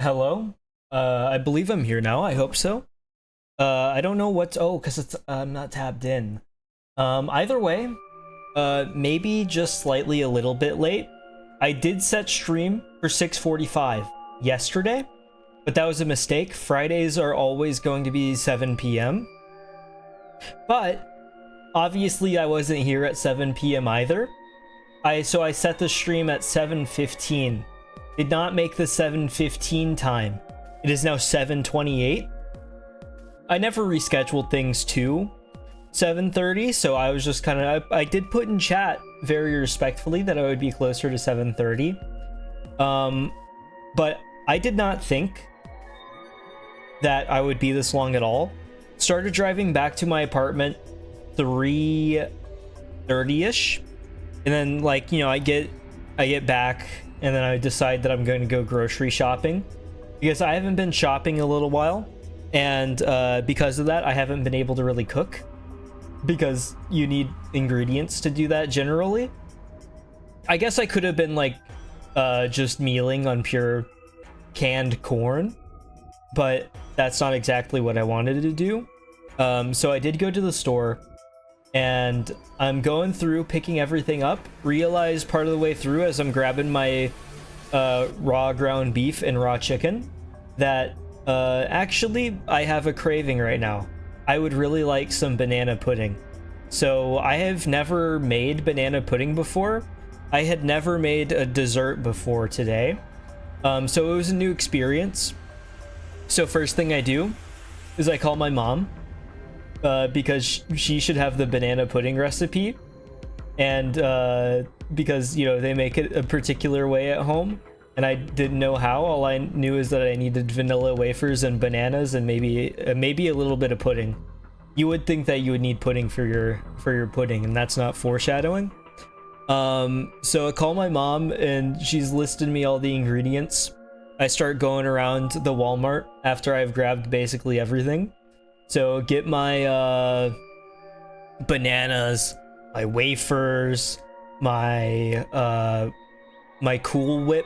Hello? I believe I'm here now. I hope so. I don't know what's... Oh, because it's I'm not tabbed in. Either way, maybe just slightly a little bit late. I did set stream for 6:45 yesterday, but that was a mistake. Fridays are always going to be 7 p.m. But obviously I wasn't here at 7 p.m. either. So I set the stream at 7:15. Did not make the 7:15 time. It is now 7:28. I never rescheduled things to 7:30, so I was just kind of... I did put in chat very respectfully that I would be closer to 7:30. But I did not think that I would be this long at all. Started driving back to my apartment 3:30ish, and then, like, you know, I get back, and then I decide that I'm going to go grocery shopping because I haven't been shopping in a little while, and because of that I haven't been able to really cook because you need ingredients to do that generally. I guess I could have been like just mealing on pure canned corn, but that's not exactly what I wanted to do. So I did go to the store, and I'm going through picking everything up, realize part of the way through as I'm grabbing my raw ground beef and raw chicken that actually I have a craving right now. I would really like some banana pudding. So I have never made banana pudding before. I had never made a dessert before today. So it was a new experience. So first thing I do is I call my mom because she should have the banana pudding recipe, and because, you know, they make it a particular way at home and I didn't know how. All I knew is that I needed vanilla wafers and bananas and maybe a little bit of pudding. You would think that you would need pudding for your pudding, and that's not foreshadowing. So I call my mom and she's listed me all the ingredients. I start going around the Walmart after I've grabbed basically everything. So get my bananas, my wafers, my Cool Whip,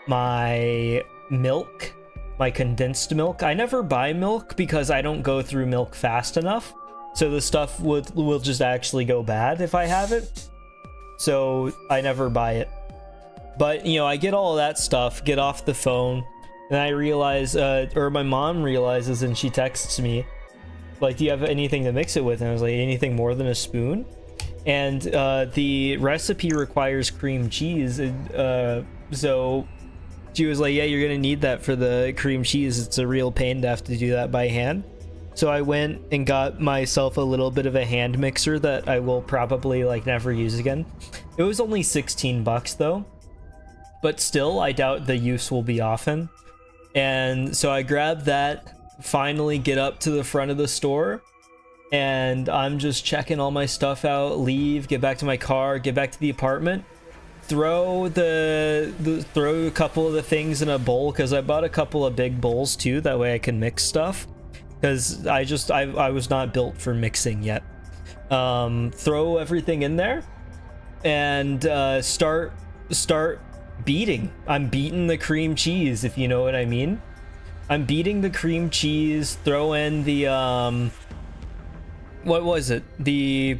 my milk, my condensed milk. I never buy milk because I don't go through milk fast enough. So the stuff will just actually go bad if I have it. So I never buy it. But, you know, I get all of that stuff, get off the phone, and I realize, or my mom realizes, and she texts me, like, do you have anything to mix it with? And I was like, anything more than a spoon? And the recipe requires cream cheese. So she was like, yeah, you're going to need that for the cream cheese. It's a real pain to have to do that by hand. So I went and got myself a little bit of a hand mixer that I will probably, like, never use again. It was only 16 bucks though. But still, I doubt the use will be often. And so I grabbed that, finally get up to the front of the store, and I'm just checking all my stuff out, leave, get back to my car, get back to the apartment, throw a couple of the things in a bowl, because I bought a couple of big bowls too, that way I can mix stuff, because I was not built for mixing yet. Throw everything in there and start beating. I'm beating the cream cheese, if you know what I mean. I'm beating the cream cheese, throw in the what was it? You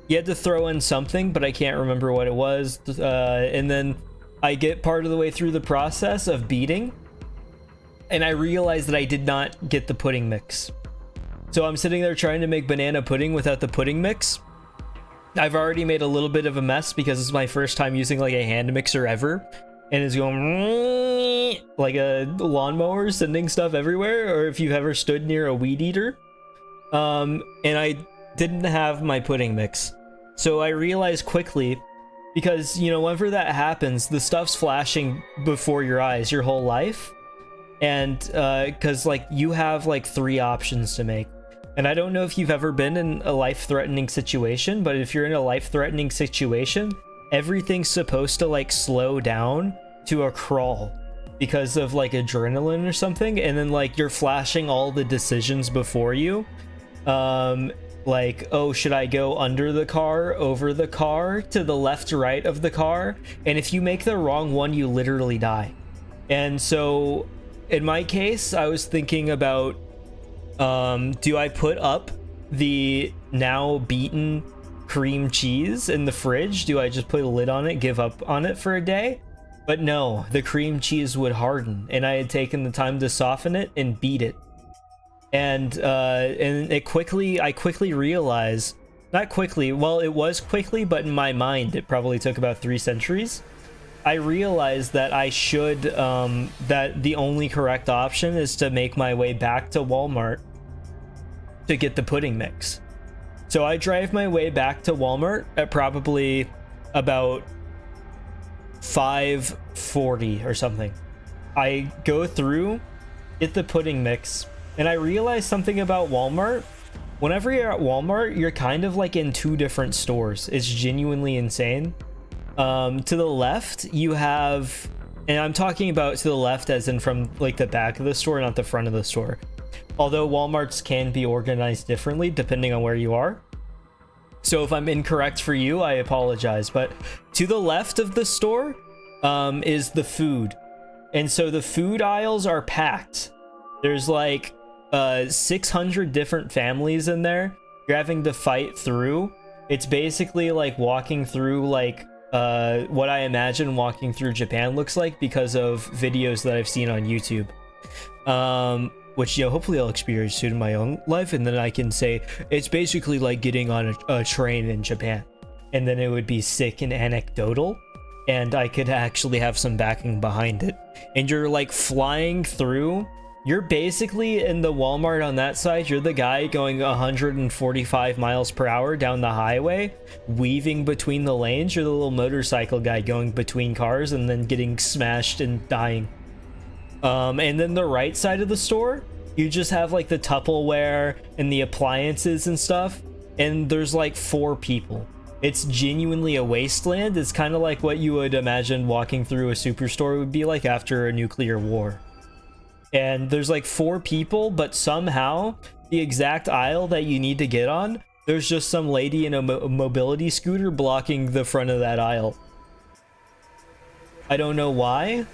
had to throw in something, but I can't remember what it was. And then I get part of the way through the process of beating, and I realize that I did not get the pudding mix. So I'm sitting there trying to make banana pudding without the pudding mix. I've already made a little bit of a mess because it's my first time using like a hand mixer ever, and it's going like a lawnmower, sending stuff everywhere, or if you've ever stood near a weed eater. And I didn't have my pudding mix. So I realized quickly, because, you know, whenever that happens, the stuff's flashing before your eyes your whole life. And because, like, you have like 3 options to make. And I don't know if you've ever been in a life-threatening situation, but if you're in a life-threatening situation, everything's supposed to like slow down to a crawl because of like adrenaline or something, and then like you're flashing all the decisions before you. Like, oh, should I go under the car, over the car, to the left, right of the car? And if you make the wrong one, you literally die. And so in my case, I was thinking about, do I put up the now beaten cream cheese in the fridge? Do I just put a lid on it, give up on it for a day? But no, the cream cheese would harden, and I had taken the time to soften it and beat it. And I quickly realized, not quickly, well, it was quickly, but in my mind, it probably took about 3 centuries. I realized that I should, that the only correct option is to make my way back to Walmart to get the pudding mix. So I drive my way back to Walmart at probably about 5:40 or something. I go through, get the pudding mix, and I realize something about Walmart. Whenever you're at Walmart, you're kind of like in 2 different stores. It's genuinely insane. To the left, you have, and I'm talking about to the left as in from like the back of the store, not the front of the store. Although Walmarts can be organized differently depending on where you are. So if I'm incorrect for you, I apologize. But to the left of the store is the food. And so the food aisles are packed. There's like 600 different families in there. You're having to fight through. It's basically like walking through like what I imagine walking through Japan looks like because of videos that I've seen on YouTube. Which, you know, hopefully I'll experience soon in my own life, and then I can say it's basically like getting on a train in Japan, and then it would be sick and anecdotal, and I could actually have some backing behind it. And you're like flying through. You're basically in the Walmart on that side. You're the guy going 145 miles per hour down the highway, weaving between the lanes. You're the little motorcycle guy going between cars and then getting smashed and dying. And then the right side of the store, you just have like the Tupperware and the appliances and stuff, and there's like 4 people. It's genuinely a wasteland. It's kind of like what you would imagine walking through a superstore would be like after a nuclear war. And there's like 4 people, but somehow the exact aisle that you need to get on, there's just some lady in a mobility scooter blocking the front of that aisle. I don't know why,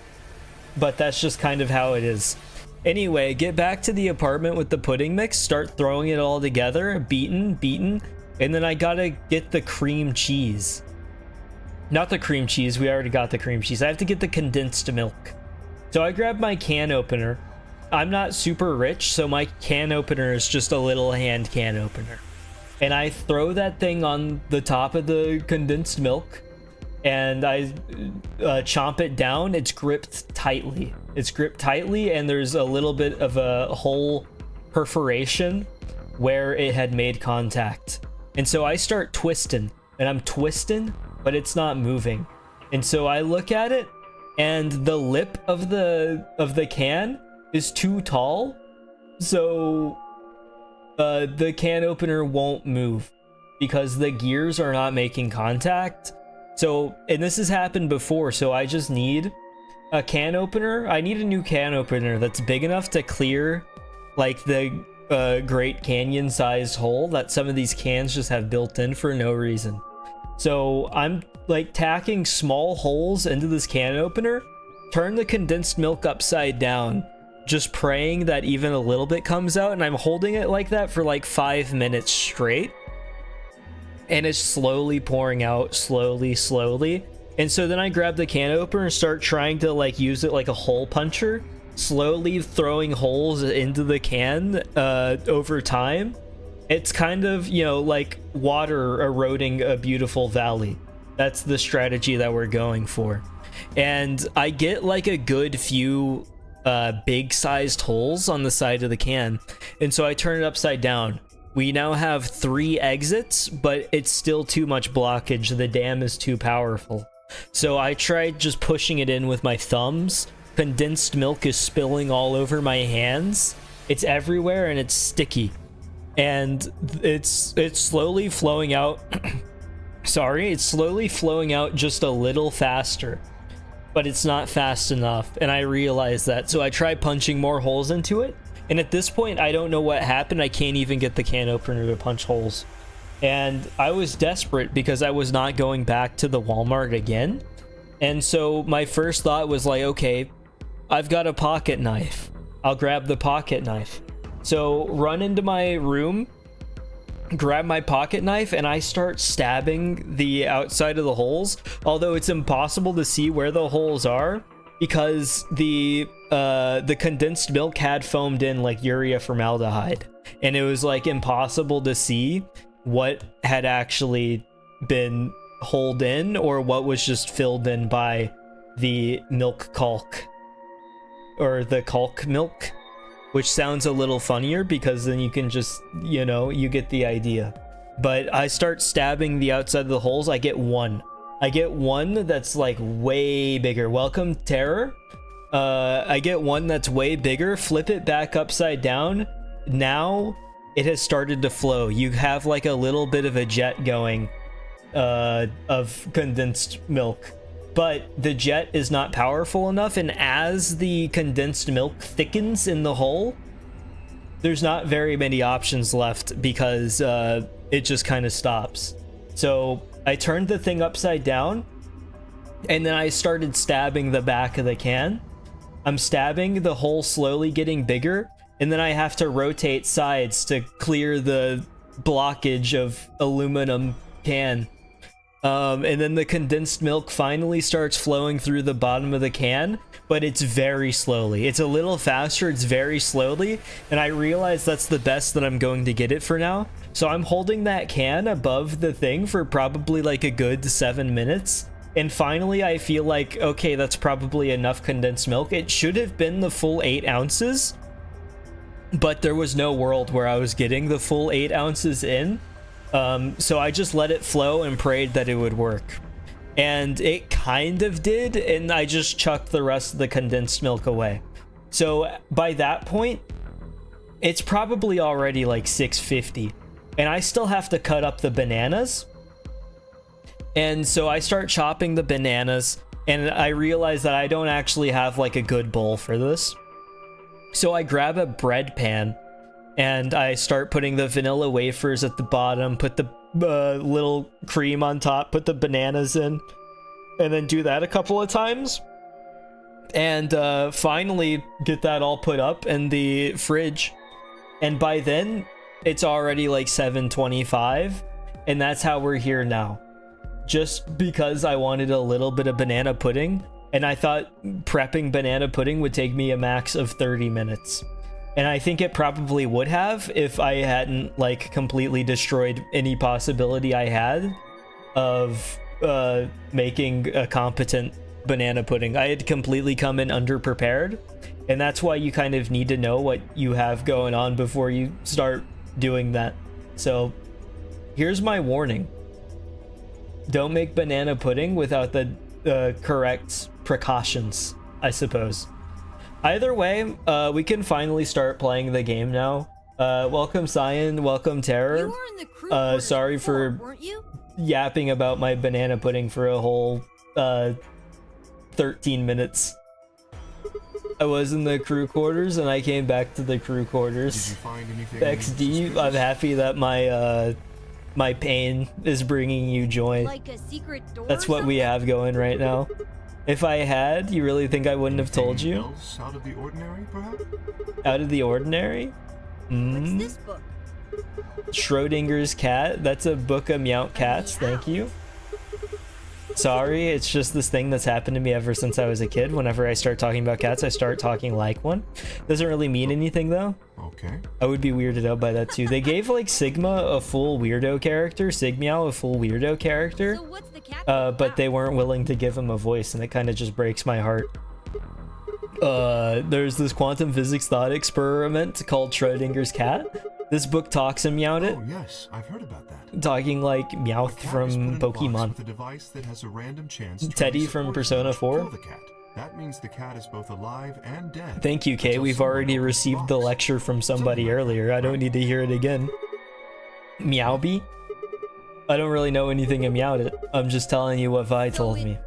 but that's just kind of how it is. Anyway, get back to the apartment with the pudding mix, start throwing it all together, beaten, and then I gotta get the cream cheese. Not the cream cheese, we already got the cream cheese. I have to get the condensed milk. So I grab my can opener. I'm not super rich, so my can opener is just a little hand can opener. And I throw that thing on the top of the condensed milk, and I chomp it down. It's gripped tightly. And there's a little bit of a hole perforation where it had made contact. And so I start twisting, and I'm twisting, but it's not moving. And so I look at it, and the lip of the can is too tall, so the can opener won't move because the gears are not making contact. So, and this has happened before, so I just need a can opener. I need a new can opener that's big enough to clear like the Great Canyon sized hole that some of these cans just have built in for no reason. So I'm like tacking small holes into this can opener, turn the condensed milk upside down, just praying that even a little bit comes out, and I'm holding it like that for like 5 minutes straight. And it's slowly pouring out, slowly. And so then I grab the can opener and start trying to like use it like a hole puncher, slowly throwing holes into the can over time. It's kind of, you know, like water eroding a beautiful valley. That's the strategy that we're going for. And I get like a good few big sized holes on the side of the can. And so I turn it upside down. We now have 3 exits, but it's still too much blockage. The dam is too powerful. So I tried just pushing it in with my thumbs. Condensed milk is spilling all over my hands. It's everywhere and it's sticky. And it's slowly flowing out. Sorry, it's slowly flowing out just a little faster. But it's not fast enough, and I realize that. So I try punching more holes into it. And at this point, I don't know what happened. I can't even get the can opener to punch holes. And I was desperate because I was not going back to the Walmart again. And so my first thought was like, okay, I've got a pocket knife. I'll grab the pocket knife. So run into my room, grab my pocket knife, and I start stabbing the outside of the holes, although it's impossible to see where the holes are because the condensed milk had foamed in like urea formaldehyde, and it was like impossible to see what had actually been holed in or what was just filled in by the milk caulk, or the caulk milk, which sounds a little funnier because then you can just, you know, you get the idea. But I start stabbing the outside of the holes. I get one that's like way bigger. Welcome, Terror. I get one that's way bigger, flip it back upside down. Now it has started to flow. You have like a little bit of a jet going of condensed milk, but the jet is not powerful enough, and as the condensed milk thickens in the hole, there's not very many options left because it just kind of stops. So I turned the thing upside down, and then I started stabbing the back of the can. I'm stabbing the hole, slowly getting bigger, and then I have to rotate sides to clear the blockage of aluminum can. And then the condensed milk finally starts flowing through the bottom of the can, but it's very slowly. It's a little faster, it's very slowly, and I realize that's the best that I'm going to get it for now. So I'm holding that can above the thing for probably like a good 7 minutes, and finally I feel like, okay, that's probably enough condensed milk. It should have been the full 8 ounces, but there was no world where I was getting the full 8 ounces in. So I just let it flow and prayed that it would work, and it kind of did, and I just chucked the rest of the condensed milk away. So by that point, it's probably already like 6:50, and I still have to cut up the bananas. And so I start chopping the bananas, and I realize that I don't actually have like a good bowl for this. So I grab a bread pan, and I start putting the vanilla wafers at the bottom, put the little cream on top, put the bananas in, and then do that a couple of times. And finally get that all put up in the fridge. And by then, it's already like 7:25, and that's how we're here now. Just because I wanted a little bit of banana pudding, and I thought prepping banana pudding would take me a max of 30 minutes. And I think it probably would have if I hadn't like completely destroyed any possibility I had of making a competent banana pudding. I had completely come in underprepared, and that's why you kind of need to know what you have going on before you start doing that. So here's my warning. Don't make banana pudding without the correct precautions, I suppose. Either way, we can finally start playing the game now. Welcome, Cyan. Welcome, Terror. You were in the crew sorry before, for weren't you? yapping about my banana pudding for a whole 13 minutes. I was in the crew quarters, and I came back to the crew quarters. Did you find anything XD, I'm happy that my my pain is bringing you joy. Like a secret door. That's what we have going right now. If I had, you really think I wouldn't have told you? Else out of the ordinary, perhaps? Out of the ordinary? What's this book? Schrodinger's cat. That's a book of meow cats. Thank you. Sorry, it's just this thing that's happened to me ever since I was a kid. Whenever I start talking about cats, I start talking like one. Doesn't really mean anything though. Okay. I would be weirded out by that too. They gave like Sigma a full weirdo character, Sigmeow a full weirdo character, So what's the cat but they weren't willing to give him a voice, and it kind of just breaks my heart. There's this quantum physics thought experiment called Schrodinger's cat. This book talks and meowed it, Oh yes, I've heard about that. talking like Meowth The cat is put from in a box Pokemon. with a device that has a random chance to Teddy release a from poison Persona to 4. kill the cat. That means the cat is both alive and dead. Thank you, Kay. until We've someone already opens received the box. lecture from somebody Something like earlier. I don't need to hear it again. Meowby? I don't really know anything about it. I'm just telling you what Vi told me.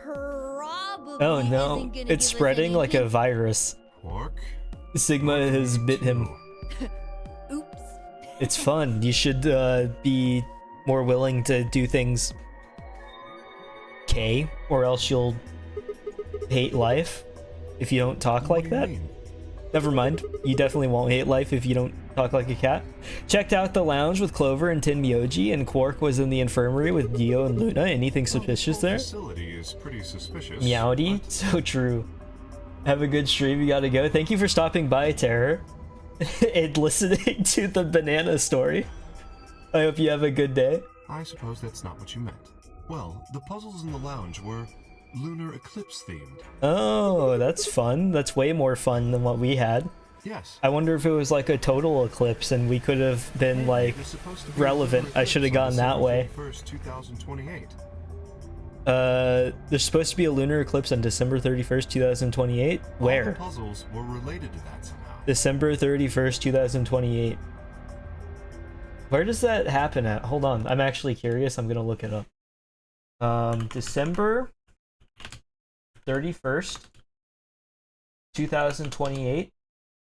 Probably Oh no, isn't gonna it's give us spreading any like a hints. virus. Pork? Sigma has bit him. Oops. It's fun. You should be more willing to do things, K, or else you'll hate life. if you don't talk What like do you that. mean? Never mind. You definitely won't hate life if you don't talk like a cat. Checked out the lounge with Clover and Tin Myoji, and Quark was in the infirmary with Dio and Luna. Anything suspicious The there? facility is pretty suspicious. Meowdy? but- So true. Have a good stream. You gotta go. Thank you for stopping by, Terror. And listening to the banana story. I hope you have a good day. I suppose that's not what you meant. Well, the puzzles in the lounge were lunar eclipse themed. Oh, that's fun. That's way more fun than what we had. Yes. I wonder if it was like a total eclipse and we could have been like There's supposed to be a relevant. lunar I should have eclipse gone on that way. December 31st, 2028. There's supposed to be a lunar eclipse on December 31st, 2028. All the Where? puzzles were related to that somehow. December 31st, 2028. Where does that happen at? Hold on. I'm actually curious. I'm going to look it up. December 31st, 2028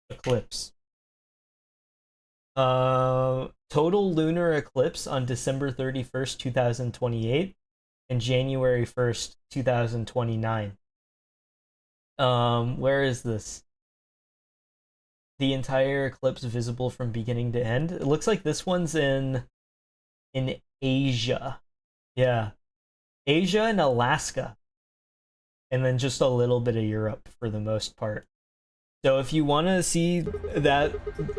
eclipse. Total lunar eclipse on December 31st, 2028 and January 1st, 2029. Where is this? The entire eclipse visible from beginning to end. It looks like this one's in Asia. Yeah. Asia and Alaska. And then just a little bit of Europe for the most part. So if you want to see that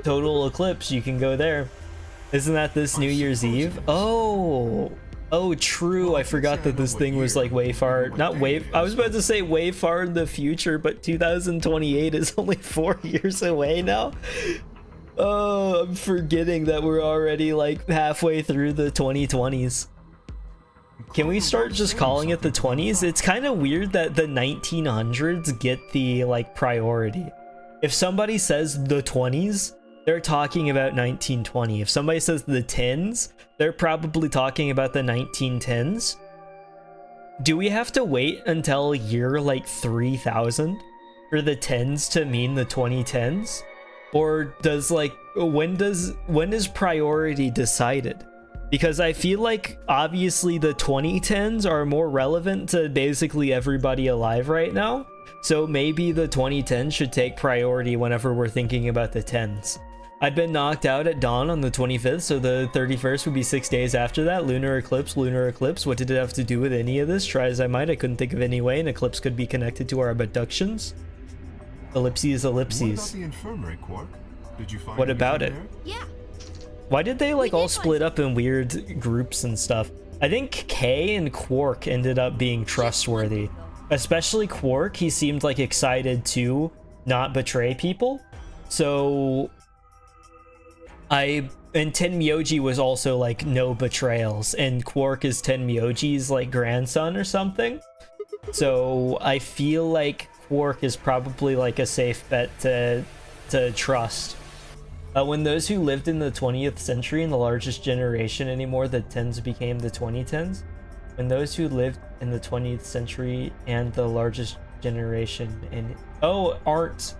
total eclipse, you can go there. Isn't that this New Year's Eve? Oh, true. I forgot that this thing was like way far. Not way. I was about to say way far in the future, but 2028 is only 4 years away now. Oh, I'm forgetting that we're already like halfway through the 2020s. Can we start just calling it the 20s? It's kind of weird that the 1900s get the like priority. If somebody says the 20s, they're talking about 1920. If somebody says the 10s, they're probably talking about the 1910s. Do we have to wait until year like 3000 for the 10s to mean the 2010s? Or does like when is priority decided? Because I feel like obviously the 2010s are more relevant to basically everybody alive right now. So maybe the 2010s should take priority whenever we're thinking about the 10s. I'd been knocked out at dawn on the 25th, so the 31st would be 6 days after that. Lunar eclipse, lunar eclipse. What did it have to do with any of this? Try as I might, I couldn't think of any way an eclipse could be connected to our abductions. Ellipses, What about ellipses. the infirmary, Quark? Did you find What about anything it? there? Yeah. Why did they like We all did find split up in weird groups and stuff? I think K and Quark ended up being trustworthy. Especially Quark, he seemed like excited to not betray people. So and Ten Myoji was also like no betrayals, and Quark is Ten Myoji's like grandson or something. So I feel like Quark is probably like a safe bet to trust. When those who lived in the 20th century and the largest generation anymore, the 10s became the 2010s. When those who lived in the 20th century and the largest generation aren't.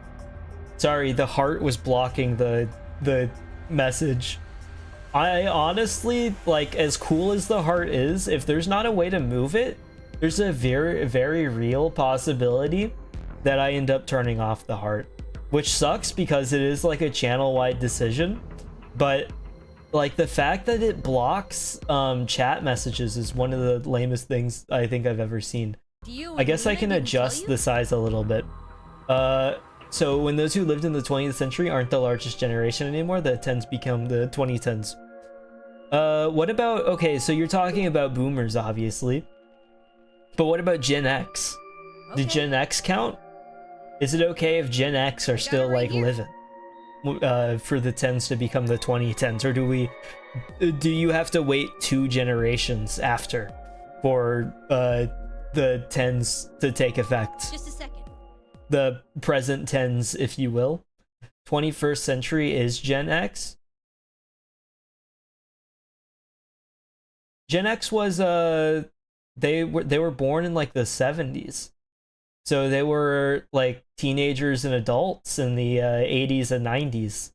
Sorry, the heart was blocking the message. I honestly, like, as cool as the heart is, if there's not a way to move it, there's a very, very real possibility that I end up turning off the heart. Which sucks because it is like a channel-wide decision, but like the fact that it blocks chat messages is one of the lamest things I think I've ever seen. I guess I can adjust the size a little bit. So when those who lived in the 20th century aren't the largest generation anymore, the 10s become the 2010s. What about, okay, so you're talking about boomers, obviously. But what about Gen X? Did Gen X count? Is it okay if Gen X are still like living for the 10s to become the 2010s, or do you have to wait 2 generations after for the 10s to take effect? Just a second. The present 10s, if you will. 21st century is Gen X. Gen X was they were born in like the 70s. So they were like teenagers and adults in the 80s and 90s.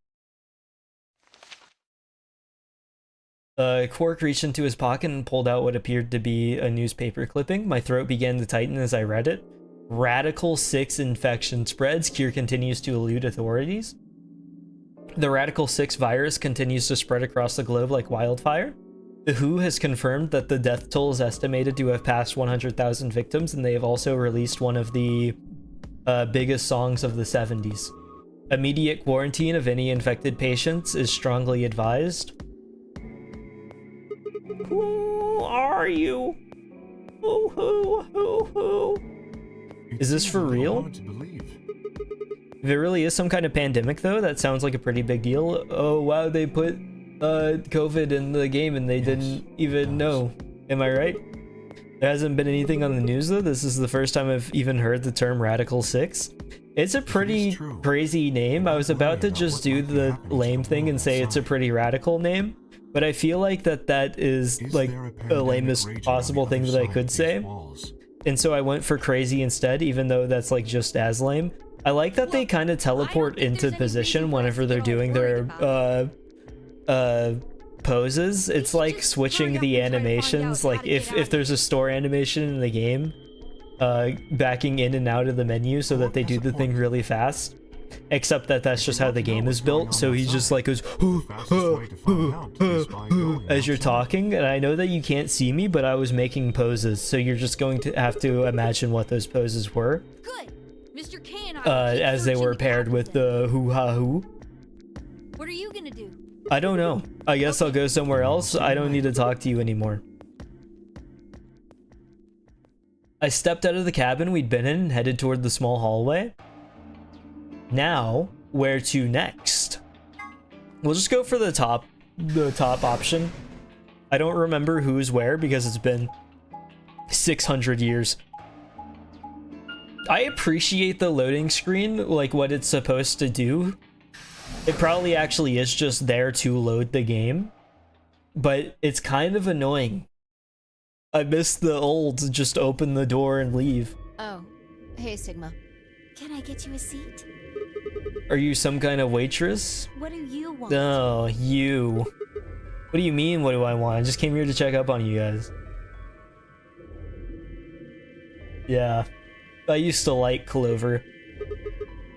Quark reached into his pocket and pulled out what appeared to be a newspaper clipping. My throat began to tighten as I read it. Radical 6 infection spreads. Cure continues to elude authorities. The Radical 6 virus continues to spread across the globe like wildfire. The WHO has confirmed that the death toll is estimated to have passed 100,000 victims, and they have also released one of the biggest songs of the 70s. Immediate quarantine of any infected patients is strongly advised. Who are you? Who? Is this for real? If it really is some kind of pandemic, though, that sounds like a pretty big deal. Oh, wow, they put COVID in the game and they didn't even know. Am I right? There hasn't been anything on the news, though. This is the first time I've even heard the term Radical 6. It's a pretty crazy name. I was about to just do the lame thing and say it's a pretty radical name, but I feel like that is like the lamest possible thing that I could say. And so I went for crazy instead, even though that's like just as lame. I like that they kind of teleport into position whenever they're doing their poses. It's like switching the animations, like if there's a store animation in the game, backing in and out of the menu so that they do the thing really fast, except that that's just how the game is built. So he just like goes as you're talking, and I know that you can't see me, but I was making poses, so you're just going to have to imagine what those poses were. Good. Mr. K and as they were paired with the hoo-ha-hoo. What are you gonna do? I don't know. I guess I'll go somewhere else. I don't need to talk to you anymore. I stepped out of the cabin we'd been in and headed toward the small hallway. Now, where to next? We'll just go for the top option. I don't remember who's where because it's been 600 years. I appreciate the loading screen, like what it's supposed to do. It probably actually is just there to load the game, but it's kind of annoying. I miss the old just open the door and leave. Oh, hey Sigma. Can I get you a seat? Are you some kind of waitress? What do you want? No, you. What do you mean, what do I want? I just came here to check up on you guys. Yeah. I used to like Clover.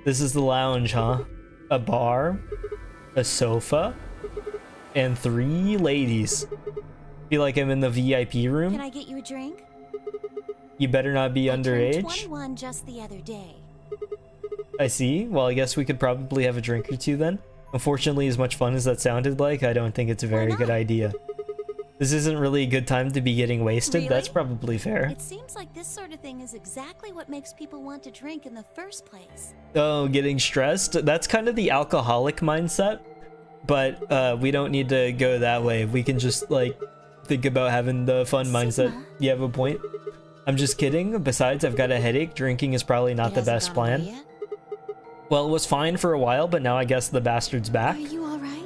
This is the lounge, huh? A bar, a sofa, and 3 ladies. Feel like I'm in the VIP room. Can I get you a drink? You better not be underage. 21 just the other day. I see. Well, I guess we could probably have a drink or two then. Unfortunately, as much fun as that sounded like, I don't think it's a very good idea. This isn't really a good time to be getting wasted. Really? That's probably fair. It seems like this sort of thing is exactly what makes people want to drink in the first place. Oh, getting stressed? That's kind of the alcoholic mindset, but we don't need to go that way. We can just like think about having the fun mindset. You have a point. I'm just kidding. Besides, I've got a headache. Drinking is probably not the best plan. Well, it was fine for a while, but now I guess the bastard's back. Are you all right?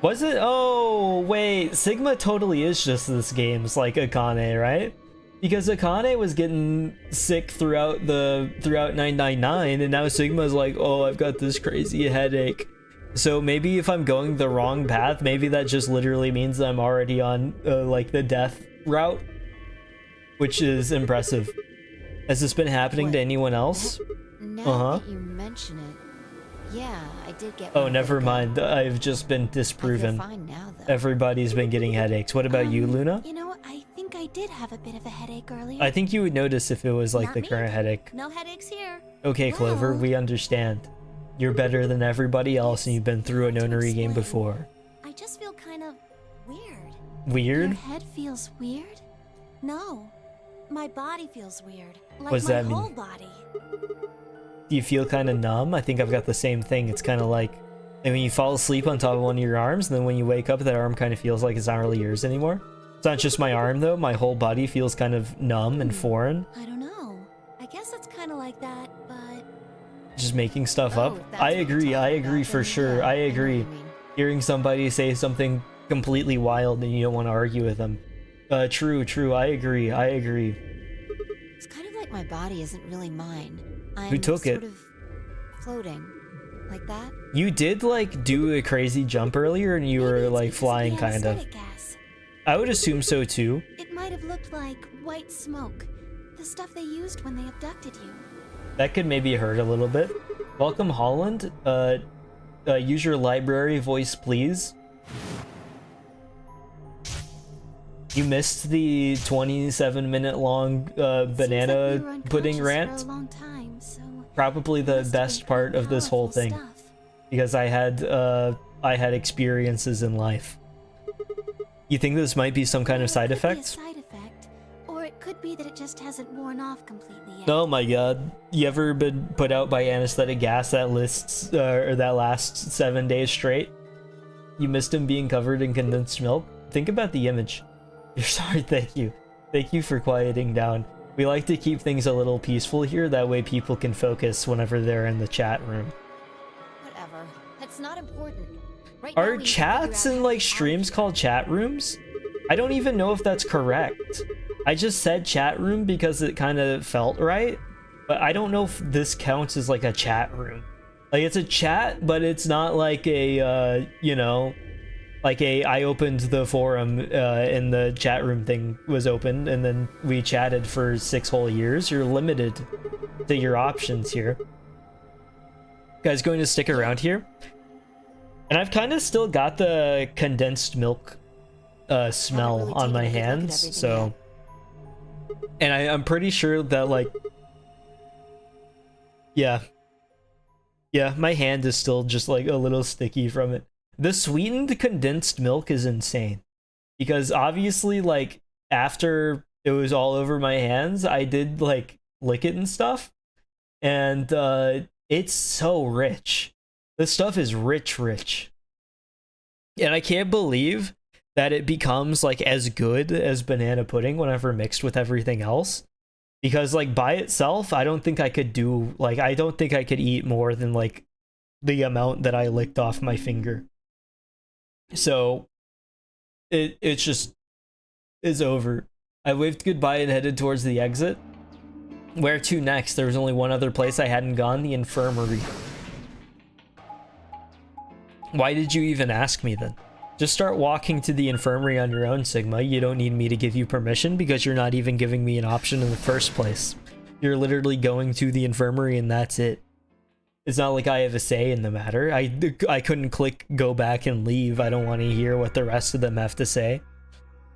Was it? Oh, wait. Sigma totally is just this game's like Akane, right? Because Akane was getting sick throughout 999, and now Sigma's like, oh, I've got this crazy headache. So maybe if I'm going the wrong path, maybe that just literally means I'm already on like the death route, which is impressive. Has this been happening to anyone else? Now that you mention it, yeah, I did get. Oh, never mind. I've just been disproven. I feel fine now, though. Everybody's been getting headaches. What about you, Luna? You know, I think I did have a bit of a headache earlier. I think you would notice if it was like Not the me. current headache. No headaches here. Okay, Clover, Well, we understand. You're better than everybody else, and you've been through a hard to nonary game explain. before. I just feel kind of weird. Weird? Your head feels weird? No. My body feels weird. Like What's my that mean? whole body. Do you feel kind of numb? I think I've got the same thing. It's kind of like when you fall asleep on top of one of your arms, and then when you wake up, that arm kind of feels like it's not really yours anymore. It's not just my arm, though. My whole body feels kind of numb and foreign. I don't know. I guess it's kind of like that, but... Just making stuff up. if that's I what you're agree. I talking agree about, for then sure. yeah, I know what agree. you mean. Hearing somebody say something completely wild and you don't want to argue with them. True. I agree. It's kind of like my body isn't really mine. I'm Who took it? sort of floating. Like that? You did like do a crazy jump earlier and you Maybe were it's like because flying the kind of. anesthetic gas. I would assume so too. It might have looked like white smoke. The stuff they used when they abducted you. That could maybe hurt a little bit. Welcome, Holland. Use your library voice, please. You missed the 27-minute long banana pudding rant. For a long time, so Probably the best part of this whole thing, because I had experiences in life. You think this might be some kind of side effect? Side effect, or it could be that it just hasn't worn off completely yet. Oh my god. You ever been put out by anesthetic gas that lists or that lasts 7 days straight? You missed him being covered in condensed milk? Think about the image. You're sorry, thank you. Thank you for quieting down. We like to keep things a little peaceful here, that way people can focus whenever they're in the chat room. Whatever. That's not important. Right Are now we need to chats figure out and how like to streams get called chat rooms? I don't even know if that's correct. I just said chat room because it kind of felt right, but I don't know if this counts as like a chat room. Like it's a chat, but it's not like a you know, like I opened the forum and the chat room thing was open and then we chatted for 6 whole years. You're limited to your options here. You guys going to stick around here? And I've kind of still got the condensed milk smell really on my taken a good look at hands, everything so... And I'm pretty sure that, like... Yeah, my hand is still just, like, a little sticky from it. The sweetened condensed milk is insane. Because obviously, like, after it was all over my hands, I did, like, lick it and stuff. And it's so rich. This stuff is rich. And I can't believe that it becomes, like, as good as banana pudding whenever mixed with everything else. Because, like, by itself, I don't think I could do, like, I don't think I could eat more than, like, the amount that I licked off my finger. So, it's just, is over. I waved goodbye and headed towards the exit. Where to next? There was only one other place I hadn't gone, the infirmary. Why did you even ask me then? Just start walking to the infirmary on your own, Sigma. You don't need me to give you permission because you're not even giving me an option in the first place. You're literally going to the infirmary and that's it. It's not like I have a say in the matter. I couldn't click go back and leave. I don't want to hear what the rest of them have to say.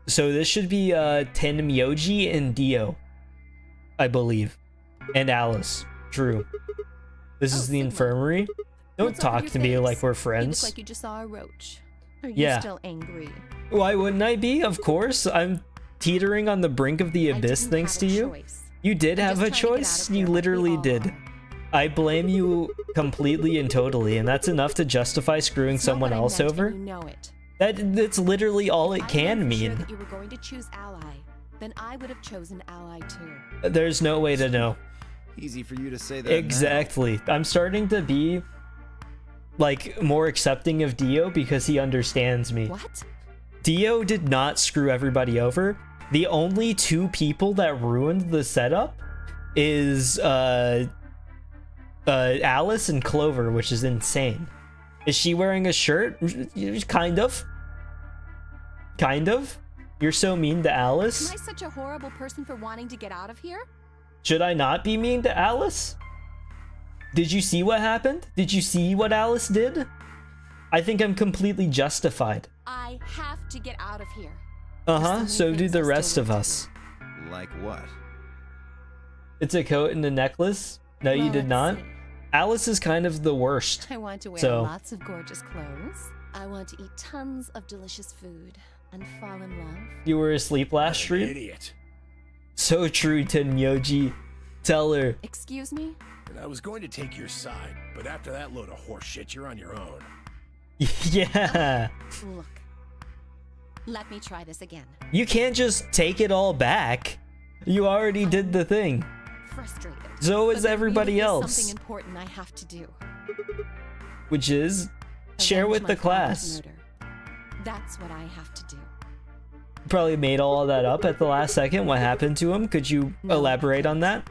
So this should be Tenmyoji and Dio, I believe. And Alice. True. This is the Sigma. infirmary. Don't What's up talk with to your me face? like we're You friends. look like you just saw a roach. Are you Yeah. still angry? Why wouldn't I be? Of course. I'm teetering on the brink of the abyss I didn't thanks have to a you. choice. You did I'm have a just trying to get out choice. of You here like we literally all did. are. I blame you completely and totally, and that's enough to justify screwing It's not someone what I else meant, over. and you know it. That's literally all it If I can knew for sure mean. that you were going to choose ally, then I would have chosen ally too. There's no way to know. Easy for you to say that. Exactly. I'm starting to be like more accepting of Dio because he understands me. What? Dio did not screw everybody over. The only 2 people that ruined the setup is Alice and Clover, which is insane. Is she wearing a shirt? Kind of. You're so mean to Am Alice. I such a horrible person for wanting to get out of here? Should I not be mean to Alice? Did you see what happened? Did you see what Alice did? I think I'm completely justified. I have to get out of here. Uh-huh, There's so so many do things the I still rest of want to us. Like what? It's a coat and a necklace? No, you Well, did let's not. see. Alice is kind of the worst. I want to wear So- lots of gorgeous clothes. I want to eat tons of delicious food and fall in love. You were asleep last An stream? idiot. So true, Tenmyoji. Tell her. Excuse me? And I was going to take your side, but after that load of horse shit, you're on your own. Yeah. Look. Let me try this again. You can't just take it all back. You already did the thing. Frustrated. So But is there everybody really is else. Something important I have to do. Which is share Avenge with my the father's class. murder. That's what I have to do. Probably made all of that up at the last second. What happened to him? Could you No. elaborate on that?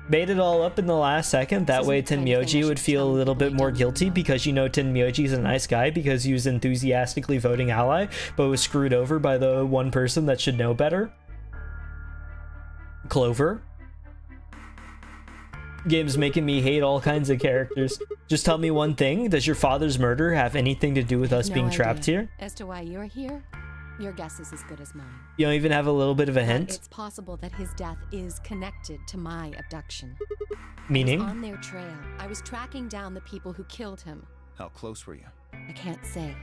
Made it all up in the last second. That This way isn't the kind of thing I Tenmyoji would should feel a tell little people bit I more don't guilty know. because you know Tenmyoji's a nice guy because he was enthusiastically voting ally, but was screwed over by the one person that should know better. Clover. Game's making me hate all kinds of characters. Just tell me one thing. Does your father's murder have anything to do with us No being idea. trapped here? As to why you're here, your guess is as good as mine. You don't even have a little bit of a But hint? it's possible that his death is connected to my abduction. I was Meaning? on their trail. I was tracking down the people who killed him. How close were you? I can't say,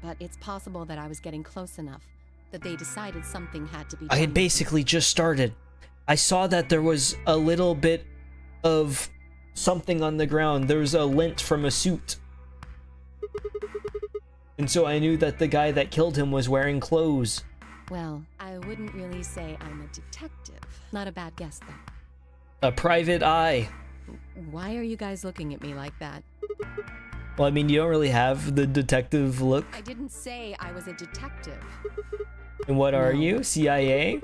but it's possible that I was getting close enough that they decided something had to be done. I had basically just started. I saw that there was a little bit of something on the ground. There was a lint from a suit. And so I knew that the guy that killed him was wearing clothes. Well, I wouldn't really say I'm a detective. Not a bad guess, though. A private eye. Why are you guys looking at me like that? Well, I mean, you don't really have the detective look. I didn't say I was a detective. And what are No. you? CIA?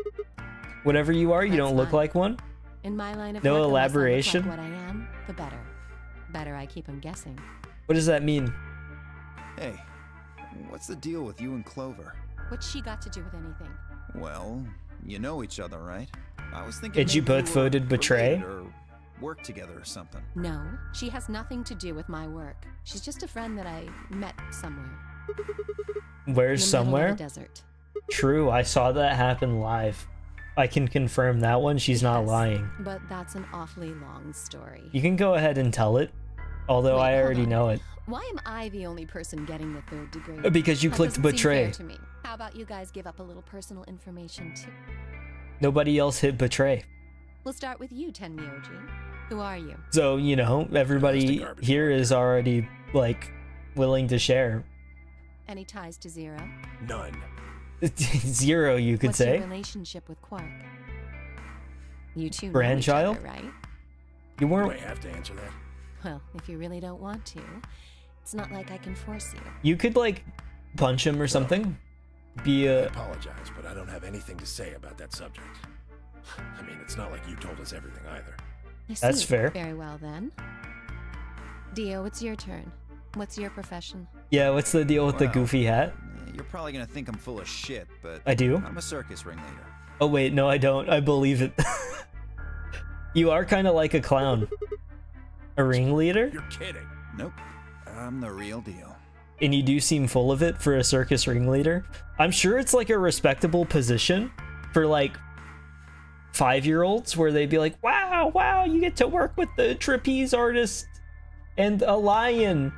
Whatever you are, you That's don't look fine. like one? In my line of No work, the less I look elaboration? like what I am, the better. Better I keep him guessing. What does that mean? Hey, what's the deal with you and Clover? What's she got to do with anything? Well, you know each other, right? I was thinking Did you maybe both were voted betray? related or work together or something. No, she has nothing to do with my work. She's just a friend that I met somewhere. Where's in the somewhere? Middle of the desert. True, I saw that happen live. I can confirm that one. She's not Yes, lying. But that's an awfully long story. You can go ahead and tell it. Although Wait, I hold already on. know it. Why am I the only person getting the 3rd degree? Because you That clicked doesn't seem betray. fair to me. How about you guys give up a little personal information too? Nobody else hit betray. We'll start with you, Tenmyoji. Who are you? So, you know, everybody garbage here box. is already, like, willing to share. Any ties to Zero? None. 0, you could What's your say. relationship with Quark? You two know each Grandchild? other, right? You Do weren't. I have to answer that? Well, if you really don't want to, it's not like I can force you. You could, like, punch him or something. Be I a. apologize, but I don't have anything to say about that subject. I mean, it's not like you told us everything either. I That's see. fair. Very well then. Dio, it's your turn. What's your profession? Yeah, what's the deal with the Well, goofy hat? You're probably gonna think I'm full of shit, but I do? I'm a circus ringleader. Oh, wait, no, I don't. I believe it. You are kind of like a clown. A ringleader? You're kidding. Nope, I'm the real deal. And you do seem full of it for a circus ringleader. I'm sure it's like a respectable position for like 5-year-olds where they'd be like, wow, you get to work with the trapeze artist and a lion.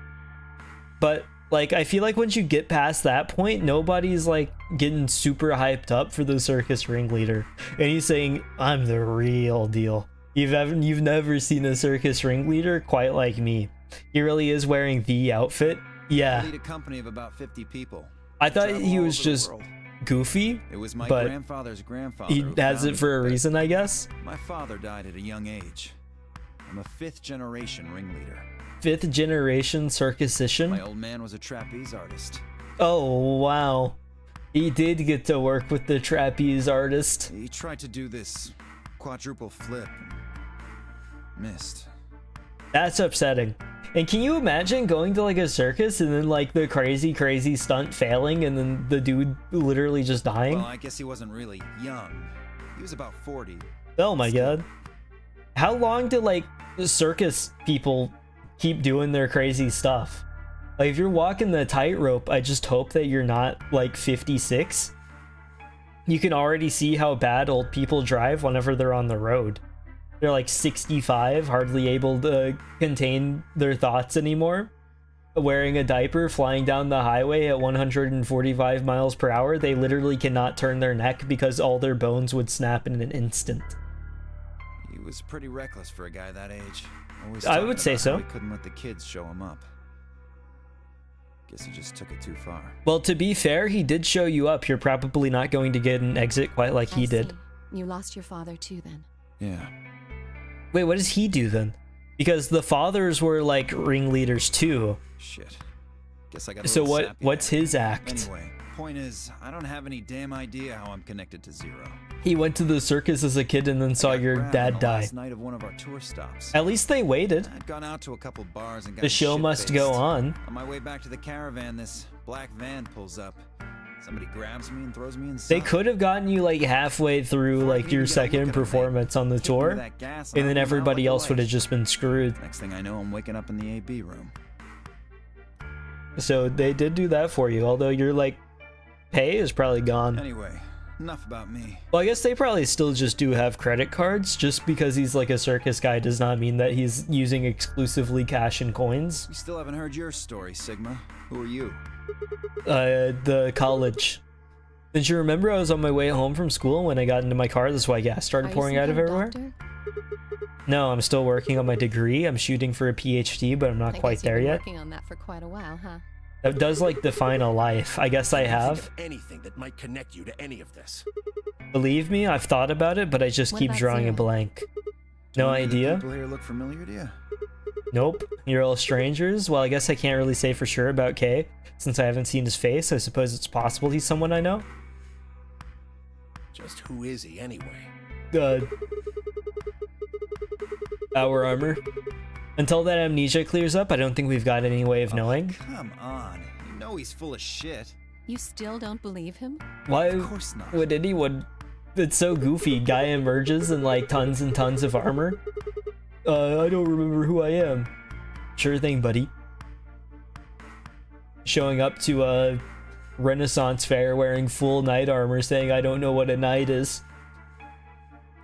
But like, I feel like once you get past that point, nobody's like getting super hyped up for the circus ringleader. And he's saying, I'm the real deal. You've never seen a circus ringleader quite like me. He really is wearing the outfit. I Yeah, lead a company of about 50 people. I thought Travel he all was over the just world. goofy. It was my but grandfather's grandfather. He who has it founded for a but reason, I guess. My father died at a young age. I'm a 5th generation ringleader. 5th generation My circusician. old man was a trapeze artist. Oh, wow. He did get to work with the trapeze artist. He tried to do this quadruple flip and missed. That's upsetting. And can you imagine going to like a circus and then like the crazy stunt failing and then the dude literally just dying? Well, I guess he wasn't really young. He was about 40. Oh my god. How long do like circus people keep doing their crazy stuff? Like if you're walking the tightrope, I just hope that you're not like 56. You can already see how bad old people drive whenever they're on the road. They're like 65, hardly able to contain their thoughts anymore. Wearing a diaper, flying down the highway at 145 miles per hour, they literally cannot turn their neck because all their bones would snap in an instant. He was pretty reckless for a guy that age. Always I talking would say about so. how He couldn't let the kids show him up. Guess he just took it too far. Well, to be fair, he did show you up. You're probably not going to get an exit quite like he I did. see. You lost your father too then. Yeah. Wait, what does he do then? Because the fathers were like ringleaders too. Shit. Guess I got a So little sappy what's there. his act? Anyway, point is, I don't have any damn idea how I'm connected to Zero. He went to the circus as a kid and then saw I got your grabbed on dad the die. last night of one of our tour stops. At least they waited. I'd gone out to a couple bars and got The show must shit-faced. go on. On my way back to the caravan, this black van pulls up. Somebody grabs me and throws me inside. They could have gotten you like halfway through like your second performance on the tour, and then everybody else would have just been screwed. Next thing I know, I'm waking up in the AB room. So they did do that for you, although your like pay is probably gone. Anyway, enough about me. Well, I guess they probably still just do have credit cards. Just because he's like a circus guy does not mean that he's using exclusively cash and coins. We still haven't heard your story, Sigma. Who are you? The college. Did you remember I was on my way home from school when I got into my car? That's why gas started pouring out of everywhere. No, I'm still working on my degree. I'm shooting for a PhD, but I'm not quite there yet. Working on that for quite a while, huh? That does like define a life. I guess I have. Anything that might connect you to any of this. Believe me, I've thought about it, but I just keep drawing a blank. No idea. People here look familiar to you? Nope. You're all strangers. Well, I guess I can't really say for sure about Kay, since I haven't seen his face. I suppose it's possible he's someone I know. Just who is he anyway? Our armor. Until that amnesia clears up, I don't think we've got any way of knowing. Come on. You know he's full of shit. You still don't believe him? Why Of course not. would anyone? It's so goofy. Guy emerges in like tons and tons of armor. I don't remember who I am. Sure thing, buddy. Showing up to a Renaissance fair wearing full knight armor saying I don't know what a knight is.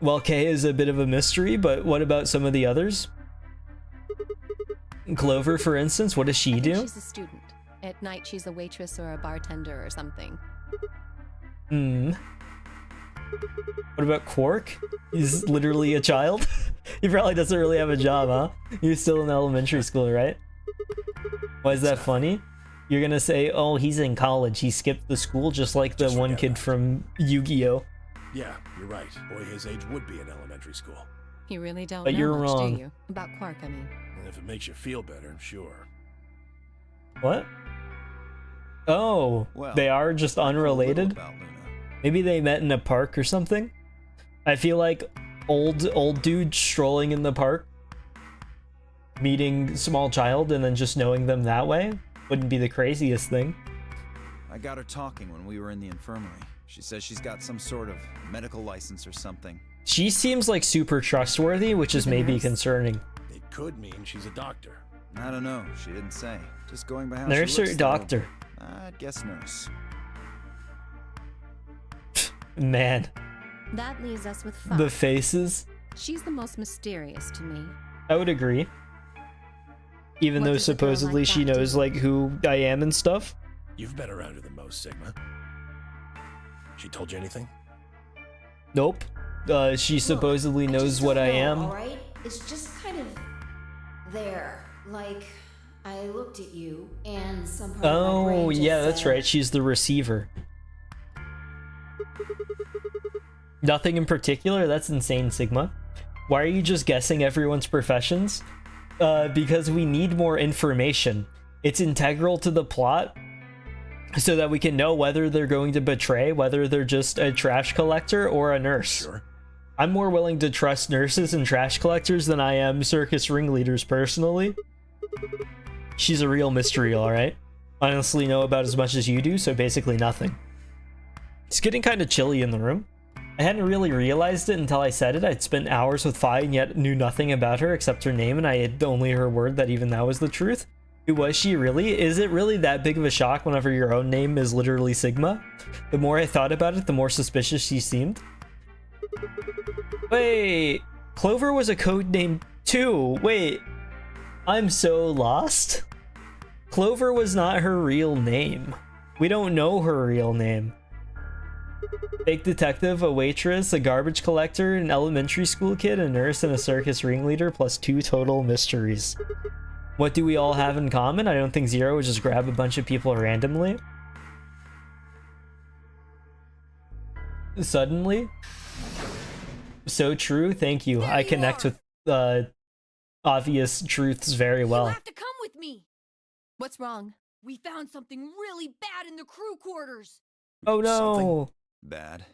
Well, Kay is a bit of a mystery, but what about some of the others? Clover, for instance, what does she do? She's a student. At night, she's a waitress or a bartender or something. What about Quark? He's literally a child. He probably doesn't really have a job, huh? He's still in elementary school, right? Why is that funny? You're gonna say, oh, he's in college. He skipped the school just like the one kid from Yu-Gi-Oh! Yeah, you're right. Boy his age would be in elementary school. You really don't But know you're much, wrong. do you? About Quark, I mean. And if it makes you feel better, sure. What? Oh, Well, they are just A little unrelated? about Luna. Maybe they met in a park or something? I feel like old dude strolling in the park, meeting small child and then just knowing them that way wouldn't be the craziest thing. I got her talking when we were in the infirmary. She says she's got some sort of medical license or something. She seems like super trustworthy, which is She's a maybe nurse. concerning. It could mean she's a doctor. I don't know. She didn't say. Just going by how Nurse she or looks, doctor? though, I'd guess nurse. Man, That leaves us with 5. the faces. She's the most mysterious to me. I would agree. Even What though does a girl like supposedly that she knows do? like who I am and stuff. You've been around her the most, Sigma. She told you anything? Nope. She supposedly knows what I am. Alright? It's just kind of there. Like, I looked at you, and some part of my brain Oh, just yeah, that's said, right. She's the receiver. Nothing in particular? That's insane, Sigma. Why are you just guessing everyone's professions? Because we need more information. It's integral to the plot so that we can know whether they're going to betray, whether they're just a trash collector or a nurse. Sure. I'm more willing to trust nurses and trash collectors than I am circus ringleaders personally. She's a real mystery, alright? Honestly know about as much as you do, so basically nothing. It's getting kind of chilly in the room. I hadn't really realized it until I said it. I'd spent hours with Fi and yet knew nothing about her except her name, and I had only her word that even that was the truth. Who was she really? Is it really that big of a shock whenever your own name is literally Sigma? The more I thought about it, the more suspicious she seemed. Wait, Clover was a code name too. Wait, I'm so lost. Clover was not her real name. We don't know her real name. Fake detective, a waitress, a garbage collector, an elementary school kid, a nurse, and a circus ringleader, plus 2 total mysteries. What do we all have in common? I don't think Zero would just grab a bunch of people randomly. Suddenly? So true, thank you. I connect with obvious truths very well. You have to come with me. What's wrong? We found something really bad in the crew quarters. Oh no! Bad.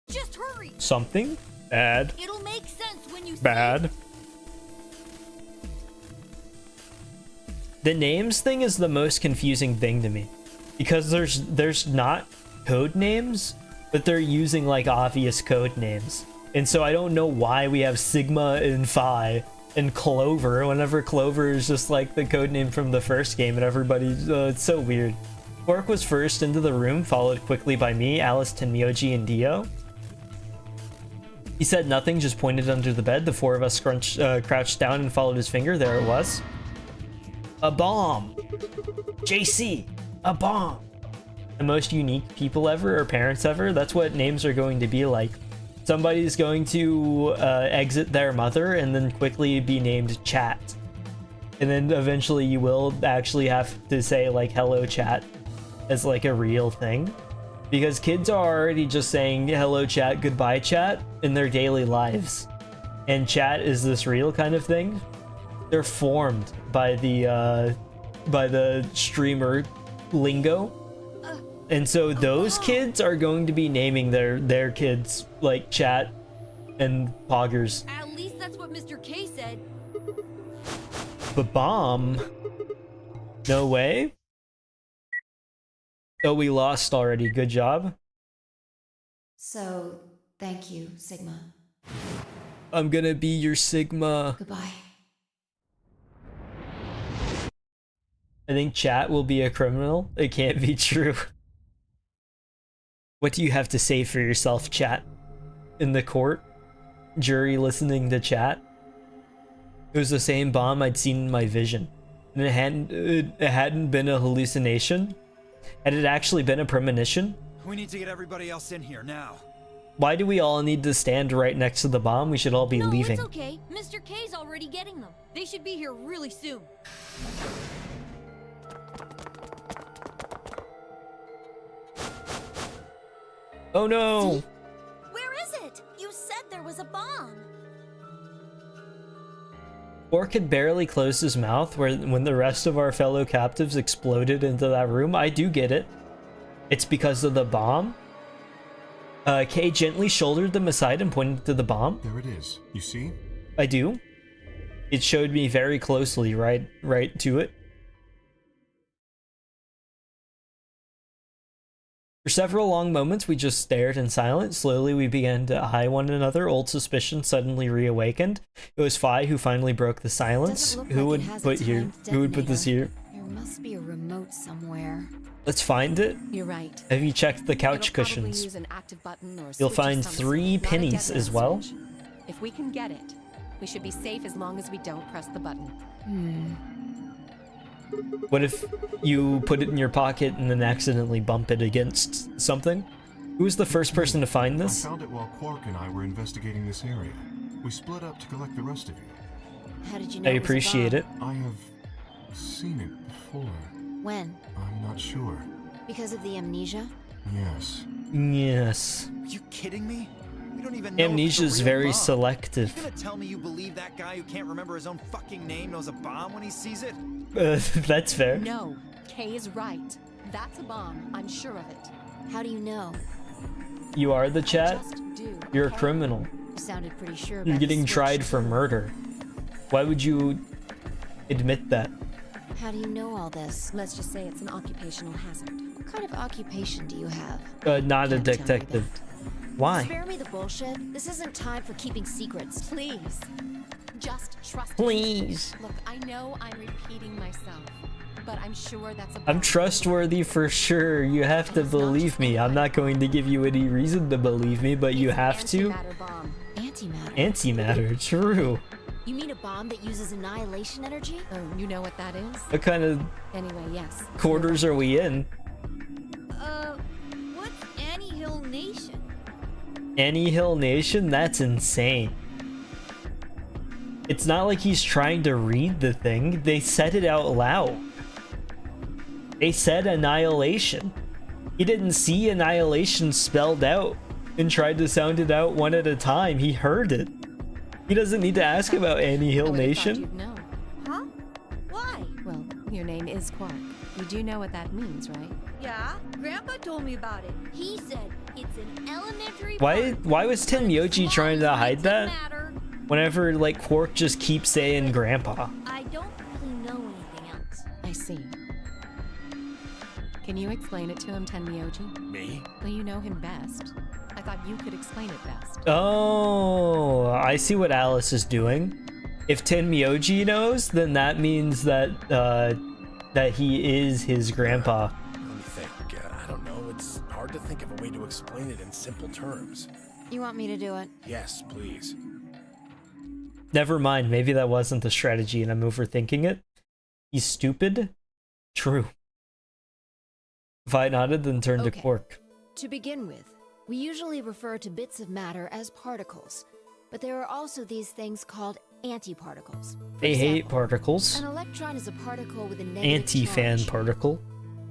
Just hurry. Something? Bad. It'll make sense when you see Bad. it. The names thing is the most confusing thing to me. Because there's not code names, but they're using like obvious code names. And so I don't know why we have Sigma and Phi and Clover whenever Clover is just like the code name from the first game, and everybody's it's so weird. Quark was first into the room, followed quickly by me, Alice, Tenmyoji, and Dio. He said nothing, just pointed under the bed. The four of us crouched down and followed his finger. There it was. A bomb. JC, a bomb. The most unique people ever, or parents ever. That's what names are going to be like. Somebody's going to exit their mother and then quickly be named Chat. And then eventually you will actually have to say like hello chat as like a real thing. Because kids are already just saying hello chat, goodbye chat in their daily lives. And chat is this real kind of thing. They're formed by the streamer lingo. And so those kids are going to be naming their kids like Chat and Poggers. At least that's what Mr. K said. But bomb? No way? Oh, we lost already. Good job. So, thank you, Sigma. I'm gonna be your Sigma. Goodbye. I think Chat will be a criminal. It can't be true. What do you have to say for yourself, Chat? In the court? Jury listening to Chat? It was the same bomb I'd seen in my vision. And it hadn't been a hallucination? Had it actually been a premonition? We need to get everybody else in here now. Why do we all need to stand right next to the bomb? We should all be leaving. No, it's okay. Mr. K's already getting them. They should be here really soon. Oh no! Where is it? You said there was a bomb. Quark had barely closed his mouth when the rest of our fellow captives exploded into that room. I do get it. It's because of the bomb. Kay gently shouldered them aside and pointed to the bomb. There it is. You see? I do. It showed me very closely, right to it. For several long moments, we just stared in silence. Slowly, we began to eye one another. Old suspicion suddenly reawakened. It was Phi who finally broke the silence. Who would put this here? There must be a remote somewhere. Let's find it. You're right. Have you checked the couch It'll probably cushions? use an active button or a You'll switch of find some 3 sort, not a pennies detonate as well. switch. If we can get it, we should be safe as long as we don't press the button. What if you put it in your pocket and then accidentally bump it against something? Who was the first person to find this? I found it while Quark and I were investigating this area. We split up to collect the rest of you. How did you know I it was a appreciate bomb? it. I have seen it before. When? I'm not sure. Because of the amnesia? Yes. Yes. Are you kidding me? We don't even know if Amnesia it's is a real very bomb. selective. You gonna tell me you believe that guy who can't remember his own fucking name knows a bomb when he sees it? That's fair. No, Kay is right. That's a bomb. I'm sure of it. How do you know? You are the Chat? Just do. You're a okay? criminal. You sounded pretty sure about You're the getting switch. tried for murder. Why would you admit that? How do you know all this? Let's just say it's an occupational hazard. What kind of occupation do you have? Not a Can't tell you detective. that. Why? Spare me the bullshit. This isn't time for keeping secrets. Please, just trust me. Please. Look, I know I'm repeating myself, but I'm sure that's a I'm bomb. trustworthy for sure. You have to It's not believe just me. I'm not going to give you any reason to believe me, but you It's an have to. antimatter bomb. Antimatter. Antimatter, true. You mean a bomb that uses annihilation energy? Oh, you know what that is? What kind of Anyway, yes. quarters are we in? What's Annie Hill Nation? Annie Hill Nation? That's insane. It's not like he's trying to read the thing. They said it out loud. They said annihilation. He didn't see annihilation spelled out and tried to sound it out one at a time. He heard it. He doesn't need to ask about Annie I Hill would've thought Nation. you'd know. Huh? Why? Well, your name is Quark. You do know what that means, right? Yeah, Grandpa told me about it. He said it's an elementary Why part. was Tenmyoji trying to hide that? Matter. Whenever like Quark just keeps saying grandpa. I don't really know anything else. I see. Can you explain it to him, Tenmyoji? Me? Well, you know him best. I thought you could explain it best. Oh, I see what Alice is doing. If Tenmyoji knows, then that means that that he is his grandpa. Let me think. I don't know. It's hard to think of a way to explain it in simple terms. You want me to do it? Yes, please. Never mind, maybe that wasn't the strategy and I'm overthinking it. He's stupid? True. If I nodded, then turned to Okay. Quark. To begin with, we usually refer to bits of matter as particles, but there are also these things called antiparticles. For They hate example, particles. An electron is a particle with a negative Anti-fan charge. particle.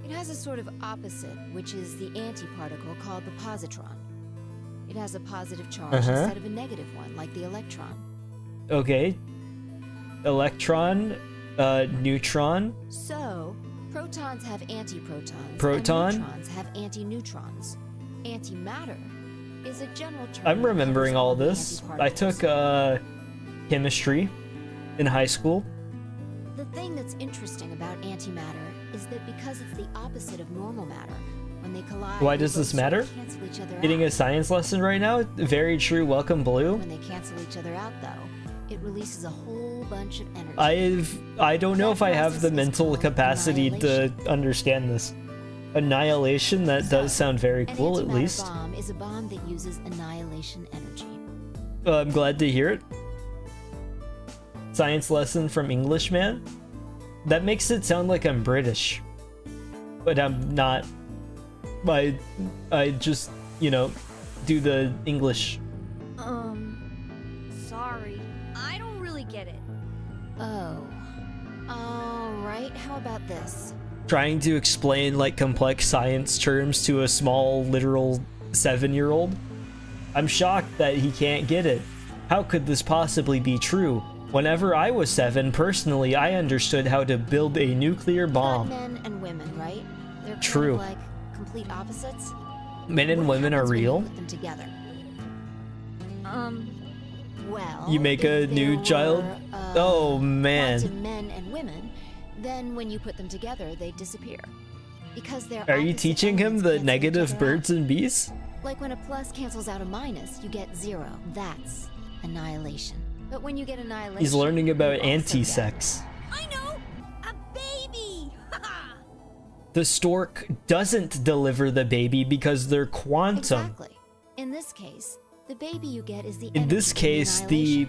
It has a sort of opposite, which is the antiparticle called the positron. It has a positive charge instead of a negative one, like the electron. Okay. Electron, neutron. So, protons have antiprotons, Proton? and neutrons have antineutrons. Antimatter is a general term. I'm that remembering covers all the this. I took antiparticles. chemistry in high school. The thing that's interesting about antimatter is that because it's the opposite of normal matter, when they collide, Why they does both this sort matter? of cancel each other Getting a out. science lesson right now? Very true. Welcome, Blue. When they cancel each other out, though, it releases a whole bunch of energy. I don't know That if I have the process is mental called capacity to annihilation. understand this. Annihilation, that does sound very An cool, at antimatter least. bomb is a bomb that uses annihilation energy. I'm glad to hear it. Science lesson from Englishman? That makes it sound like I'm British. But I'm not. I just, you know, do the English. Sorry. I don't really get it. Oh. Alright, how about this? Trying to explain like complex science terms to a small literal 7-year-old. I'm shocked that he can't get it. How could this possibly be true? Whenever I was 7, personally, I understood how to build a nuclear Not bomb. men and women, right? They're kind True. of like complete opposites. Men and What women are happens when you real. put them together? Well, You make a if new there child? were, Oh, man. quantum men and women, then when you put them together, they disappear. Because they're Are you opposite teaching him elements the cancel each negative other out. birds and bees? Like when a plus cancels out a minus, you get 0. That's annihilation. But when you get annihilation, He's learning about you also get- anti-sex. I know! A baby! Haha! The stork doesn't deliver the baby because they're quantum. Exactly. In this case, the baby you get is the In this energy from case, the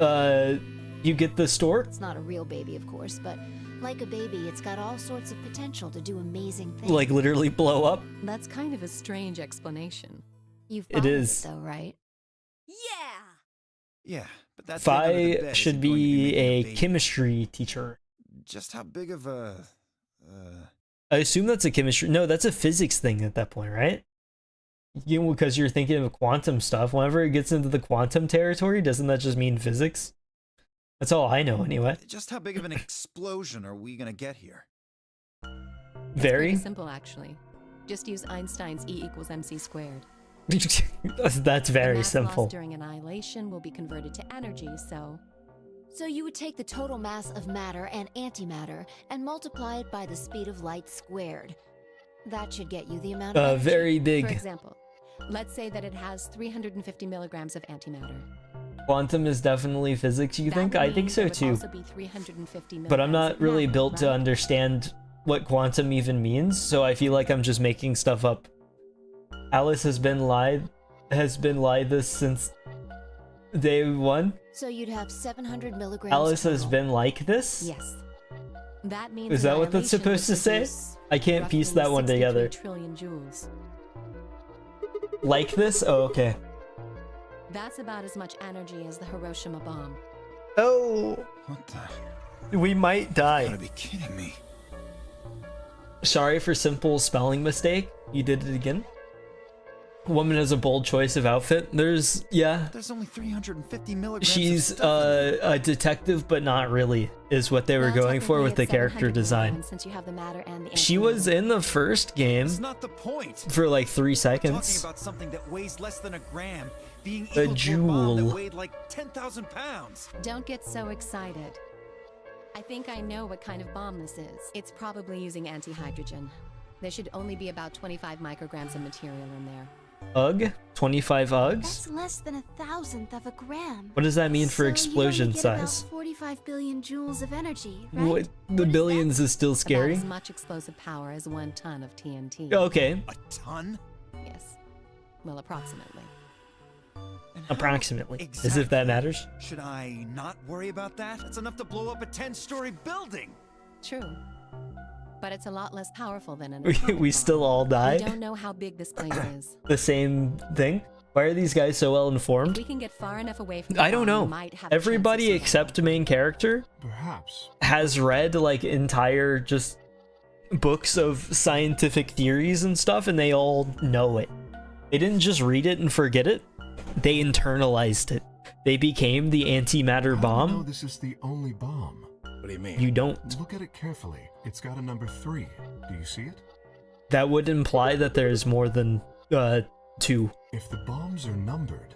annihilation. you get the stork? It's not a real baby, of course, but like a baby, it's got all sorts of potential to do amazing things. Like literally blow up? That's kind of a strange explanation. You've It followed is. though, right? Yeah! Yeah, but that's the end of the Fi bed should isn't going to be making a baby. chemistry teacher. Just how big of a... I assume that's a chemistry. No, that's a physics thing at that point, right? You know, because you're thinking of quantum stuff. Whenever it gets into the quantum territory, doesn't that just mean physics? That's all I know, anyway. Just how big of an explosion are we gonna get here? It's Very. pretty simple, actually. Just use Einstein's E equals mc squared. That's very the mass simple. loss during annihilation will be converted to energy, so So you would take the total mass of matter and antimatter and multiply it by the speed of light squared. That should get you the amount of energy. Very for big. example, let's say that it has 350 milligrams of antimatter. Quantum is definitely physics, you That think? would I mean think so there would too. also be 350 But I'm milligrams not of really matter, built to right? understand what quantum even means, so I feel like I'm just making stuff up. Alice has been lied this since day 1. So you'd have 700 milligrams. Alice has total. been like this? Yes. That means Is that what that's annihilation would supposed to say? produce I can't piece roughly that one 63 together. trillion joules. Like this? Oh, okay. That's about as much energy as the Hiroshima bomb. Oh, What the... we might You die. gotta be kidding me. Sorry for simple spelling mistake. You did it again. Woman has a bold choice of outfit. There's, yeah. There's only 350 milligrams of She's stuff in it. a detective, but not really, is what they were Well, going for with the technically it's character 700 design. milligrams Since you have the matter and the She was antimatter. in the first game That's not the point. for like 3 Talking seconds. about something that weighs less than a gram being A equal to a bomb joule. that weighed like 10,000 pounds. Don't get so excited. I think I know what kind of bomb this is. It's probably using antihydrogen. There should only be about 25 micrograms of material in there. Ugh? 25 Uggs? That's less than 1,000th of a gram. What does that mean for So explosion you'd only get size? About 45 billion joules of energy, right? What? The billions is still About scary? as much explosive power as 1 ton of TNT. Okay. A ton? Yes. Well, approximately. And how Approximately. As if that exactly matters. Should I not worry about that? That's enough to blow up a 10-story building. True. But it's a lot less powerful than an We atomic still bomb. all We died? don't know how big this place is. The same thing? Why are these guys so well If informed? we can get far enough away from the I don't bomb, know. we might have a chance of Everybody survival. except main character Perhaps. has read like entire just books of scientific theories and stuff, and they all know it. They didn't just read it and forget it. They internalized it. They became the antimatter How do you know bomb. this is the only bomb? What do you mean? You don't. Look at it carefully. It's got a number 3. Do you see it? That would imply that there's more than 2. If the bombs are numbered,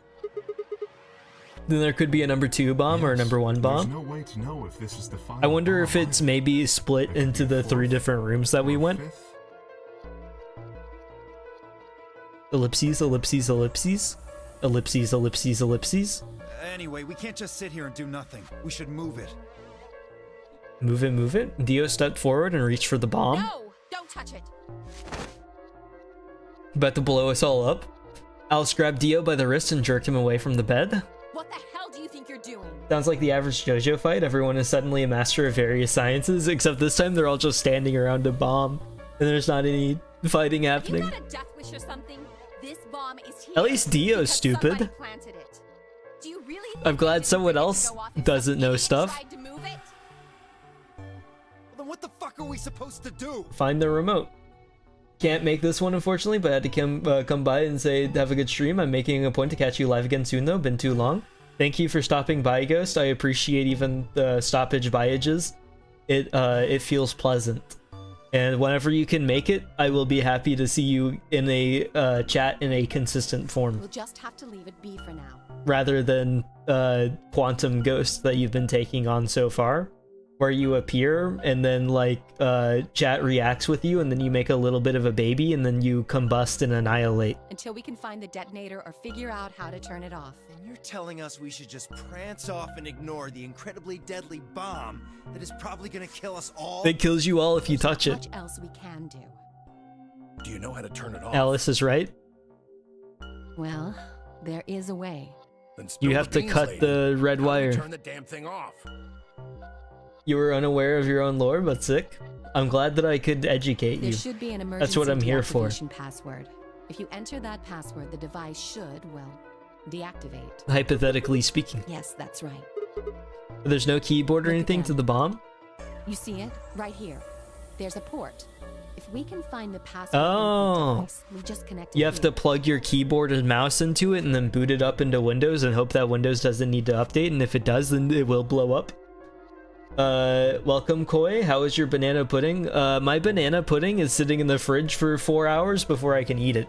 Then there could be a number 2 bomb or a yes, number 1 bomb. There's no way to know if this is the final I wonder if bomb it's either. maybe split It could into be the a 3 4th different rooms that we or went. 5th. Ellipses, ellipses, ellipses. Ellipses, ellipses, ellipses. Anyway, we can't just sit here and do nothing. We should move it. Move it, move it. Dio stepped forward and reached for the bomb. No! Don't touch it! About to blow us all up. Alice grabbed Dio by the wrist and jerked him away from the bed. What the hell do you think you're doing? Sounds like the average JoJo fight. Everyone is suddenly a master of various sciences, except this time they're all just standing around a bomb, and there's not any fighting You happening. got a death wish or something? This bomb is here. At least Dio's because stupid. somebody planted it. Do you really think I'm glad they someone didn't else go off if doesn't some know idiot stuff. tried to move it? Well, then what the fuck are we supposed to do? Find the remote. Can't make this one, unfortunately, but I had to come by and say, have a good stream. I'm making a point to catch you live again soon, though. Been too long. Thank you for stopping by, Ghost. I appreciate even the stoppage byages. It feels pleasant. And whenever you can make it, I will be happy to see you in a chat in a consistent form, We'll just have to leave it be for now. rather than Quantum Ghost that you've been taking on so far, where you appear and then like chat reacts with you, and then you make a little bit of a baby, and then you combust and annihilate. Until we can find the detonator or figure out how to turn it off. And you're telling us we should just prance off and ignore the incredibly deadly bomb that is probably gonna kill us all? It kills you all if you touch There's it. not much else we can do. Do you know how to turn it off? Alice is right. Well, there is a way. Then spill You the have to beans, cut lady. the red How do we wire. Turn the damn thing off. You were unaware of your own lore, but sick. I'm glad that I could educate There you. should be an emergency That's what I'm here for. deactivation password. If you enter that password, the device should, well, deactivate. Hypothetically speaking. Yes, that's right. There's no keyboard or Look anything again. to the bomb? You see it? Right here. There's a port. If we can find the password, Oh. device, we just connect it You have to here. plug your keyboard and mouse into it and then boot it up into Windows and hope that Windows doesn't need to update, and if it does, then it will blow up. Welcome, Koi. How is your banana pudding? My banana pudding is sitting in the fridge for 4 hours before I can eat it.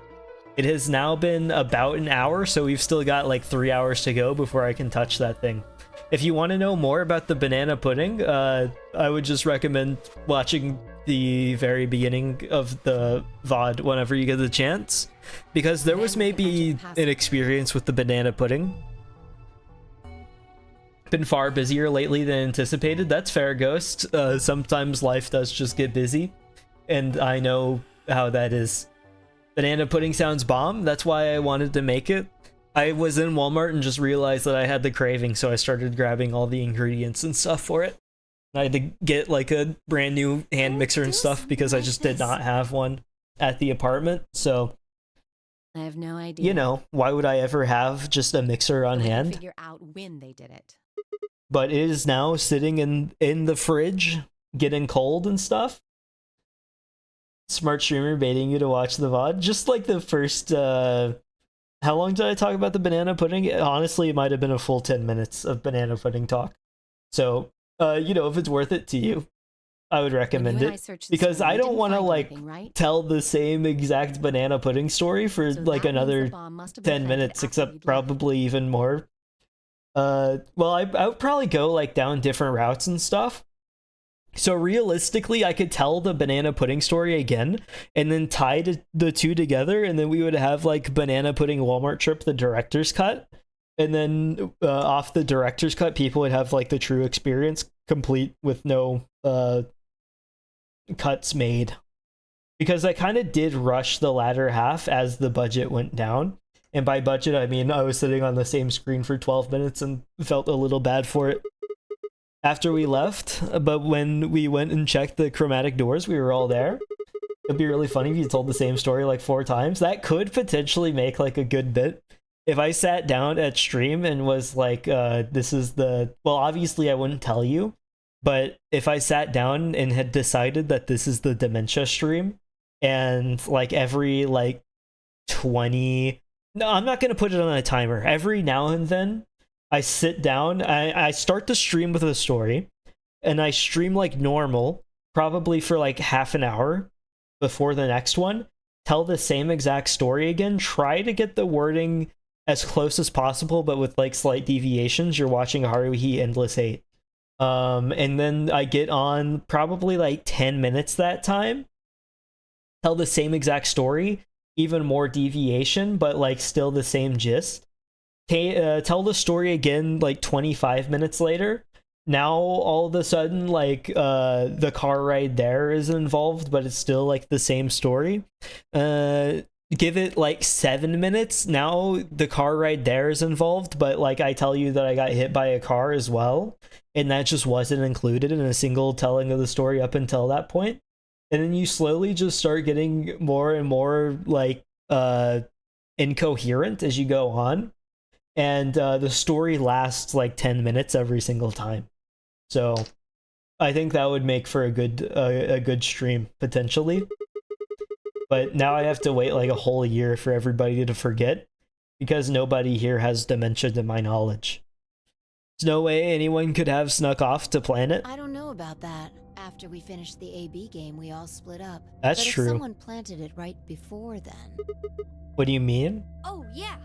It has now been about an hour, so we've still got like 3 hours to go before I can touch that thing. If you want to know more about the banana pudding, I would just recommend watching the very beginning of the VOD whenever you get the chance, because there was Then we can enter maybe the password. an experience with the banana pudding. Been far busier lately than anticipated. That's fair, Ghost. Sometimes life does just get busy, and I know how that is. Banana pudding sounds bomb. That's why I wanted to make it. I was in Walmart and just realized that I had the craving, so I started grabbing all the ingredients and stuff for it. I had to get like a brand new hand mixer and stuff because I just did not have one at the apartment. So, I have no idea. you know, why would I ever have just a mixer on We can hand? Figure out when they did it. But it is now sitting in the fridge, getting cold and stuff. Smart streamer baiting you to watch the VOD. Just like the first, how long did I talk about the banana pudding? Honestly, it might have been a full 10 minutes of banana pudding talk. So, you know, if it's worth it to you, I would recommend When you and I it. searched this Because one, I we don't didn't want to, find like, anything, right? tell the same exact banana pudding story for, So like, that means another the bomb must have been 10 planted minutes, after except we'd left. probably even more. Well, I would probably go like down different routes and stuff. So realistically, I could tell the banana pudding story again and then tie the two together, and then we would have like banana pudding Walmart trip, the director's cut. And then off the director's cut, people would have like the true experience complete with no cuts made. Because I kind of did rush the latter half as the budget went down. And by budget, I mean I was sitting on the same screen for 12 minutes and felt a little bad for it after we left. But when we went and checked the chromatic doors, we were all there. It'd be really funny if you told the same story like 4 times. That could potentially make like a good bit. If I sat down at stream and was like, this is the... Well, obviously I wouldn't tell you. But if I sat down and had decided that this is the dementia stream, and like every like 20... No, I'm not going to put it on a timer. Every now and then, I sit down, I start the stream with a story, and I stream like normal, probably for like half an hour before the next one, tell the same exact story again, try to get the wording as close as possible, but with like slight deviations. You're watching Haruhi Endless Hate. And then I get on probably like 10 minutes that time, tell the same exact story, even more deviation, but like still the same gist. Tell the story again like 25 minutes later. Now all of a sudden like the car ride there is involved, but it's still like the same story. Give it like 7 minutes, now the car ride there is involved, but like I tell you that I got hit by a car as well, and that just wasn't included in a single telling of the story up until that point. And then you slowly just start getting more and more like incoherent as you go on. And the story lasts like 10 minutes every single time. So I think that would make for a good stream, potentially. But now I have to wait like a whole year for everybody to forget, because nobody here has dementia to my knowledge. There's no way anyone could have snuck off to Planet. I don't know about that. After we finished the AB game, we all split up. That's but true. If someone planted it right before then. What do you mean? Oh, yeah.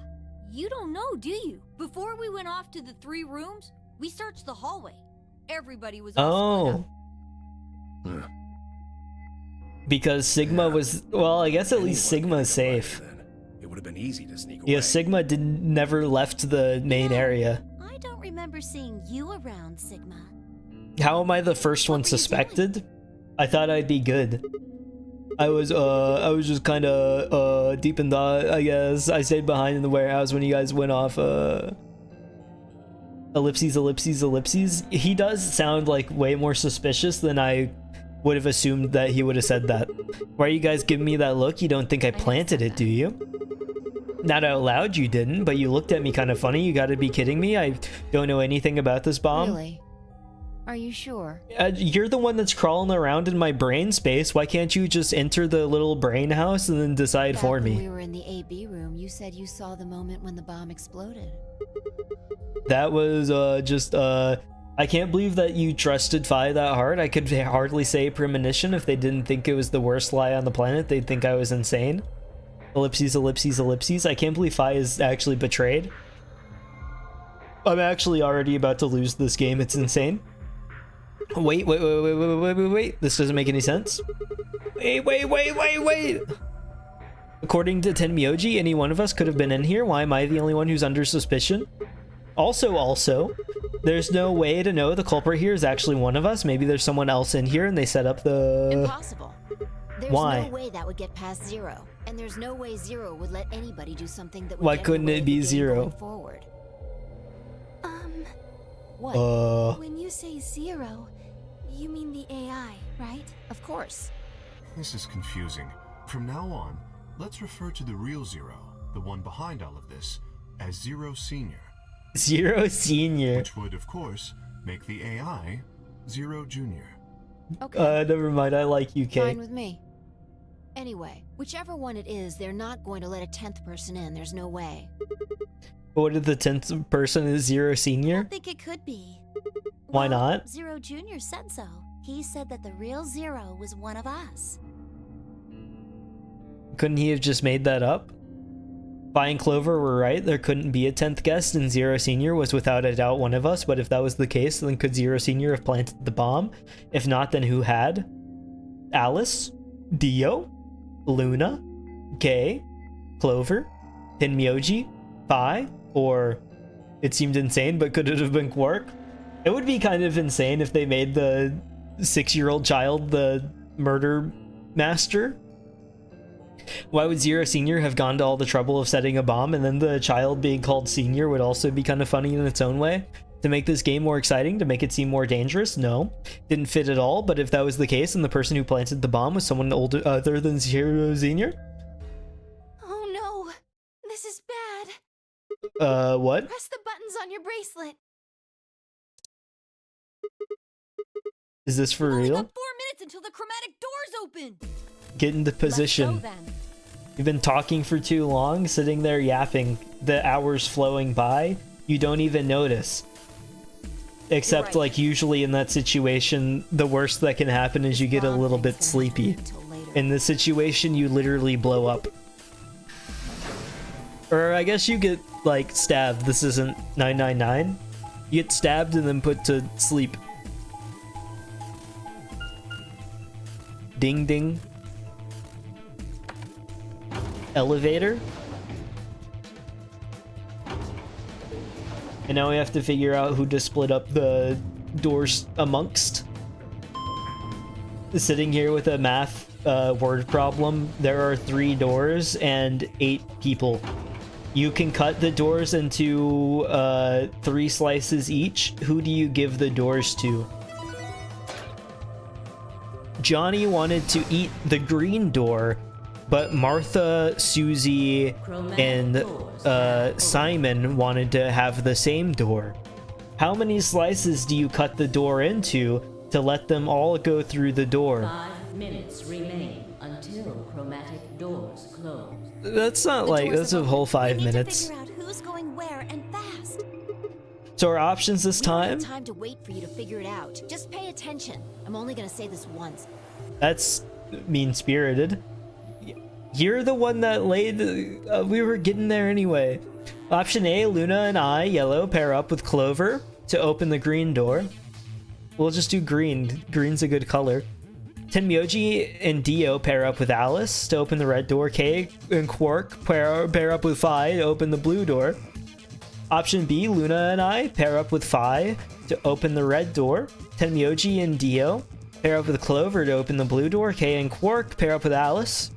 You don't know, do you? Before we went off to the 3 rooms, we searched the hallway. Everybody was all split up. Because Sigma was... Well, I guess at least Sigma is safe. It would have been easy to sneak away. Yeah, Sigma never left the main area. I don't remember seeing you around, Sigma. How am I the first one suspected? I thought I'd be good. I was just kind of deep in thought, I guess. I stayed behind in the warehouse when you guys went off. Ellipses, ellipses, ellipses. He does sound like way more suspicious than I would have assumed that he would have said that. Why are you guys giving me that look? You don't think I planted it, do you? Not out loud, you didn't, but you looked at me kind of funny. You gotta be kidding me. I don't know anything about this bomb. Really? Are you sure? You're the one that's crawling around in my brain space. Why can't you just enter the little brain house and then decide Back for when me? we were in the AB room, you said you saw the moment when the bomb exploded. That was I can't believe that you trusted Fi that hard. I could hardly say premonition. If they didn't think it was the worst lie on the planet, they'd think I was insane. Ellipses, ellipses, ellipses. I can't believe Fi is actually betrayed. I'm actually already about to lose this game. It's insane. Wait. This doesn't make any sense. Wait. According to Tenmyoji, any one of us could have been in here. Why am I the only one who's under suspicion? Also, there's no way to know the culprit here is actually one of us. Maybe there's someone else in here and they set up the... Impossible. There's Why? no way that would get past Zero. And there's no way Zero would let anybody do something that would Why get couldn't in the way it of be the game Zero? going forward. What? When you say 0, you mean the AI, right? Of course. This is confusing. From now on, let's refer to the real Zero, the one behind all of this, as Zero Senior. Zero Senior. Which would, of course, make the AI Zero Junior. Okay. Never mind. I like Fine UK. with me. Anyway, whichever one it is, they're not going to let a 10th person in. There's no way. What if the 10th person is Zero I Senior? don't think it could be. Why Well, not? Zero Junior said so. He said that the real Zero was one of us. Couldn't he have just made that up? Fi and Clover were right. There couldn't be a 10th guest, and Zero Senior was without a doubt one of us. But if that was the case, then could Zero Senior have planted the bomb? If not, then who had? Alice? Dio? Luna? Kay? Clover? Tenmyoji? Fi? Or it seemed insane, but could it have been Quark? It would be kind of insane if they made the 6-year-old child the murder master. Why would Zero Senior have gone to all the trouble of setting a bomb, and then the child being called Senior would also be kind of funny in its own way? To make this game more exciting, to make it seem more dangerous? No. Didn't fit at all, but if that was the case, and the person who planted the bomb was someone older other than Zero Senior? Oh no, this is bad. What? Press the buttons on your bracelet. Is this for We've only real? got 4 minutes until the chromatic doors open. Get into position. Let's go then. You've been talking for too long, sitting there yapping, the hours flowing by, you don't even notice. Except, Right. like, usually in that situation, the worst that can happen is you get a Wrong little thing's bit gonna sleepy. happen until later. In this situation, you literally blow up. Or I guess you get, like, stabbed. This isn't 999. You get stabbed and then put to sleep. Ding ding. Elevator. And now we have to figure out who to split up the doors amongst. Sitting here with a math word problem, there are 3 doors and 8 people. You can cut the doors into 3 slices each. Who do you give the doors to? Johnny wanted to eat the green door, but Martha, Susie, and Simon wanted to have the same door. How many slices do you cut the door into to let them all go through the door? 5 minutes remain until chromatic doors close. That's not The like, doors that's have a whole opened. 5 We need minutes. to figure out who's going where and fast. So our options this We don't have time? time to wait for you to figure it out. Just pay attention. I'm only gonna say this once. That's mean-spirited. You're the one that laid... we were getting there anyway. Option A, Luna and I, yellow, pair up with Clover to open the green door. We'll just do green. Green's a good color. Tenmyoji and Dio pair up with Alice to open the red door. Kay and Quark pair up with Fi to open the blue door. Option B, Luna and I pair up with Fi to open the red door. Tenmyoji and Dio pair up with Clover to open the blue door. Kay and Quark pair up with Alice.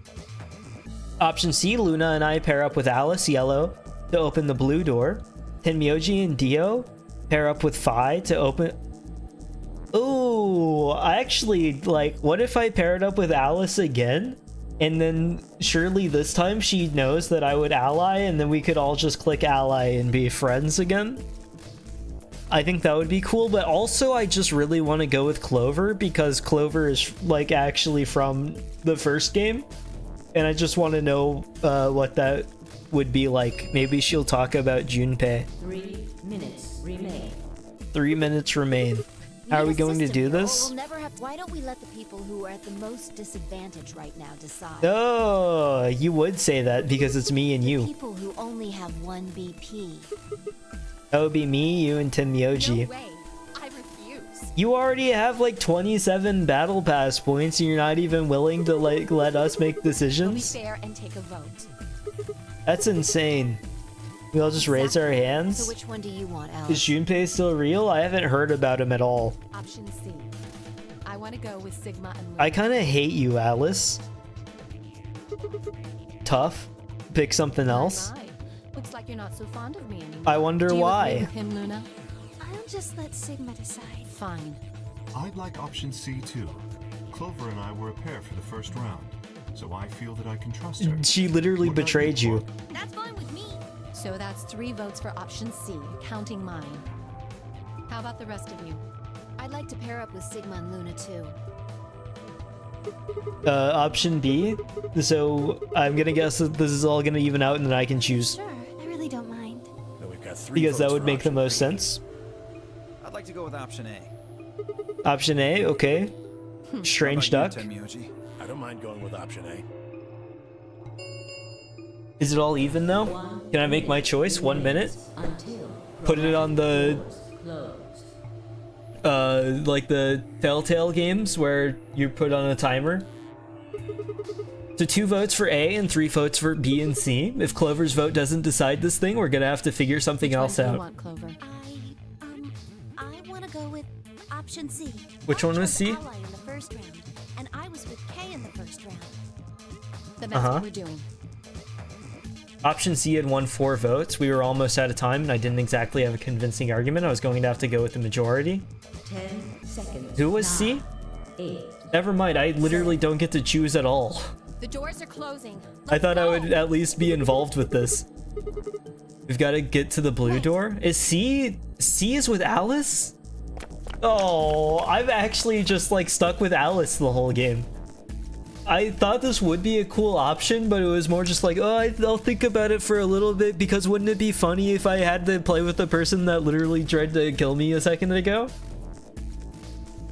Option C, Luna and I pair up with Alice, yellow, to open the blue door. Tenmyoji and Dio pair up with Fi to open... Ooh, I actually, like, what if I paired up with Alice again? And then surely this time she knows that I would ally, and then we could all just click ally and be friends again? I think that would be cool, but also I just really want to go with Clover because Clover is, like, actually from the first game. And I just want to know what that would be like. Maybe she'll talk about Junpei. 3 minutes remain. 3 minutes remain. How are we Need a going to system do here, or this? we'll never have... Why don't we let the people who are at the most disadvantage right now decide? Oh, you would say that because it's me and you. People who only have 1 BP. That would be me, you, and Tenmyoji. No way. I refuse. You already have like 27 battle pass points and you're not even willing to like let us make We'll be decisions? fair and take a vote. That's insane. We all just raise our So hands? which one do you want, Is Alice? Junpei still real? I haven't heard about him at all. Option C. I want to go with Sigma and Luna. I kind of hate you, Alice. Tough. Pick something else. My. Looks like you're not so fond of me anymore. I wonder Do you why. agree with him, Luna? I'll just let Sigma decide. Fine. I'd like option C too. Clover and I were a pair for the first round, so I feel that I can trust her. She literally What about betrayed you. Quark? That's fine with me. So that's 3 votes for option C, counting mine. How about the rest of you? I'd like to pair up with Sigma and Luna too. Option B. So I'm gonna guess that this is all gonna even out and then I can choose. Sure, I really don't mind. Then we've got 3 Because that votes would for make the option most B. sense. I'd like to go with option A. Option A, okay. Strange How duck. about you, Tenmyoji? I don't mind going with option A. Is it all even now? Can I make my choice? 1 minute? Until Put it on the, closed. like the Telltale games where you put on a timer. So 2 votes for A and 3 votes for B and C. If Clover's vote doesn't decide this thing, we're gonna have to figure something else What do you out. want, Clover? I want to go with option C. Which I one was chose C? Ally in the first round, and I was with K in the first round. Then that's Uh-huh. what we're doing. Option C had won 4 votes. We were almost out of time, and I didn't exactly have a convincing argument. I was going to have to go with the majority. 10 seconds. Who was C? 9, 8. Never mind, I literally don't get to choose at all. The doors are closing. I thought I would at least be involved with this. We've got to get to the blue door. Is C is with Alice? Oh, I've actually just like stuck with Alice the whole game. I thought this would be a cool option, but it was more just like, oh, I'll think about it for a little bit, because wouldn't it be funny if I had to play with the person that literally tried to kill me a second ago?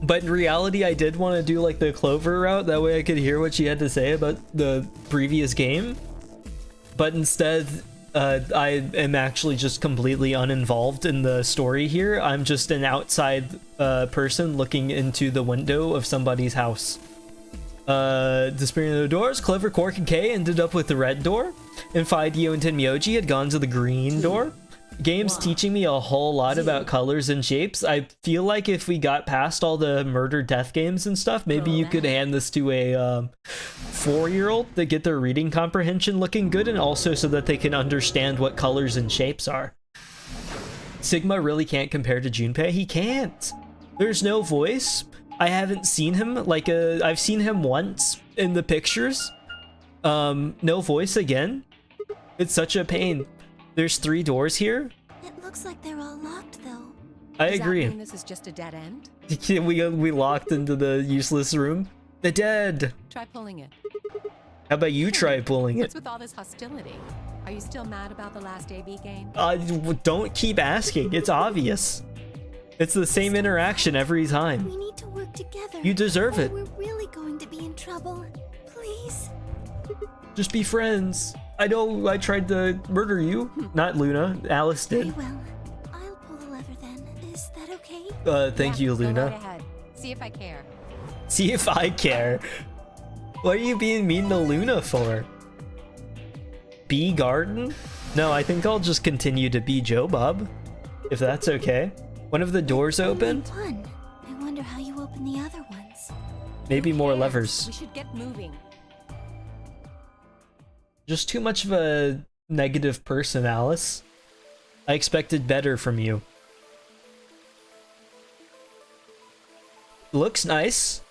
But in reality, I did want to do like the Clover route, that way I could hear what she had to say about the previous game. But instead, I am actually just completely uninvolved in the story here. I'm just an outside person looking into the window of somebody's house. Disappearing of the doors, Clover, Quark, and Kay ended up with the red door, and Fideo and Tenmyoji had gone to the green door. Game's teaching me a whole lot about colors and shapes. I feel like if we got past all the murder death games and stuff, maybe you could hand this to a 4-year-old to get their reading comprehension looking good, and also so that they can understand what colors and shapes are. Sigma really can't compare to Junpei. He can't. There's no voice. I haven't seen him, like, I've seen him once in the pictures. No voice again. It's such a pain. There's 3 doors here. It looks like they're all locked, though. I Does agree. that mean this is just a dead end? we locked into the useless room. The dead. Try pulling it. How about you try pulling it? What's with all this hostility? Are you still mad about the last AB game? Don't keep asking. It's obvious. It's the same interaction every time. We need to work together. You deserve or it. We're really going to be in trouble. Please. Just be friends. I know I tried to murder you. Not Luna. Alice Very did. well. I'll pull the lever then. Is that okay? Thank you, Go right Luna. ahead. See if I care. See if I care. What are you being mean to Luna for? Bee garden? No, I think I'll just continue to be Joe Bob, if that's okay. One of the doors opened? Only one. I wonder how you open the other ones. Maybe more Yes, levers. We should get moving. Just too much of a negative person, Alice. I expected better from you. Looks nice.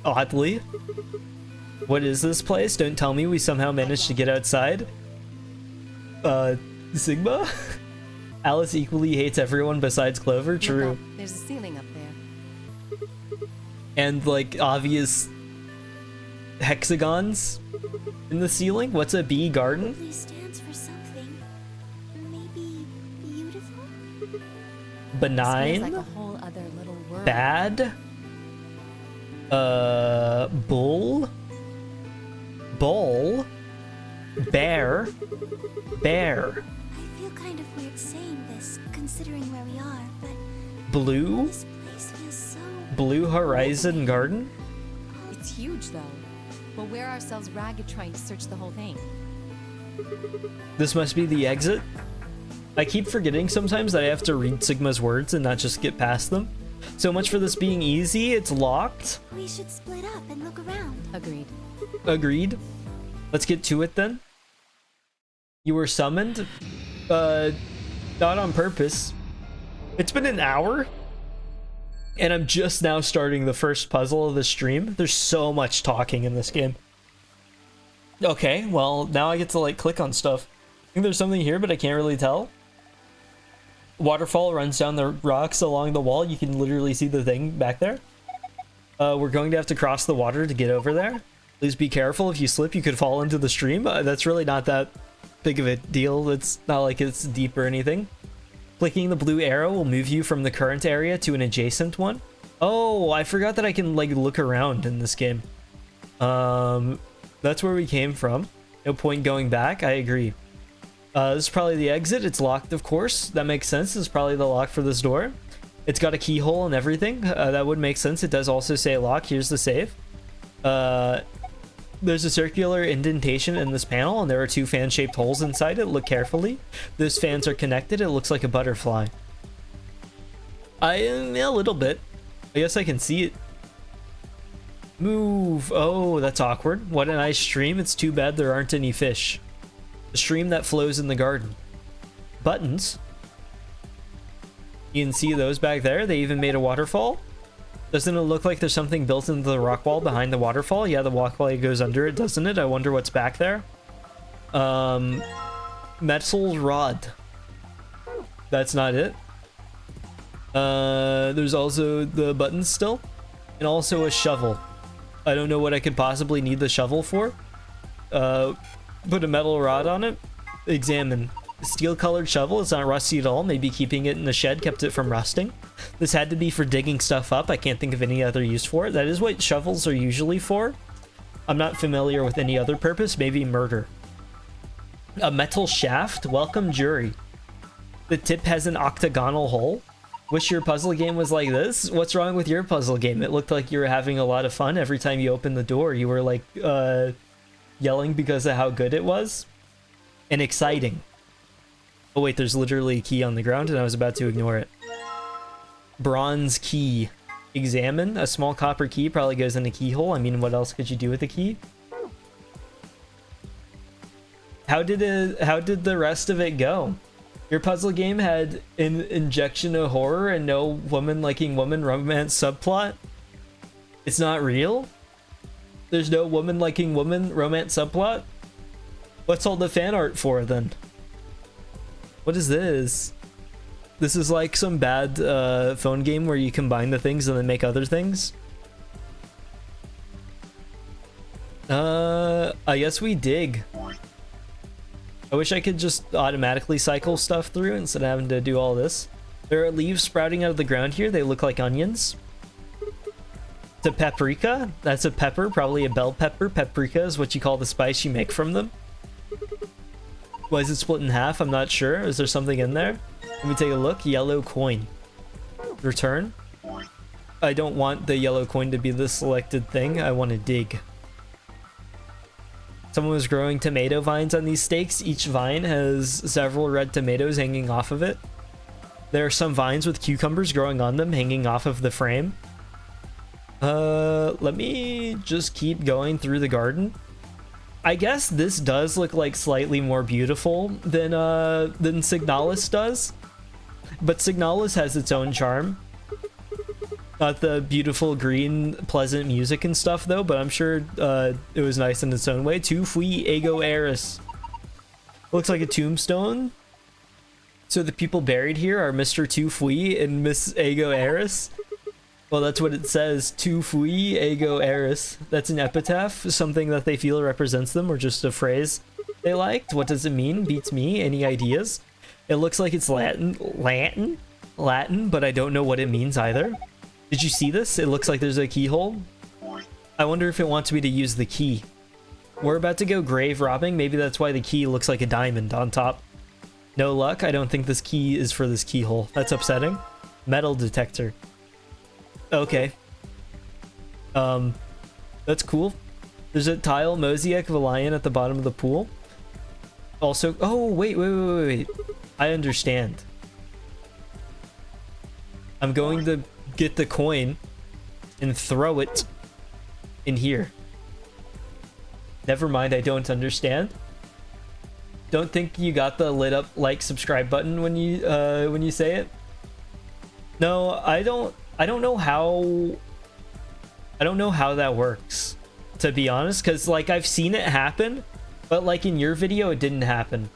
Oddly. What is this place? Don't tell me we somehow managed to get outside. Sigma? Alice equally hates everyone besides Clover? Look True. up. There's a ceiling up there. And like obvious hexagons in the ceiling? What's a bee garden? Probably stands for something. Maybe beautiful? Feels Benign? like a whole other little world. Bad? Bull? Bull? Bear? Bear? I feel kind of weird saying this, considering where we are, but Blue? this place feels so... Blue Horizon Garden? It's huge, though. We'll wear ourselves ragged trying to search the whole thing. This must be the exit? I keep forgetting sometimes that I have to read Sigma's words and not just get past them. So much for this being easy, it's locked. We should split up and look around. Agreed. Agreed. Let's get to it then. You were summoned? Not on purpose. It's been an hour? And I'm just now starting the first puzzle of the stream. There's so much talking in this game. Okay, well, now I get to like click on stuff. I think there's something here, but I can't really tell. Waterfall runs down the rocks along the wall. You can literally see the thing back there. We're going to have to cross the water to get over there. Please be careful. If you slip, you could fall into the stream. That's really not that big of a deal. It's not like it's deep or anything. Clicking the blue arrow will move you from the current area to an adjacent one. Oh, I forgot that I can like look around in this game. That's where we came from. No point going back. I agree. This is probably the exit. It's locked, of course. That makes sense. This is probably the lock for this door. It's got a keyhole and everything. That would make sense. It does also say lock. Here's the safe. There's a circular indentation in this panel, and there are 2 fan-shaped holes inside it. Look carefully. Those fans are connected. It looks like a butterfly. A little bit. I guess I can see it. Move. Oh, that's awkward. What a nice stream. It's too bad there aren't any fish. The stream that flows in the garden. Buttons. You can see those back there. They even made a waterfall. Doesn't it look like there's something built into the rock wall behind the waterfall? Yeah, the walkway goes under it, doesn't it? I wonder what's back there. Metal rod. That's not it. There's also the buttons still. And also a shovel. I don't know what I could possibly need the shovel for. Put a metal rod on it. Examine. Steel colored shovel. It's not rusty at all. Maybe keeping it in the shed kept it from rusting. This had to be for digging stuff up. I can't think of any other use for it. That is what shovels are usually for. I'm not familiar with any other purpose. Maybe murder. A metal shaft. Welcome jury. The tip has an octagonal hole. Wish your puzzle game was like this. What's wrong with your puzzle game? It looked like you were having a lot of fun. Every time you opened the door, you were like yelling because of how good it was. And exciting. Oh wait, there's literally a key on the ground and I was about to ignore it. Bronze key. Examine. A small copper key probably goes in a keyhole. I mean, what else could you do with a key? How did the rest of it go? Your puzzle game had an injection of horror and no woman liking woman romance subplot? It's not real? There's no woman liking woman romance subplot? What's all the fan art for then? What is this? This is like some bad phone game where you combine the things and then make other things. I guess we dig. I wish I could just automatically cycle stuff through instead of having to do all this. There are leaves sprouting out of the ground here. They look like onions. It's a paprika. That's a pepper, probably a bell pepper. Paprika is what you call the spice you make from them. Why is it split in half? I'm not sure. Is there something in there? Let me take a look. Yellow coin. Return. I don't want the yellow coin to be the selected thing. I want to dig. Someone was growing tomato vines on these stakes. Each vine has several red tomatoes hanging off of it. There are some vines with cucumbers growing on them, hanging off of the frame. Let me just keep going through the garden. I guess this does look like slightly more beautiful than Signalis does. But Signalis has its own charm. Not the beautiful green pleasant music and stuff though, but I'm sure it was nice in its own way. Tu fui ego eris. Looks like a tombstone. So the people buried here are Mr. Tu fui and Miss Ego eris. Well, that's what it says. Tu fui ego eris. That's an epitaph, something that they feel represents them, or just a phrase they liked. What does it mean? Beats me. Any ideas? It looks like it's Latin, but I don't know what it means either. Did you see this? It looks like there's a keyhole. I wonder if it wants me to use the key. We're about to go grave robbing. Maybe that's why the key looks like a diamond on top. No luck. I don't think this key is for this keyhole. That's upsetting. Metal detector. Okay. That's cool. There's a tile mosaic of a lion at the bottom of the pool. Also, oh, wait. I understand. I'm going to get the coin and throw it in here. Never mind, I don't understand. Don't think you got the lit up like subscribe button when you say it. No, I don't know how that works, to be honest, because like I've seen it happen, but like in your video it didn't happen.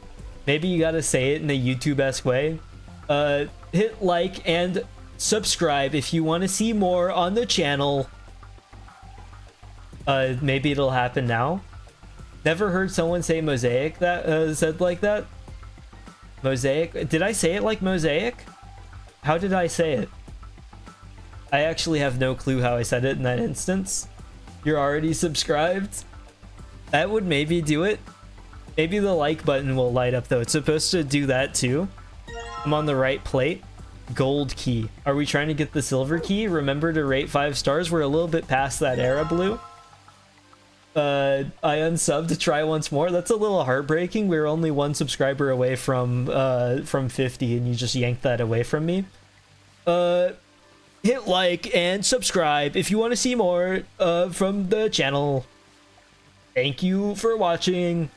Maybe you gotta say it in a YouTube-esque way. Hit like and subscribe if you want to see more on the channel. Maybe it'll happen now. Never heard someone say mosaic that said like that. Mosaic. Did I say it like mosaic? How did I say it? I actually have no clue how I said it in that instance. You're already subscribed? That would maybe do it. Maybe the like button will light up though. It's supposed to do that too. I'm on the right plate. Gold key. Are we trying to get the silver key? Remember to rate 5 stars. We're a little bit past that era, Blue. I unsubbed to try once more. That's a little heartbreaking. We were only 1 subscriber away from 50 and you just yanked that away from me. Hit like and subscribe if you want to see more from the channel. Thank you for watching.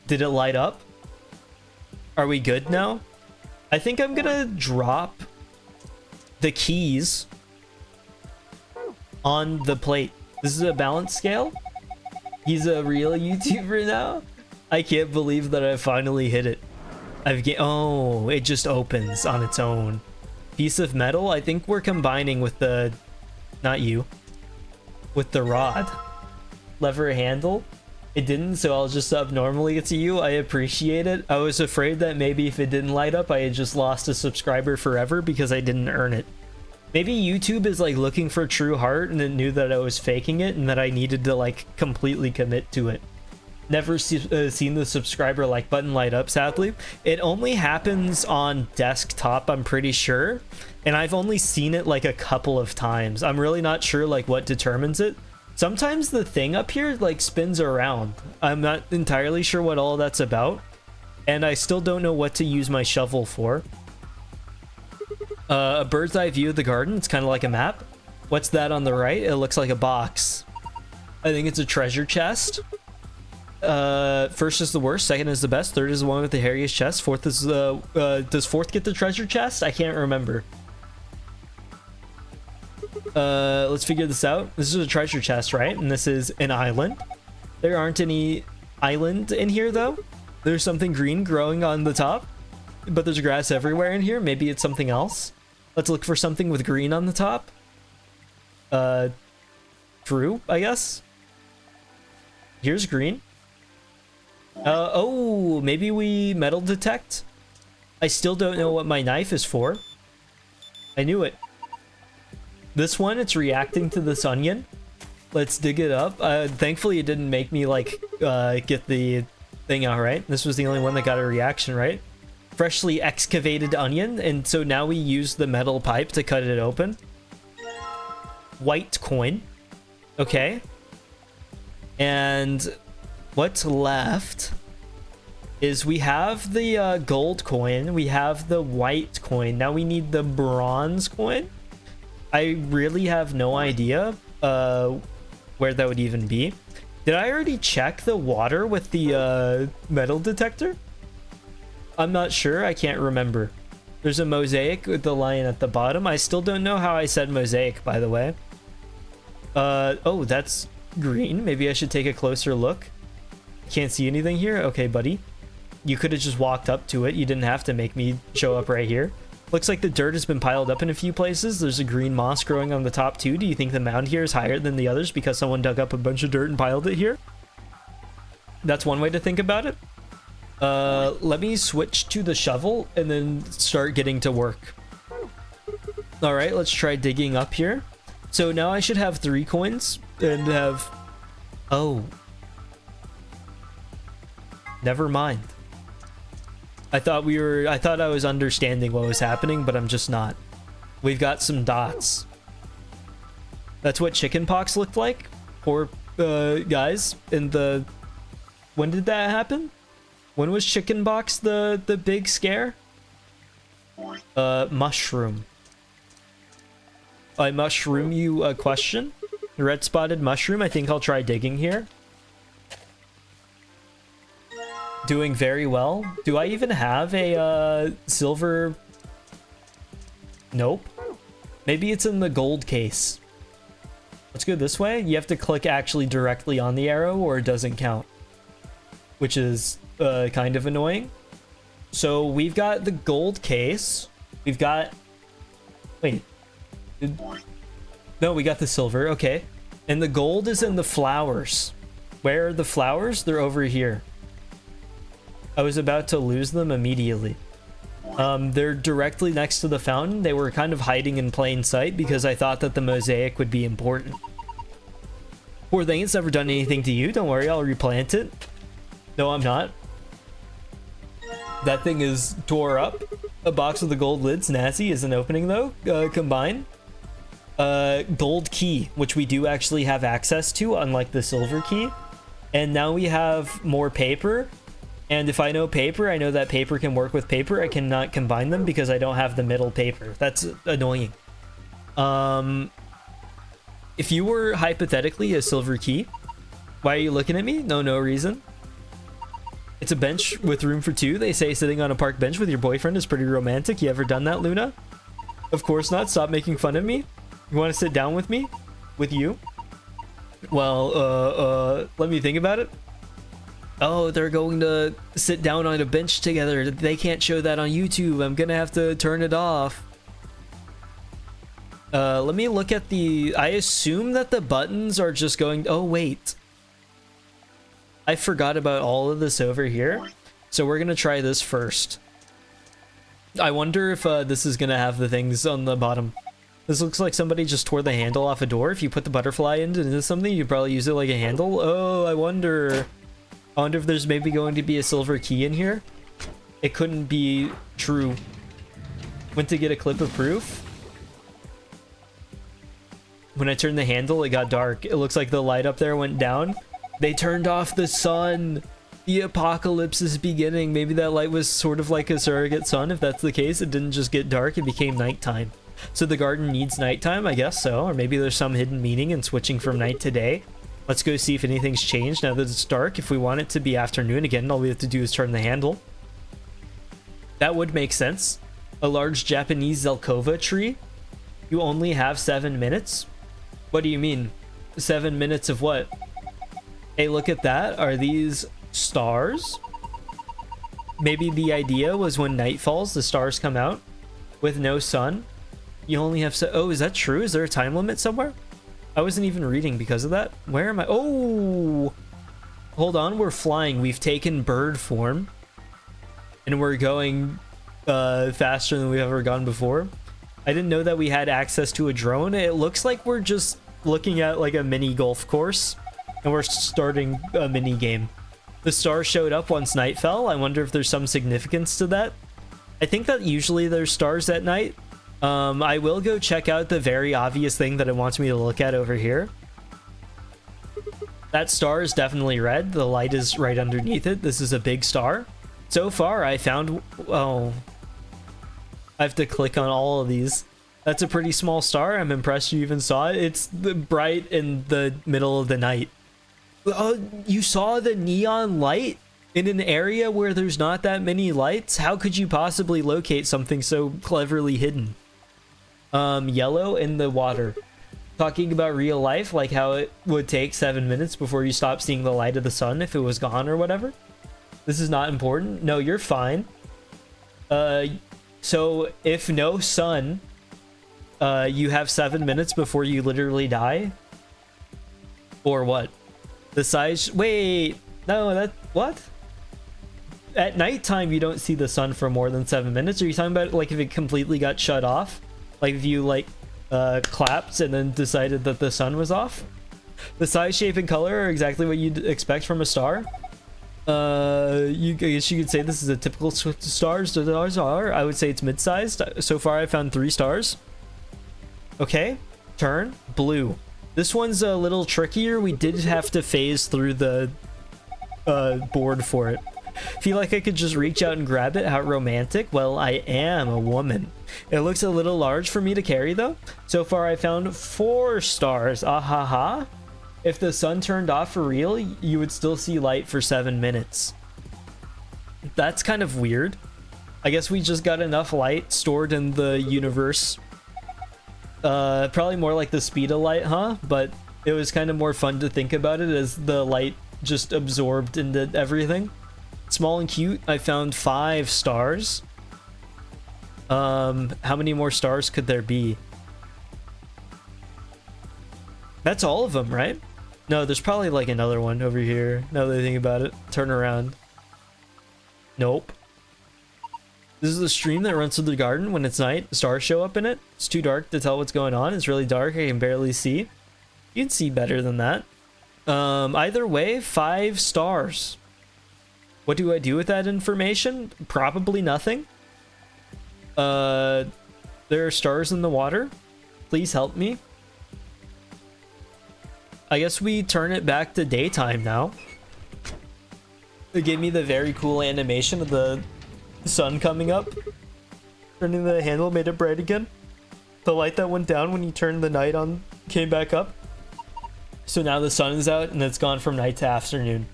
Did it light up? Are we good now? I think I'm gonna drop the keys on the plate. This is a balance scale. He's a real YouTuber now. I can't believe that I finally hit it. Oh, it just opens on its own. Piece of metal. I think we're combining with the, not you, with the rod. Lever handle. It didn't, so I'll just subnormally it's you. I appreciate it. I was afraid that maybe if it didn't light up, I had just lost a subscriber forever because I didn't earn it. Maybe YouTube is like looking for true heart and it knew that I was faking it and that I needed to like completely commit to it. Never seen the subscriber like button light up, sadly. It only happens on desktop, I'm pretty sure. And I've only seen it like a couple of times. I'm really not sure like what determines it. Sometimes the thing up here like spins around. I'm not entirely sure what all that's about. And I still don't know what to use my shovel for. A bird's eye view of the garden. It's kind of like a map. What's that on the right? It looks like a box. I think it's a treasure chest. First is the worst, second is the best, third is the one with the hairiest chest, fourth is the does fourth get the treasure chest? I can't remember. Let's figure this out. This is a treasure chest, right? And this is an island. There aren't any island in here though. There's something green growing on the top, but there's grass everywhere in here. Maybe it's something else. Let's look for something with green on the top. True, I guess. Here's green. Oh, maybe we metal detect? I still don't know what my knife is for. I knew it. This one, it's reacting to this onion. Let's dig it up. Thankfully, it didn't make me, like, get the thing out right. This was the only one that got a reaction, right? Freshly excavated onion, and so now we use the metal pipe to cut it open. White coin. Okay. And what's left is we have the gold coin, we have the white coin, now we need the bronze coin. I really have no idea where that would even be. Did I already check the water with the metal detector? I'm not sure, I can't remember. There's a mosaic with the lion at the bottom. I still don't know how I said mosaic, by the way. Oh, that's green. Maybe I should take a closer look. Can't see anything here? Okay, buddy. You could have just walked up to it. You didn't have to make me show up right here. Looks like the dirt has been piled up in a few places. There's a green moss growing on the top too. Do you think the mound here is higher than the others because someone dug up a bunch of dirt and piled it here? That's one way to think about it. Let me switch to the shovel and then start getting to work. All right, let's try digging up here. So now I should have 3 coins and have... Oh. Never mind. I thought I was understanding what was happening, but I'm just not. We've got some dots. That's what chickenpox looked like. Poor guys in the... When did that happen? When was chickenpox the big scare? Mushroom. I mushroom you a question? Red spotted mushroom. I think I'll try digging here. Doing very well. Do I even have a silver? Nope. Maybe it's in the gold case. Let's go this way. You have to click actually directly on the arrow or it doesn't count, which is kind of annoying. So we've got the gold case. We've got... Wait. No, we got the silver. Okay. And the gold is in the flowers. Where are the flowers? They're over here. I was about to lose them immediately. They're directly next to the fountain. They were kind of hiding in plain sight because I thought that the mosaic would be important. Poor thing, it's never done anything to you. Don't worry, I'll replant it. No, I'm not. That thing is tore up. A box with the gold lids, nasty, is an opening though. Combine. Gold key, which we do actually have access to, unlike the silver key. And now we have more paper. And if I know paper, I know that paper can work with paper. I cannot combine them because I don't have the middle paper. That's annoying. If you were hypothetically a silver key, why are you looking at me? No reason. It's a bench with room for two. They say sitting on a park bench with your boyfriend is pretty romantic. You ever done that, Luna? Of course not. Stop making fun of me. You want to sit down with me? With you? Well, let me think about it. Oh, they're going to sit down on a bench together. They can't show that on YouTube. I'm gonna have to turn it off. Let me look at the... I assume that the buttons are just going... Oh, wait. I forgot about all of this over here. So we're gonna try this first. I wonder if this is gonna have the things on the bottom. This looks like somebody just tore the handle off a door. If you put the butterfly into something, you'd probably use it like a handle. Oh, I wonder if there's maybe going to be a silver key in here. It couldn't be true. Went to get a clip of proof. When I turned the handle, it got dark. It looks like the light up there went down. They turned off the sun. The apocalypse is beginning. Maybe that light was sort of like a surrogate sun. If that's the case, it didn't just get dark, it became nighttime. So the garden needs nighttime, I guess so. Or maybe there's some hidden meaning in switching from night to day. Let's go see if anything's changed now that it's dark. If we want it to be afternoon again, all we have to do is turn the handle. That would make sense. A large Japanese Zelkova tree. You only have 7 minutes? What do you mean? 7 minutes of what? Hey, look at that. Are these stars? Maybe the idea was when night falls, the stars come out with no sun. You only have oh, is that true? Is there a time limit somewhere? I wasn't even reading because of that. Where am I? Oh, hold on. We're flying. We've taken bird form and we're going faster than we've ever gone before. I didn't know that we had access to a drone. It looks like we're just looking at like a mini golf course and we're starting a mini game. The stars showed up once night fell. I wonder if there's some significance to that. I think that usually there's stars at night. I will go check out the very obvious thing that it wants me to look at over here. That star is definitely red. The light is right underneath it. This is a big star. So far, I found... Oh. I have to click on all of these. That's a pretty small star. I'm impressed you even saw it. It's bright in the middle of the night. You saw the neon light in an area where there's not that many lights? How could you possibly locate something so cleverly hidden? Yellow in the water. Talking about real life, like how it would take 7 minutes before you stop seeing the light of the sun if it was gone or whatever. This is not important. No, you're fine. So if no sun, you have 7 minutes before you literally die? Or what? The size... Wait! No, that... What? At nighttime, you don't see the sun for more than 7 minutes? Are you talking about, like, if it completely got shut off? Like, if you, like, clapped and then decided that the sun was off? The size, shape, and color are exactly what you'd expect from a star. I guess you could say this is a typical star. Stars are. I would say it's mid-sized. So far, I found 3 stars. Okay. Turn. Blue. This one's a little trickier. We did have to phase through the board for it. Feel like I could just reach out and grab it. How romantic. Well, I am a woman. It looks a little large for me to carry, though. So far, I found 4 stars. Ahaha. If the sun turned off for real, you would still see light for 7 minutes. That's kind of weird. I guess we just got enough light stored in the universe. Probably more like the speed of light, huh? But it was kind of more fun to think about it as the light just absorbed into everything. Small and cute. I found 5 stars. How many more stars could there be? That's all of them, right? No, there's probably like another one over here. Now that I think about it. Turn around. Nope. This is the stream that runs through the garden when it's night. Stars show up in it. It's too dark to tell what's going on. It's really dark. I can barely see. You can see better than that. Either way, 5 stars. What do I do with that information? Probably nothing. There are stars in the water. Please help me. I guess we turn it back to daytime now. It gave me the very cool animation of the sun coming up. Turning the handle made it bright again. The light that went down when you turned the night on came back up. So now the sun is out and it's gone from night to afternoon.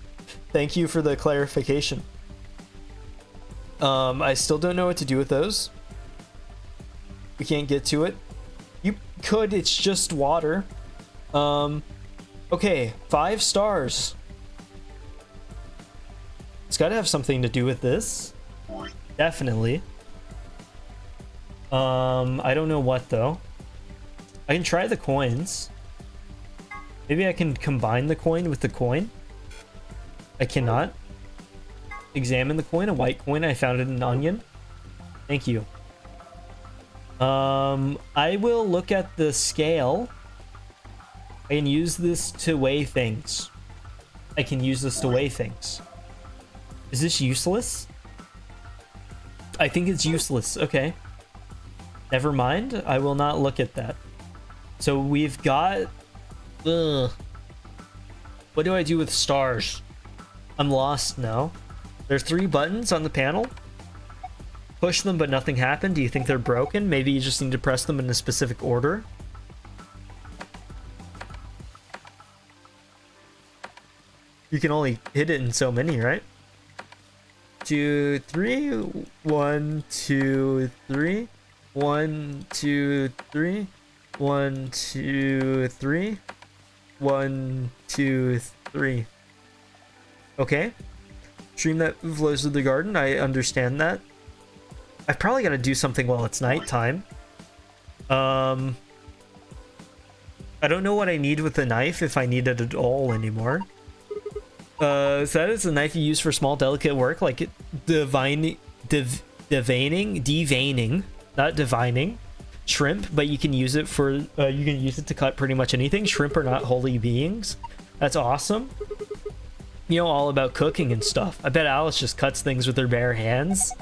Thank you for the clarification. I still don't know what to do with those. We can't get to it. You could, it's just water. Okay, 5 stars. It's got to have something to do with this. Definitely. I don't know what though. I can try the coins. Maybe I can combine the coin with the coin. I cannot. Examine the coin, a white coin. I found it in an onion. Thank you. I will look at the scale. I can use this to weigh things. I can use this to weigh things. Is this useless? I think it's useless. Okay. Never mind. I will not look at that. So we've got... Ugh. What do I do with stars? I'm lost now. There's 3 buttons on the panel. Push them, but nothing happened. Do you think they're broken? Maybe you just need to press them in a specific order. You can only hit it in so many, right? 2, 3. 1, 2, 3. 1, 2, 3. 1, 2, 3. 1, 2, 3. Okay. Stream that flows to the garden. I understand that. I've probably got to do something while it's nighttime. I don't know what I need with the knife, if I need it at all anymore. So that is a knife you use for small, delicate work, like deveining, not divining, shrimp. But you can use it for you can use it to cut pretty much anything. Shrimp are not holy beings. That's awesome. You know all about cooking and stuff. I bet Alice just cuts things with her bare hands.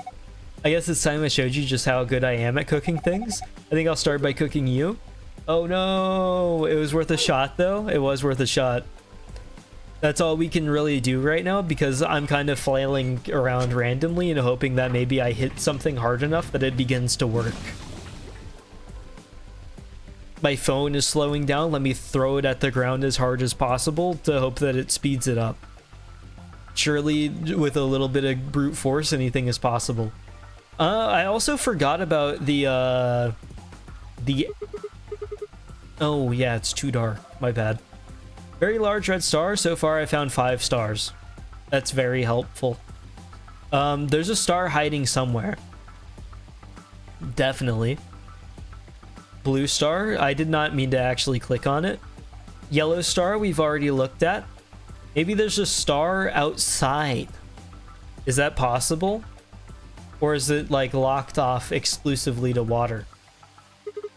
I guess it's time I showed you just how good I am at cooking things. I think I'll start by cooking you. Oh no, it was worth a shot though. It was worth a shot. That's all we can really do right now because I'm kind of flailing around randomly and hoping that maybe I hit something hard enough that it begins to work. My phone is slowing down. Let me throw it at the ground as hard as possible to hope that it speeds it up. Surely with a little bit of brute force, anything is possible. I also forgot about the oh yeah, it's too dark. My bad. Very large red star. So far I found 5 stars. That's very helpful. There's a star hiding somewhere. Definitely. Blue star. I did not mean to actually click on it. Yellow star we've already looked at. Maybe there's a star outside. Is that possible? Or is it like locked off exclusively to water?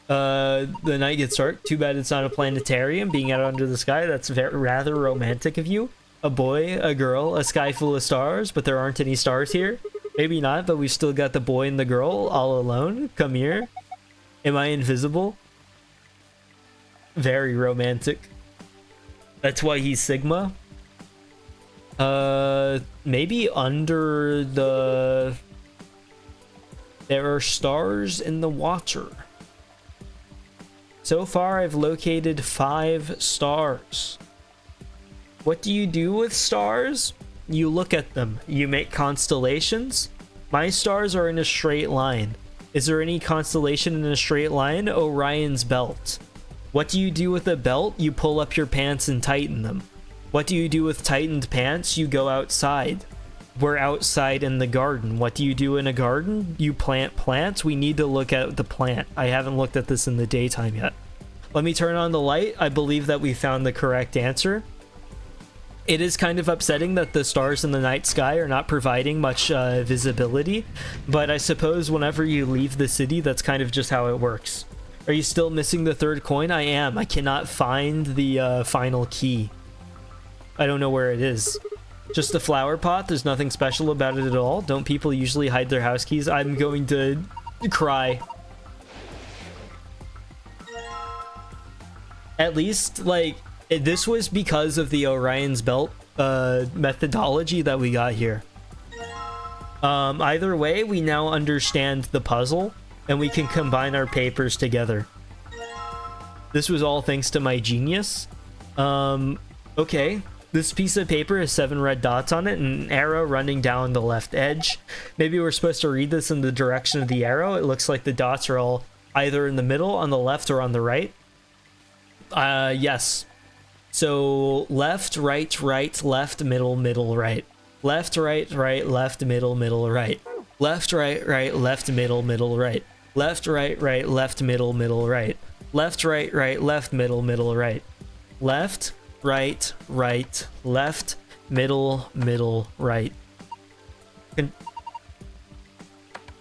The night gets dark. Too bad it's not a planetarium being out under the sky. That's rather romantic of you. A boy, a girl, a sky full of stars, but there aren't any stars here. Maybe not, but we've still got the boy and the girl all alone. Come here. Am I invisible? Very romantic. That's why he's Sigma. Maybe under the... There are stars in the water. So far, I've located 5 stars. What do you do with stars? You look at them. You make constellations. My stars are in a straight line. Is there any constellation in a straight line? Orion's belt. What do you do with a belt? You pull up your pants and tighten them. What do you do with tightened pants? You go outside. We're outside in the garden. What do you do in a garden? You plant plants. We need to look at the plant. I haven't looked at this in the daytime yet. Let me turn on the light. I believe that we found the correct answer. It is kind of upsetting that the stars in the night sky are not providing much visibility, but I suppose whenever you leave the city, that's kind of just how it works. Are you still missing the 3rd coin? I am. I cannot find the final key. I don't know where it is. Just a flower pot. There's nothing special about it at all. Don't people usually hide their house keys? I'm going to cry. At least, like, this was because of the Orion's Belt methodology that we got here. Either way, we now understand the puzzle, and we can combine our papers together. This was all thanks to my genius. Okay. This piece of paper has 7 red dots on it and an arrow running down the left edge. Maybe we're supposed to read this in the direction of the arrow. It looks like the dots are all either in the middle, on the left, or on the right. Yes. So left, right, right, left, middle, middle, right. Left, right, right, left, middle, middle, right. Left, right, right, left, middle, middle, right. Left, right, right, left, middle, middle, right. Left, right, right, left, middle, middle, right. Left, right, right, left, middle, middle, right.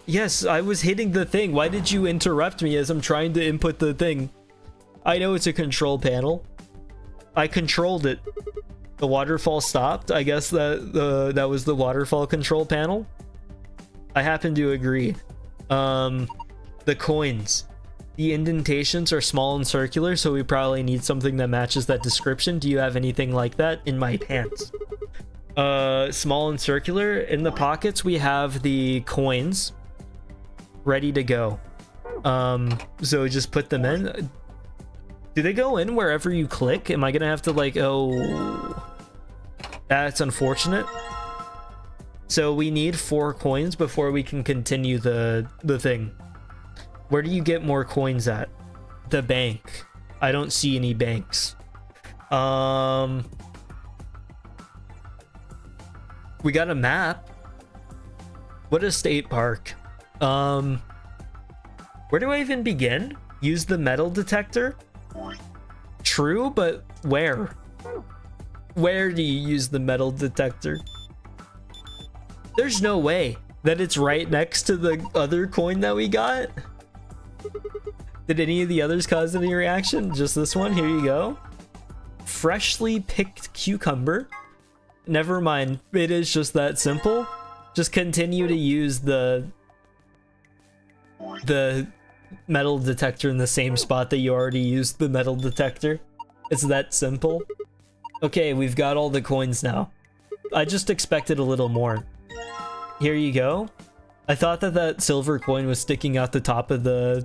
Yes, I was hitting the thing. Why did you interrupt me as I'm trying to input the thing? I know it's a control panel. I controlled it. The waterfall stopped. I guess that was the waterfall control panel. I happen to agree. The coins. The indentations are small and circular, so we probably need something that matches that description. Do you have anything like that? In my pants. Small and circular. In the pockets, we have the coins ready to go. So just put them in. Do they go in wherever you click? Am I gonna have to like, oh, that's unfortunate. So we need 4 coins before we can continue the thing. Where do you get more coins at? The bank. I don't see any banks. We got a map. What a state park. Where do I even begin? Use the metal detector? True, but where? Where do you use the metal detector? There's no way that it's right next to the other coin that we got. Did any of the others cause any reaction? Just this one. Here you go. Freshly picked cucumber. Never mind. It is just that simple. Just continue to use the metal detector in the same spot that you already used the metal detector. It's that simple. Okay, we've got all the coins now. I just expected a little more. Here you go. I thought that silver coin was sticking out the top of the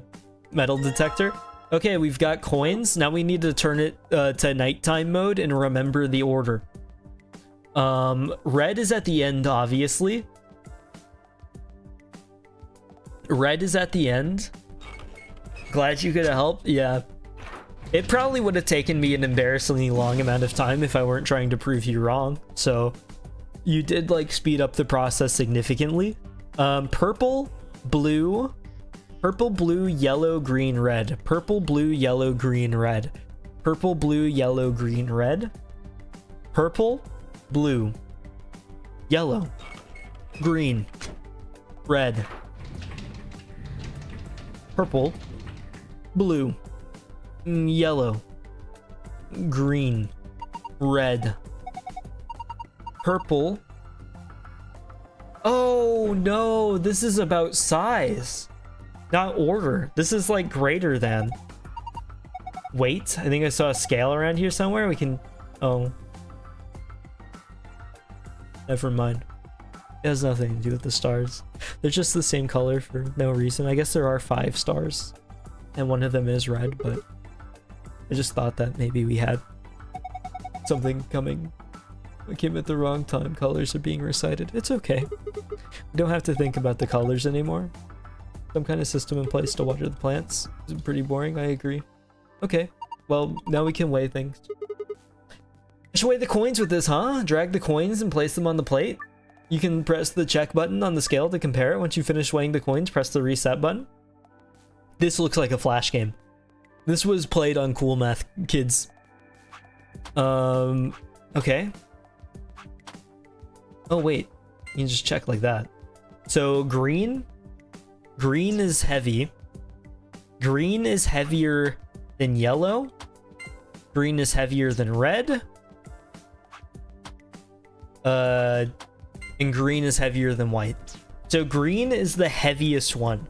metal detector. Okay, we've got coins. Now we need to turn it to nighttime mode and remember the order. Red is at the end, obviously. Red is at the end. Glad you could help. Yeah. It probably would have taken me an embarrassingly long amount of time if I weren't trying to prove you wrong. So you did like speed up the process significantly. Purple, blue, yellow, green, red. Purple, blue, yellow, green, red. Purple, blue, yellow, green, red. Purple, blue, yellow, green, red. Purple, blue, yellow, green, red. Purple. Oh no, this is about size, not order. This is like greater than. Wait, I think I saw a scale around here somewhere. We can, oh. Never mind. It has nothing to do with the stars. They're just the same color for no reason. I guess there are 5 stars and one of them is red, but I just thought that maybe we had something coming. We came at the wrong time. Colors are being recited. It's okay. We don't have to think about the colors anymore. Some kind of system in place to water the plants. It's pretty boring, I agree. Okay, well, now we can weigh things. I should weigh the coins with this, huh? Drag the coins and place them on the plate. You can press the check button on the scale to compare it. Once you finish weighing the coins, press the reset button. This looks like a flash game. This was played on Cool Math Kids. Okay. Oh wait, you can just check like that. So green is heavy. Green is heavier than yellow. Green is heavier than red. And green is heavier than white. So green is the heaviest one.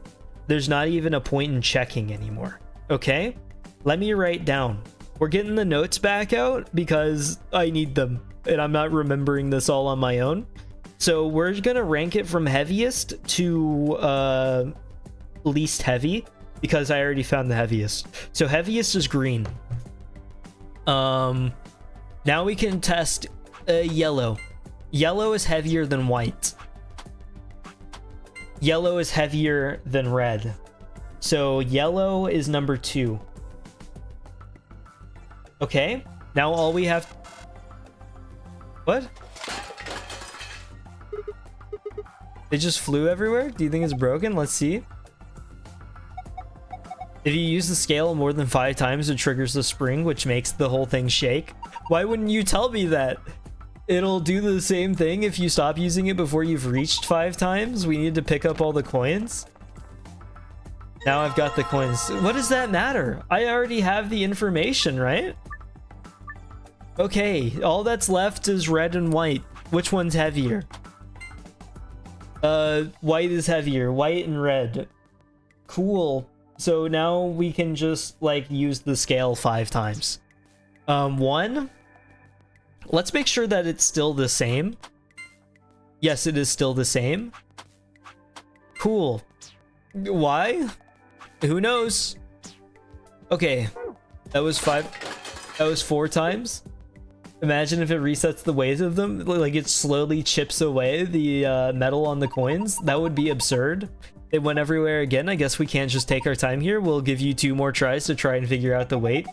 There's not even a point in checking anymore. Okay, let me write down. We're getting the notes back out because I need them, and I'm not remembering this all on my own. So we're gonna rank it from heaviest to least heavy because I already found the heaviest. So heaviest is green. Now we can test yellow. Yellow is heavier than white. Yellow is heavier than red. So yellow is number 2. Okay, now all we have... What? It just flew everywhere? Do you think it's broken? Let's see. If you use the scale more than 5 times, it triggers the spring, which makes the whole thing shake. Why wouldn't you tell me that? It'll do the same thing if you stop using it before you've reached 5 times. We need to pick up all the coins. Now I've got the coins. What does that matter? I already have the information, right? Okay, all that's left is red and white. Which one's heavier? White is heavier. White and red. Cool. So now we can just, like, use the scale 5 times. 1. Let's make sure that it's still the same. Yes, it is still the same. Cool. Why? Who knows? Okay. That was 5. That was 4 times. Imagine if it resets the weight of them. Like, it slowly chips away the metal on the coins. That would be absurd. It went everywhere again. I guess we can't just take our time here. We'll give you 2 more tries to try and figure out the weight.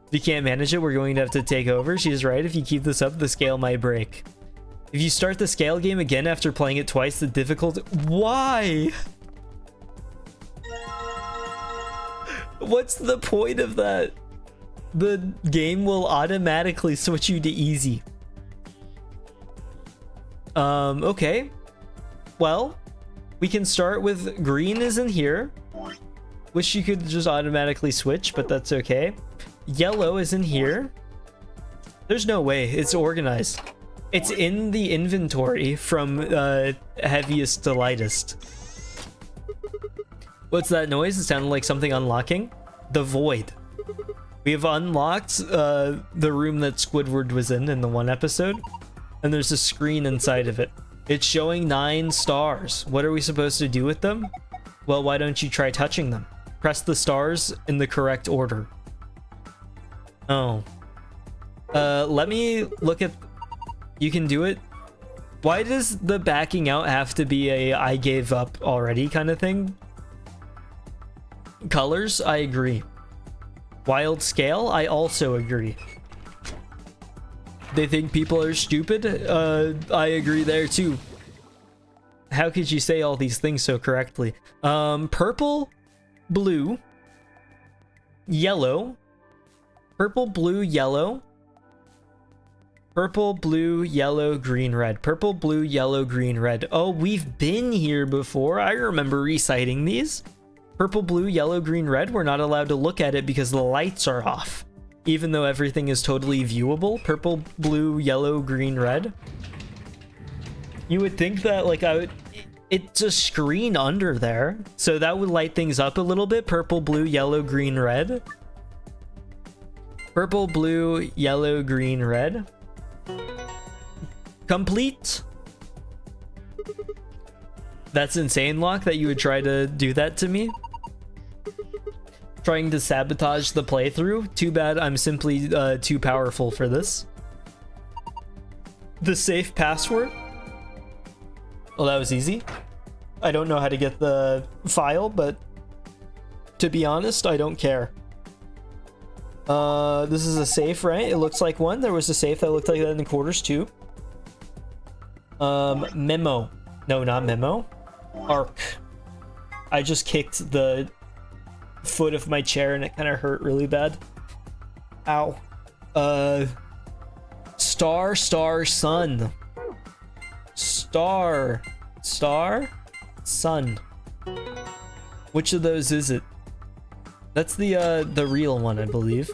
If you can't manage it, we're going to have to take over. She's right. If you keep this up, the scale might break. If you start the scale game again after playing it twice, the difficulty... Why? What's the point of that? The game will automatically switch you to easy. Okay. Well, we can start with green is in here. Wish you could just automatically switch, but that's okay. Yellow is in here. There's no way. It's organized. It's in the inventory from heaviest to lightest. What's that noise? It sounded like something unlocking. The void. We have unlocked the room that Squidward was in the one episode. And there's a screen inside of it. It's showing 9 stars. What are we supposed to do with them? Well, why don't you try touching them? Press the stars in the correct order. Oh. Let me look at... You can do it. Why does the backing out have to be a I gave up already kind of thing? Colors, I agree. Wild scale, I also agree. They think people are stupid? I agree there too. How could you say all these things so correctly? Purple, blue, yellow, purple, blue, yellow, purple, blue, yellow, green, red. Purple, blue, yellow, green, red. Oh, we've been here before. I remember reciting these. Purple, blue, yellow, green, red. We're not allowed to look at it because the lights are off. Even though everything is totally viewable. Purple, blue, yellow, green, red. You would think that, like, it's a screen under there. So that would light things up a little bit. Purple, blue, yellow, green, red. Purple, blue, yellow, green, red. Complete. That's insane, Locke, that you would try to do that to me. Trying to sabotage the playthrough. Too bad I'm simply too powerful for this. The safe password. Well, that was easy. I don't know how to get the file, but to be honest, I don't care. This is a safe, right? It looks like one. There was a safe that looked like that in the quarters too. Memo. No, not memo. Arc. I just kicked the foot of my chair and it kind of hurt really bad. Ow. Star, star, sun. Star, star, sun. Which of those is it? That's the real one, I believe.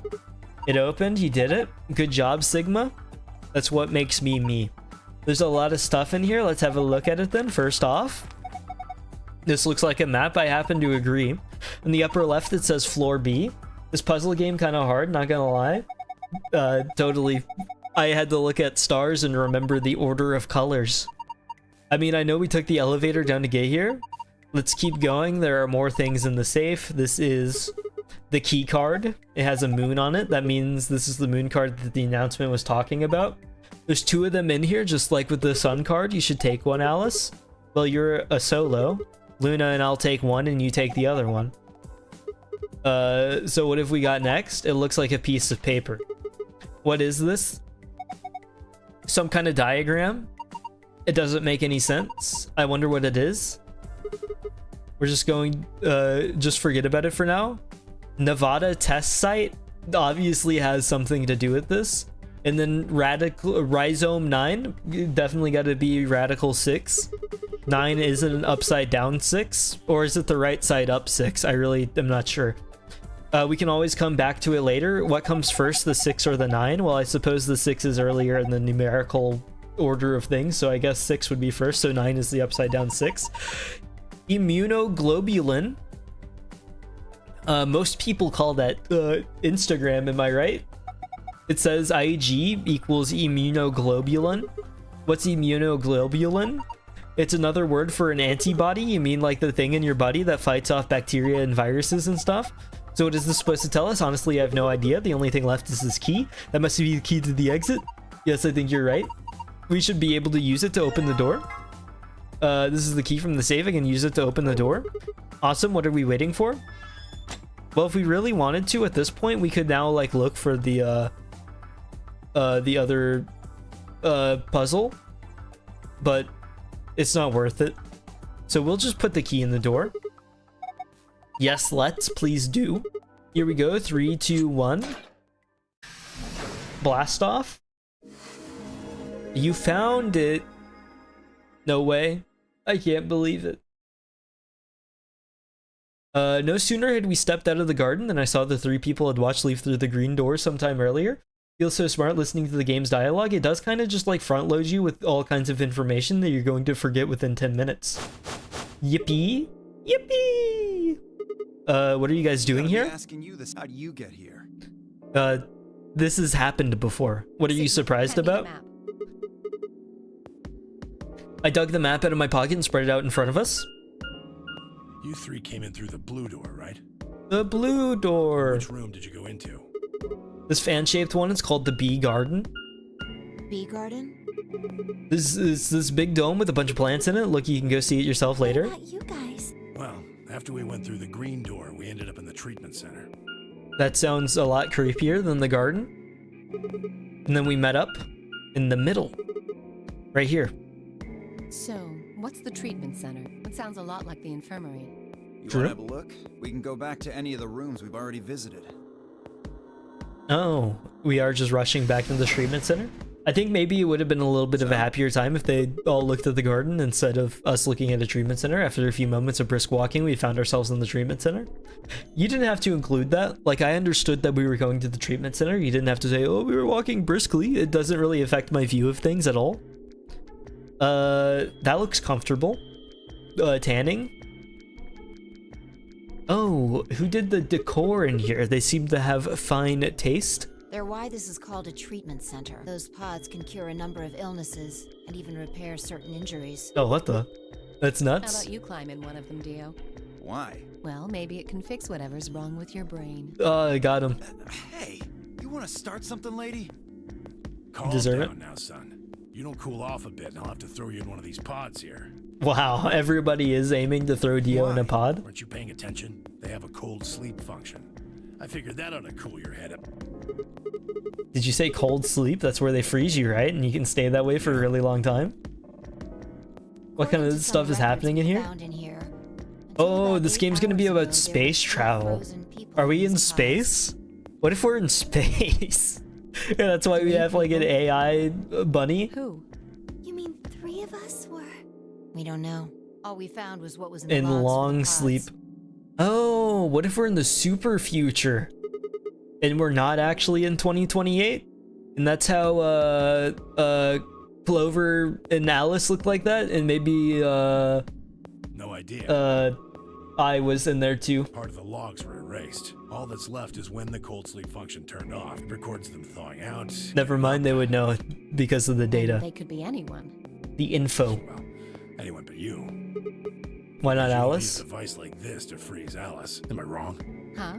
It opened, you did it. Good job, Sigma. That's what makes me me. There's a lot of stuff in here. Let's have a look at it then. First off, this looks like a map. I happen to agree. In the upper left, it says floor B. This puzzle game kind of hard, not gonna lie. Totally. I had to look at stars and remember the order of colors. I mean, I know we took the elevator down to get here. Let's keep going. There are more things in the safe. This is the key card. It has a moon on it. That means this is the moon card that the announcement was talking about. There's 2 of them in here, just like with the sun card. You should take one, Alice. Well, you're a solo. Luna and I'll take one and you take the other one. So what have we got next? It looks like a piece of paper. What is this? Some kind of diagram? It doesn't make any sense. I wonder what it is. We're just going, just forget about it for now. Nevada test site obviously has something to do with this. And then rhizome 9, definitely got to be radical 6. 9 isn't an upside down 6, or is it the right side up 6? I really am not sure. We can always come back to it later. What comes first, the 6 or the 9? Well, I suppose the 6 is earlier in the numerical order of things, so I guess 6 would be first, so 9 is the upside down 6. Immunoglobulin. Most people call that Instagram, am I right? It says IG equals immunoglobulin. What's immunoglobulin? It's another word for an antibody. You mean like the thing in your body that fights off bacteria and viruses and stuff? So what is this supposed to tell us? Honestly, I have no idea. The only thing left is this key. That must be the key to the exit. Yes, I think you're right. We should be able to use it to open the door. This is the key from the safe. I can use it to open the door. Awesome. What are we waiting for? Well, if we really wanted to at this point, we could now like look for the other puzzle, but it's not worth it. So we'll just put the key in the door. Yes, let's please do. Here we go. 3, 2, 1. Blast off. You found it. No way. I can't believe it. No sooner had we stepped out of the garden than I saw the 3 people I'd watched leave through the green door sometime earlier. Feels so smart listening to the game's dialogue. It does kind of just like front load you with all kinds of information that you're going to forget within 10 minutes. Yippee! Yippee! What are you guys doing here? Asking you this. How do you get here? This has happened before. What are you surprised about? I dug the map out of my pocket and spread it out in front of us. You 3 came in through the blue door, right? The blue door. Which room did you go into? This fan-shaped one is called the Bee Garden. Bee garden? This is this big dome with a bunch of plants in it. Look, you can go see it yourself later. What about you guys? Well, after we went through the green door, we ended up in the treatment center. That sounds a lot creepier than the garden. And then we met up in the middle. Right here. So, what's the treatment center? It sounds a lot like the infirmary. You want to have a look? We can go back to any of the rooms we've already visited. Oh, we are just rushing back to the treatment center? I think maybe it would have been a little bit of a happier time if they all looked at the garden instead of us looking at a treatment center. After a few moments of brisk walking, we found ourselves in the treatment center. You didn't have to include that. Like, I understood that we were going to the treatment center. You didn't have to say, oh, we were walking briskly. It doesn't really affect my view of things at all. That looks comfortable. Tanning. Oh, who did the decor in here? They seem to have fine taste. They're why this is called a treatment center. Those pods can cure a number of illnesses and even repair certain injuries. Oh, what the? That's How nuts. about you climb in one of them, Dio? Why? Well, maybe it can fix whatever's wrong with your brain. I got him. Hey, you want to start something, lady? Calm Deserve down it. now, son. You don't cool off a bit, and I'll have to throw you in one of these pods here. Wow, everybody is aiming to throw Dio in a Why? pod. Weren't you paying attention? They have a cold sleep function. I figured that ought to cool your head up. Did you say cold sleep? That's where they freeze you, right? And you can stay that way for a really long time? What kind of stuff is happening in here? Oh, this game's gonna be about space travel. Are we in space? What if we're in space? Yeah, that's why we have like an AI bunny. Who? You mean 3 of us were? We don't know. All we found was what was in the In logs for the long pods. sleep. Oh, what if we're in the super future? And we're not actually in 2028? And that's how Clover and Alice looked like that, and maybe No idea. I was in there too. Part of the logs were erased. All that's left is when the cold sleep function turned off. It records them thawing out. Never mind, they would know because of the data. They could be anyone. The info. Well, anyone but you. Why not You only Alice? use a device like this to freeze Alice. Am I wrong? Huh?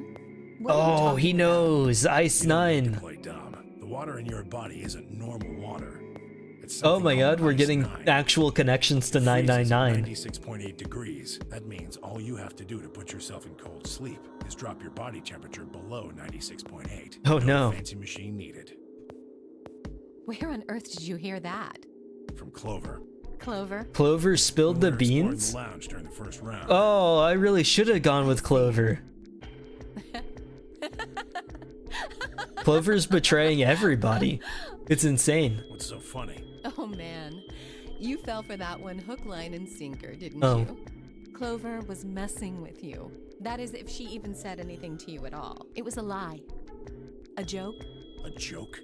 What are you Oh, talking he about? knows. Ice You don't need 9. to play dumb. The water in your body isn't normal water. It's Oh something my called god, we're Ice getting 9. actual connections to It freezes at 999. 96.8 degrees. That means all you have to do to put yourself in cold sleep is drop your body temperature below 96.8. Oh, no. Fancy machine needed. Where on earth did you hear that? From Clover. Clover? Clover spilled the We were exploring beans? the lounge during the first round. Oh, I really should have gone with Clover. Clover's betraying everybody. It's insane. What's so funny? Oh man, you fell for that one hook, line, and sinker, didn't Oh. you? Clover was messing with you. That is, if she even said anything to you at all. It was a lie. A joke? A joke?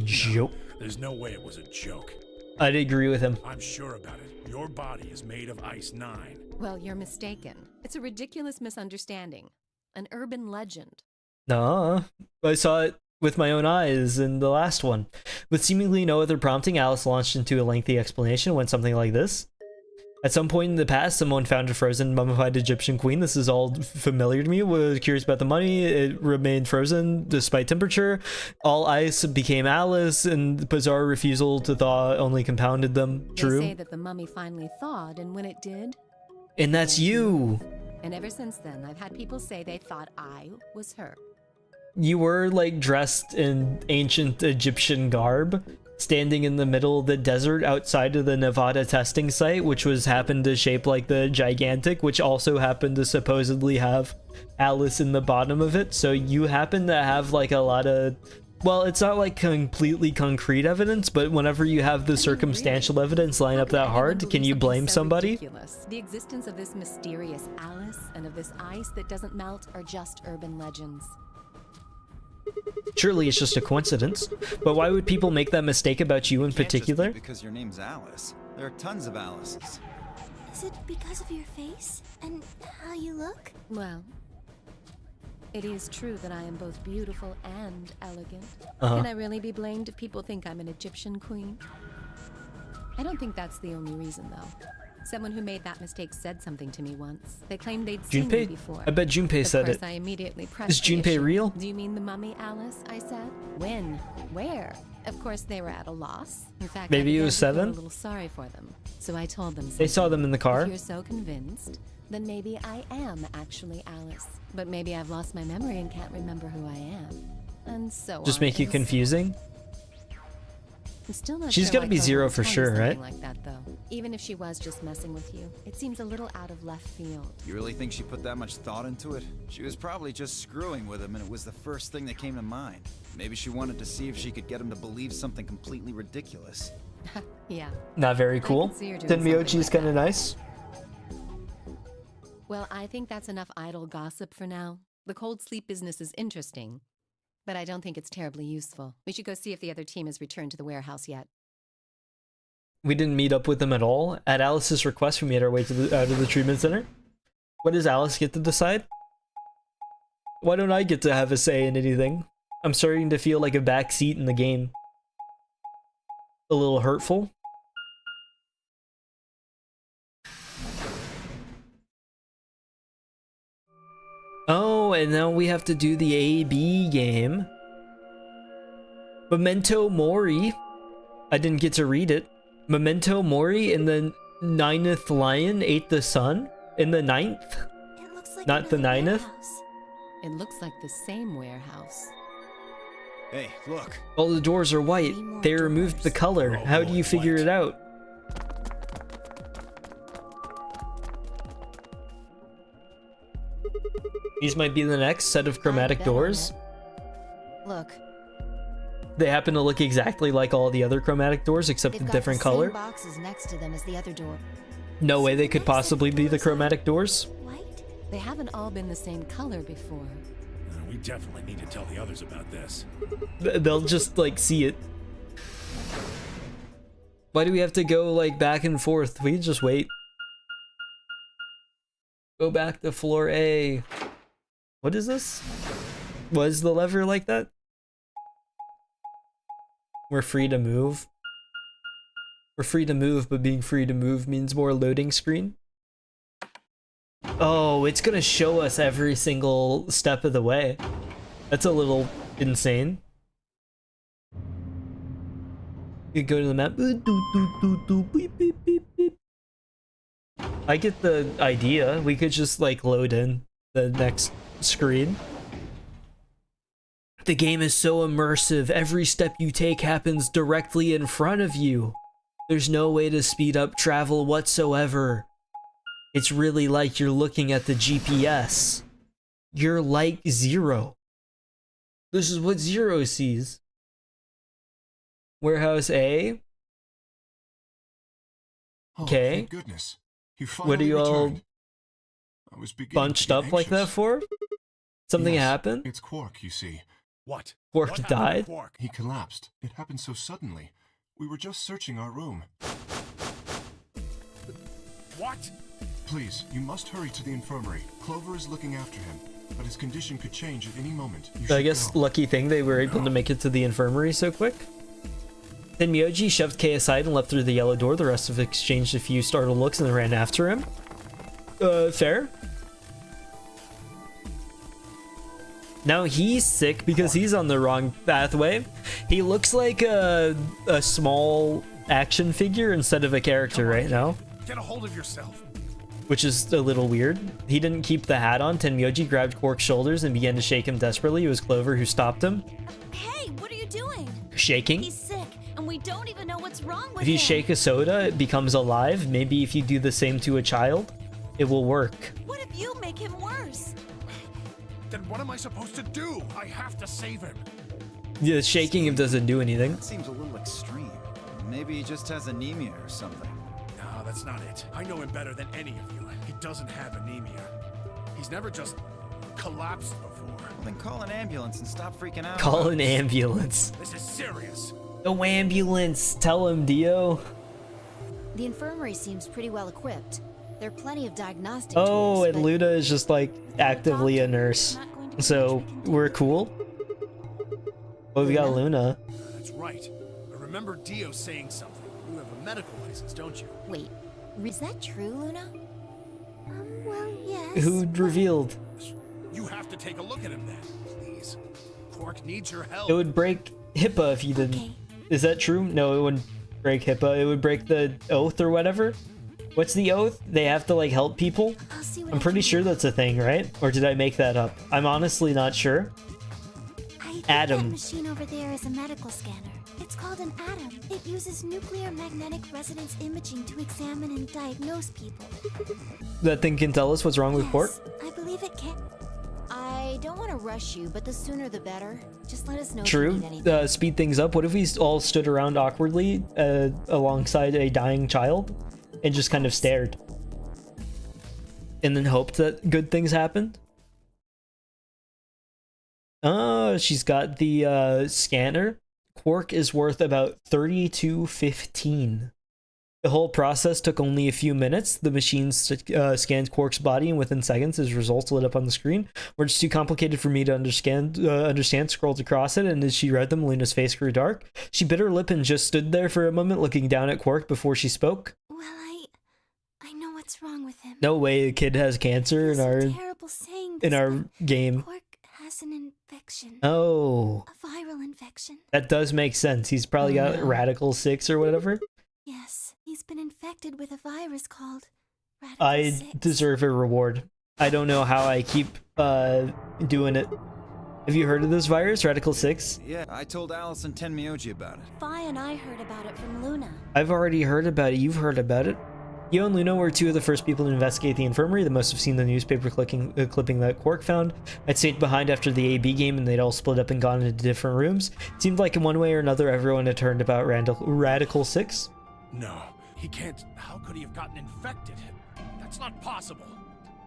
Joke. There's no way it was a joke. I'd agree with him. I'm sure about it. Your body is made of Ice 9. Well, you're mistaken. It's a ridiculous misunderstanding. An urban legend. Nah, I saw it with my own eyes in the last one. With seemingly no other prompting, Alice launched into a lengthy explanation. Went something like this. At some point in the past, someone found a frozen, mummified Egyptian queen. This is all familiar to me. Was curious about the money. It remained frozen despite temperature. All ice became Alice, and the bizarre refusal to thaw only compounded them. True. They say that the mummy finally thawed, and when it did... And that's you. And ever since then, I've had people say they thought I was her. You were like dressed in ancient Egyptian garb, standing in the middle of the desert outside of the Nevada testing site, which was happened to shape like the gigantic, which also happened to supposedly have Alice in the bottom of it. So you happen to have like a lot of, well, it's not like completely concrete evidence, but whenever you have the circumstantial evidence line up that hard, can you blame somebody? Ridiculous? The existence of this mysterious Alice and of this ice that doesn't melt are just urban legends. Surely it's just a coincidence, but why would people make that mistake about you in Can't just be particular? because your name's Alice. There are tons of Alices. Is it because of your face and how you look? Well, it is true that I am both beautiful and elegant. Uh-huh. Can I really be blamed if people think I'm an Egyptian queen? I don't think that's the only reason, though. Someone who made that mistake said something to me once. They claimed they'd seen me Junpei? before. I bet Junpei said Of course, it. I immediately pressed Is the Junpei issue. real? Do you mean the mummy, Alice? I said. When? Where? Of course, they were at a loss. In fact, Maybe I it began was to feel 7? a little sorry for them. So I told them. They saw them in the car. If you're so convinced, then maybe I am actually Alice. But maybe I've lost my memory and can't remember who I am. And so Just on make you and so on. confusing? I'm still not She's sure gotta why be Clover 0 would for tell you sure, something right? Like that, though. Even if she was just messing with you, it seems a little out of left field. You really think she put that much thought into it? She was probably just screwing with him, and it was the first thing that came to mind. Maybe she wanted to see if she could get him to believe something completely ridiculous. Yeah. Not very cool. could see her doing Tenmyochi's something like kind of that. nice. Well, I think that's enough idle gossip for now. The cold sleep business is interesting, but I don't think it's terribly useful. We should go see if the other team has returned to the warehouse yet. We didn't meet up with them at all. At Alice's request, we made our way to out of the treatment center. What does Alice get to decide? Why don't I get to have a say in anything? I'm starting to feel like a backseat in the game. A little hurtful. Oh, and now we have to do the A-B game. Memento Mori. I didn't get to read it. Memento Mori in the 9th lion ate the sun? In the 9th? It looks like Not the another 9th? warehouse. It looks like the same warehouse. Hey, look. All the doors are white. 3 more They removed the doors. color. They're all How do you going figure white. it out? These might be the next set of chromatic bet on doors. it. Look, They happen to look exactly like all the other chromatic doors except They've a got different the color. same boxes next to them as the other door. No way they So could the next set of possibly be the doors are chromatic doors. White? they haven't all been the same color before. We definitely need to tell the others about this. They'll just like see it. Why do we have to go like back and forth? We can just wait. Go back to floor A. What is this? Was the lever like that? We're free to move. We're free to move, but being free to move means more loading screen. Oh, it's gonna show us every single step of the way. That's a little insane. You go to the map. I get the idea. We could just like load in the next screen. The game is so immersive. Every step you take happens directly in front of you. There's no way to speed up travel whatsoever. It's really like you're looking at the GPS. You're like Zero. This is what Zero sees. Warehouse A. Okay. Oh, thank goodness. You What are finally you all returned. I was beginning bunched to up get like that anxious. for? Something Yes, happened? It's Quark, you see. What? Quark What happened to died? Quark? He collapsed. It happened so suddenly. We were just searching our room. What? Please, you must hurry to the infirmary. Clover is looking after him, but his condition could change at any moment. You I should guess go. lucky thing they were able to make it to the infirmary so quick. Then Myoji shoved Kei aside and left through the yellow door. The rest of us exchanged a few startled looks and then ran after him. Fair. Now he's sick because he's on the wrong pathway. He looks like a small action figure instead of a character right now, Get a hold of yourself. which is a little weird. He didn't keep the hat on. Tenmyoji grabbed Quark's shoulders and began to shake him desperately. It was Clover who stopped him. Hey, what are you doing? Shaking. He's sick, and we don't even know what's wrong with If you him. shake a soda, it becomes alive. Maybe if you do the same to a child, it will work. What if you make him worse? Then what am I supposed to do? I have to save him. Yeah, shaking him doesn't do anything. That seems a little extreme. Maybe he just has anemia or something. No, that's not it. I know him better than any of you. He doesn't have anemia. He's never just collapsed before. Well, then call an ambulance and stop freaking out. Call an ambulance. This is serious. No ambulance. Tell him, Dio. The infirmary seems pretty well equipped. There are plenty of diagnostic Oh, tools, and but Luna is just like actively a nurse. So we're cool. Oh, we got Luna. That's right. I remember Dio saying something. You have a medical license, don't you? wait, is that true, Luna? Well, yes. Who revealed? You have to take a look at him then, please. Quark needs your help. It would break HIPAA if you didn't. Okay. Is that true? No, it wouldn't break HIPAA. It would break the oath or whatever. What's the oath? They have to like help people? I'll see what I'm I pretty can sure do. that's a thing, right? Or did I make that up? I'm honestly not sure. I think Atom. that machine over there is a medical scanner. It's called an atom. It uses nuclear magnetic resonance imaging to examine and diagnose people. That thing can tell us what's wrong with Quark? Yes, I believe it can. I don't want to rush you, but the sooner the better. Just let us know if you True. need anything. Speed things up. What if we all stood around awkwardly alongside a dying child and just kind of stared? And then hoped that good things happened? Oh, she's got the scanner. Quark is worth about 3215. The whole process took only a few minutes. The machine scanned Quark's body, and within seconds, his results lit up on the screen. Words too complicated for me to understand. Scrolled across it, and as she read them, Luna's face grew dark. She bit her lip and just stood there for a moment, looking down at Quark before she spoke. Well, I know what's wrong with him. No way a kid has cancer in It's so our terrible saying this, but game. Quark has an infection. Oh, A viral infection. that does make sense. He's probably got Radical 6 or whatever. Yes, he's been infected with a virus called Radical I 6. deserve a reward. I don't know how I keep doing it. Have you heard of this virus, Radical 6? Yeah, I told Alice and Tenmyoji about it. Fi and I heard about it from Luna. I've already heard about it. You've heard about it. Yo and Luna were two of the first people to investigate the infirmary. They must have seen the newspaper clipping that Quark found. I'd stayed behind after the AB game and they'd all split up and gone into different rooms. It seemed like in one way or another everyone had turned about Radical 6. No, he can't. How could he have gotten infected? That's not possible.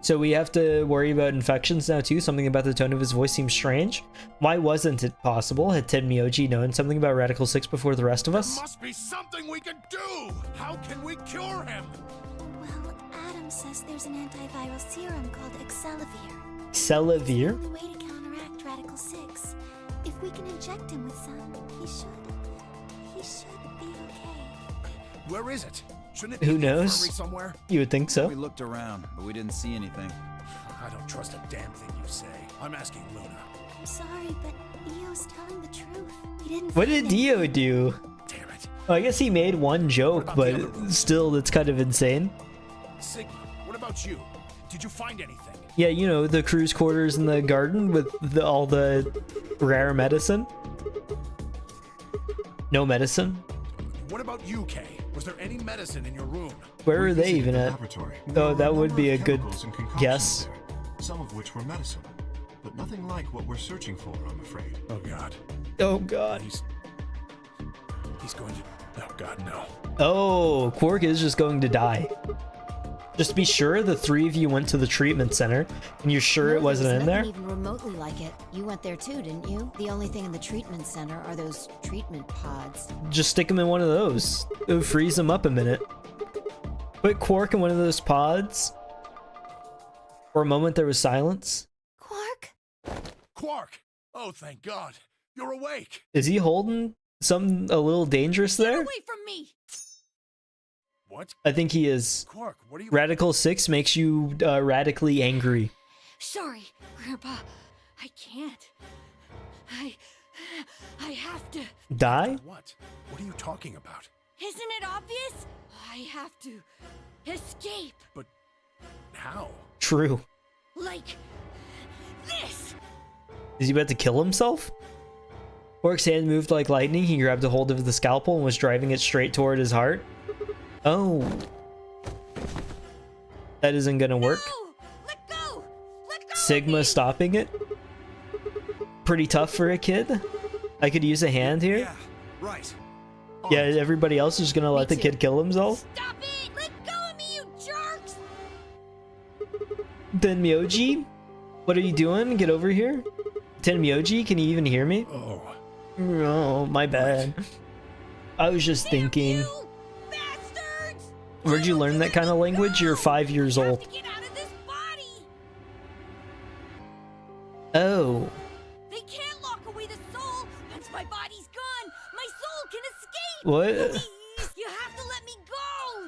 So we have to worry about infections now too. Something about the tone of his voice seems strange. Why wasn't it possible? Had Tenmyoji known something about Radical 6 before the rest of us? There must be something we can do! How can we cure him? Well, Adam says there's an antiviral serum called Excelivir. Celivir? It's the only way to counteract Radical 6. If we can inject him with some, he should be okay. Where is it? Shouldn't it Who be in the knows? infirmary somewhere? You would think so. We looked around, but we didn't see anything. I don't trust a damn thing you say. I'm asking Luna. I'm sorry, but Dio's telling the truth. He didn't What find did Dio do? Damn it. Well, I guess he made one joke, about the other but room? still, that's kind of insane. Sigma, what about you? Did you find anything? Yeah, you know, the crew's quarters in the garden with all the rare medicine. No medicine? What about you, Kay? Was there any medicine in your room? Where We are they visited even the at? laboratory. Oh, There were that a would number be of a good chemicals and concoctions guess. there, some of which were medicine, but nothing like what we're searching for, I'm afraid. Oh god. Oh god. He's going to... Oh god, no. Oh, Quark is just going to die. Just to be sure, the three of you went to the treatment center, and you're sure it No, wasn't there's in there? nothing even remotely like it. You went there too, didn't you? The only thing in the treatment center are those treatment pods. Just stick them in one of those. It'll freeze them up a minute. Put Quark in one of those pods. For a moment, there was silence. Quark? Quark! Oh, thank god. You're awake. Is he holding something a little dangerous there? Away from me! What? I think he is. Quark, what are you... Radical 6 makes you radically angry. Sorry, Grandpa. I can't. I have to. Die? What? What are you talking about? Isn't it obvious? I have to escape. But... how? True. Like this. Is he about to kill himself? Quark's hand moved like lightning. He grabbed a hold of the scalpel and was driving it straight toward his heart. Oh. That isn't gonna work. No! Let go! Let go! Sigma stopping it? Pretty tough for a kid. I could use a hand here. Yeah, right. Yeah, everybody else is gonna let the kid kill himself. Stop it! Let go of me, you jerks! Tenmyoji? What are you doing? Get over here. Tenmyoji, can you even hear me? Oh. Oh, my bad. I was just thinking. You bastards! Where'd you learn that kind of language? You're 5 years I have old. to get out of this body! Oh. They can't lock away the soul! Once my body's gone, my soul can escape! What? Please, you have to let me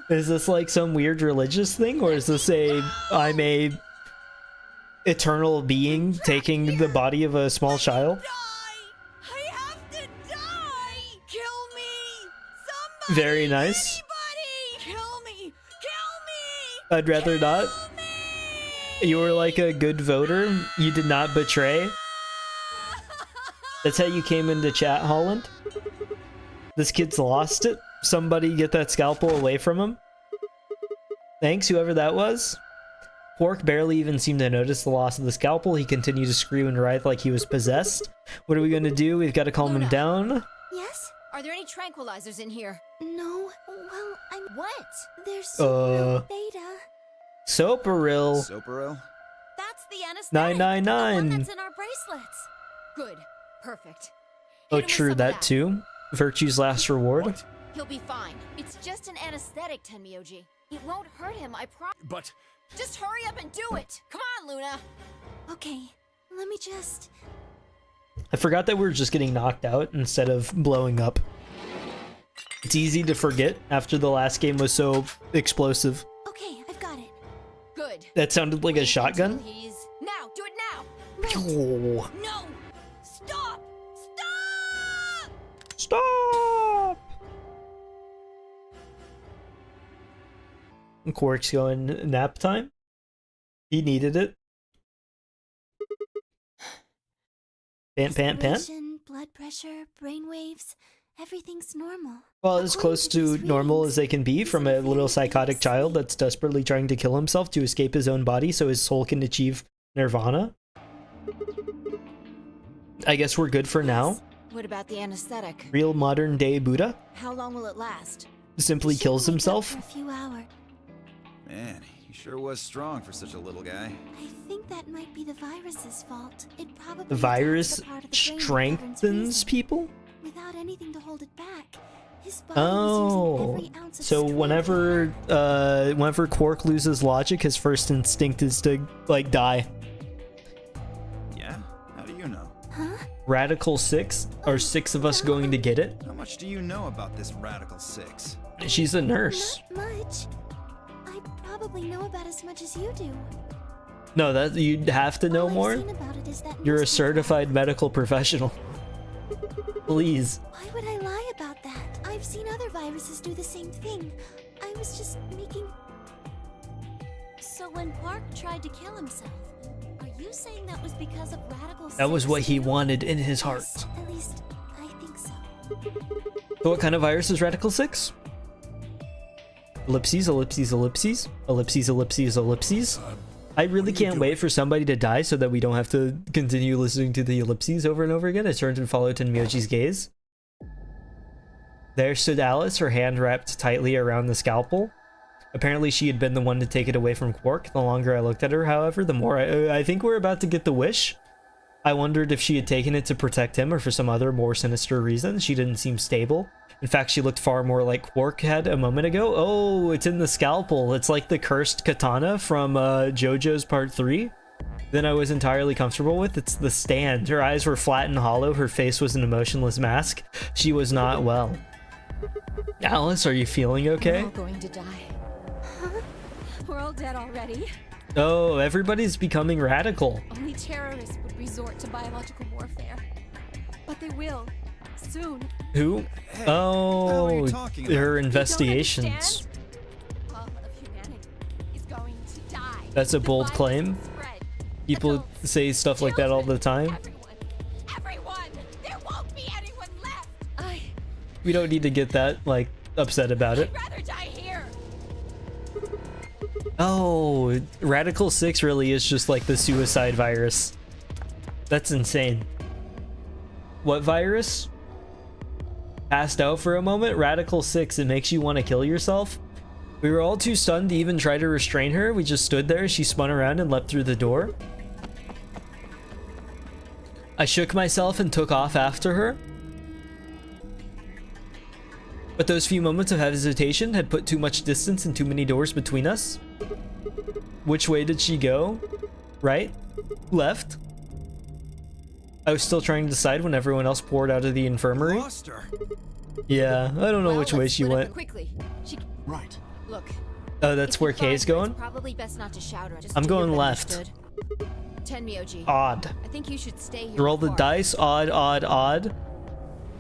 go! Is this like some weird religious thing? Or is this a I'm a eternal being taking the body of a small child? Die! I have to die! Kill me! Somebody! Very nice. Anybody! Kill me! Kill me! I'd rather not. Kill me! You were like a good voter. You did not betray. That's how you came into chat, Holland. This kid's lost it. Somebody get that scalpel away from him. Thanks, whoever that was. Quark barely even seemed to notice the loss of the scalpel. He continued to scream and writhe like he was possessed. What are we going to do? We've got to calm him Luna. down. Yes? Are there any tranquilizers in here? No. Well, I'm... What? There's so beta. Soparil. Soparil? That's the anesthetic. 999. The one that's in our bracelets. Good. Perfect. Oh, Hit him with true, some of that too. Virtue's last reward. What? He'll be fine. It's just an anesthetic, Tenmyoji. It won't hurt him, I promise. But... Just hurry up and do it. Come on, Luna. Okay, let me just... I forgot that we were just getting knocked out instead of blowing up. It's easy to forget after the last game was so explosive. Okay, I've got it. Good. That sounded like a shotgun. Until he's... Now, do it now. Pew. No! Stop! Stop! Stop! Quark's going nap time. He needed it. Pant. Respiration, blood pressure, brain waves, everything's normal. Well, as According close to these normal readings, as they can be he's from in a very little deep psychotic child sleep. that's desperately trying to kill himself to escape his own body so his soul can achieve nirvana. I guess we're good for now. What about the anesthetic? Real modern day Buddha How long will it last? simply Should kills wake up himself. for a few hours. Man, He sure was strong for such a little guy. I think that might be the virus's fault. It probably The virus attacks the part of the brain that strengthens governs reason. people? Without anything to hold it back. His body Oh, was using every ounce of so strength. whenever Quark loses logic, his first instinct is to like die. Yeah? How do you know? Huh? Radical 6? Are 6 of us going to get it? How much do you know about this Radical 6? She's a nurse. Not much. I probably know about as much as you do. No, that you'd have to know All I've more. seen about it is that You're a most people- certified medical professional. Please. Why would I lie about that? I've seen other viruses do the same thing. I was just making... So when Quark tried to kill himself, are you saying that was because of Radical That was 6 what he too? wanted in his heart. Yes, at least, I think so. So what kind of virus is Radical 6? Ellipses, ellipses, ellipses, ellipses, ellipses, ellipses. I really can't wait for somebody to die so that we don't have to continue listening to the ellipses over and over again. I turned and followed Tenmyoji's gaze. There stood Alice, her hand wrapped tightly around the scalpel. Apparently she had been the one to take it away from Quark. The longer I looked at her, however, the more I think we're about to get the wish. I wondered if she had taken it to protect him or for some other more sinister reason. She didn't seem stable. In fact, she looked far more like Quark had a moment ago. Oh, it's in the scalpel. It's like the cursed katana from JoJo's Part 3. Then I was entirely comfortable with. It's the stand. Her eyes were flat and hollow. Her face was an emotionless mask. She was not well. Alice, are you feeling okay? We're all going to die. Huh? We're all dead already. Oh, everybody's becoming radical. Only terrorists would resort to biological warfare. But they will. Soon. Who? Hey, what the hell are you Oh, talking about? her You don't investigations. understand? All of humanity is going to die. That's a The bold virus claim. will spread. People Adults, say stuff like that all the time. Everyone! There won't be anyone left! We don't need to get that, like, upset about it. I'd rather die here! Oh, Radical 6 really is just like the suicide virus. That's insane. What virus? Passed out for a moment? Radical 6, it makes you want to kill yourself? We were all too stunned to even try to restrain her. We just stood there. She spun around and leapt through the door. I shook myself and took off after her. But those few moments of hesitation had put too much distance and too many doors between us. Which way did she go? Right? Left? I was still trying to decide when everyone else poured out of the infirmary. Lost her. Yeah, I don't know which way she went. Quickly. Right. Look. Oh, that's if you where Kay's find her, going? It's probably best not to shout her. Just I'm do going your left. understood. Tenmyoji. Odd. I think you should stay here. Roll with the Quark. dice. Odd, odd, odd.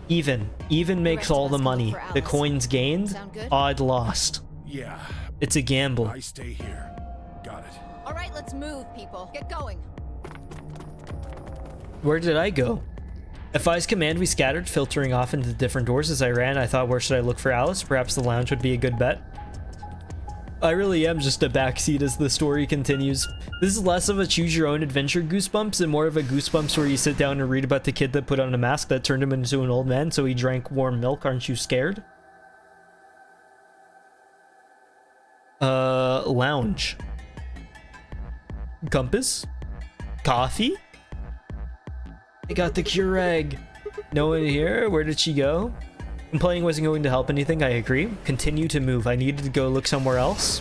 Even. Even makes rest of all the us go money. for The Alice. coins gained. Sound good? Odd lost. Yeah, It's a gamble. I stay here. Got it. All right, let's move, people. Get going. Where did I go? At Fi's command, we scattered, filtering off into different doors as I ran. I thought, where should I look for Alice? Perhaps the lounge would be a good bet. I really am just a backseat as the story continues. This is less of a choose your own adventure Goosebumps and more of a Goosebumps where you sit down and read about the kid that put on a mask that turned him into an old man so he drank warm milk. Aren't you scared? Lounge. Compass? Coffee? I got the Keurig. No one here? Where did she go? Complaining wasn't going to help anything, I agree. Continue to move. I needed to go look somewhere else.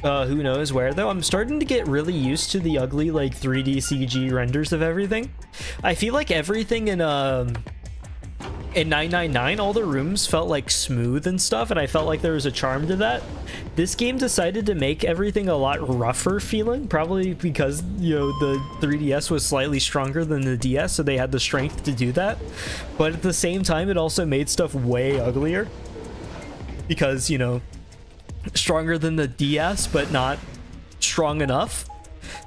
Who knows where though? I'm starting to get really used to the ugly like 3D CG renders of everything. I feel like everything in 999, all the rooms felt like smooth and stuff, and I felt like there was a charm to that. This game decided to make everything a lot rougher feeling, probably because, you know, the 3DS was slightly stronger than the DS, so they had the strength to do that. But at the same time, it also made stuff way uglier. Because, you know, stronger than the DS, but not strong enough.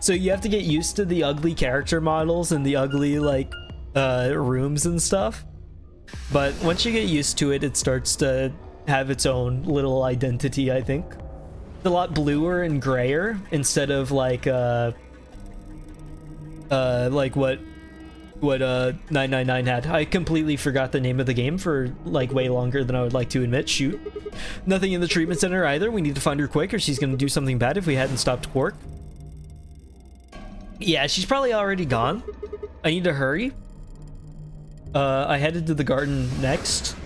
So you have to get used to the ugly character models and the ugly, like, rooms and stuff. But once you get used to it, it starts to have its own little identity, I think. It's a lot bluer and grayer instead of like what what 999 had. I completely forgot the name of the game for like way longer than I would like to admit. Shoot. Nothing in the treatment center either. We need to find her quick or she's gonna do something bad if we hadn't stopped Quark. Yeah, she's probably already gone. I need to hurry. I headed to the garden next.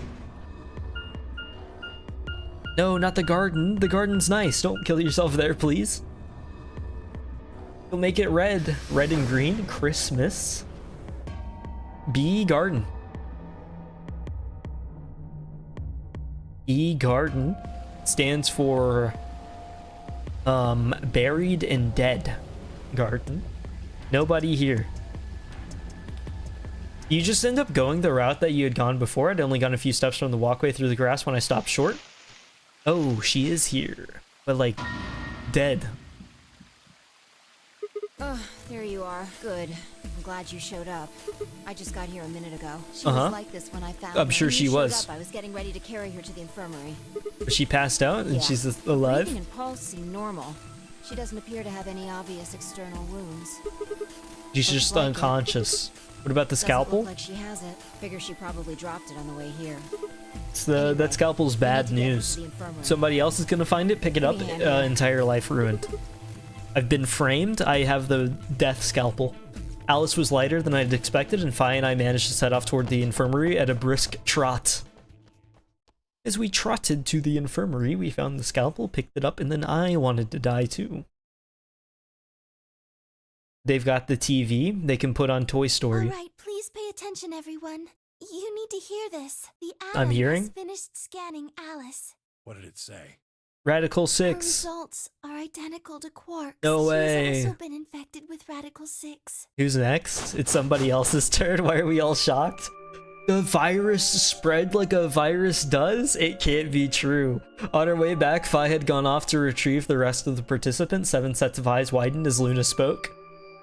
No, not the garden. The garden's nice. Don't kill yourself there, please. You'll make it red. Red and green. Christmas. B garden. E garden stands for buried and dead garden. Nobody here. You just end up going the route that you had gone before. I'd only gone a few steps from the walkway through the grass when I stopped short. Oh, she is here, but like dead. Oh, there you are. Good. I'm glad you showed up. I just got here a minute ago. She was like this when I found her. I'm sure When she you showed was. up, I was getting ready to carry her to the infirmary. She passed out and Yeah. she's alive. Breathing and pulse seem normal. She doesn't appear to have any obvious external wounds. She's Looks just like it. unconscious. What about the Doesn't scalpel? look like she has it. Figure she probably dropped it on the way here. It's that scalpel's bad we need to get her news. to the infirmary. Somebody else is gonna find it, pick it up, Give me a hand here. entire life ruined. I've been framed. I have the death scalpel. Alice was lighter than I'd expected, and Fi and I managed to set off toward the infirmary at a brisk trot. As we trotted to the infirmary, we found the scalpel, picked it up, and then I wanted to die too. They've got the TV. They can put on Toy Story. All right, please pay attention, everyone. You need to hear this. The I'm Atom hearing. has finished scanning Alice. What did it say? Radical Her 6. results are identical to Quark's. No way. She's also been infected with Radical 6. Who's next? It's somebody else's turn. Why are we all shocked? The virus spread like a virus does? It can't be true. On our way back, Fi had gone off to retrieve the rest of the participants. 7 sets of eyes widened as Luna spoke.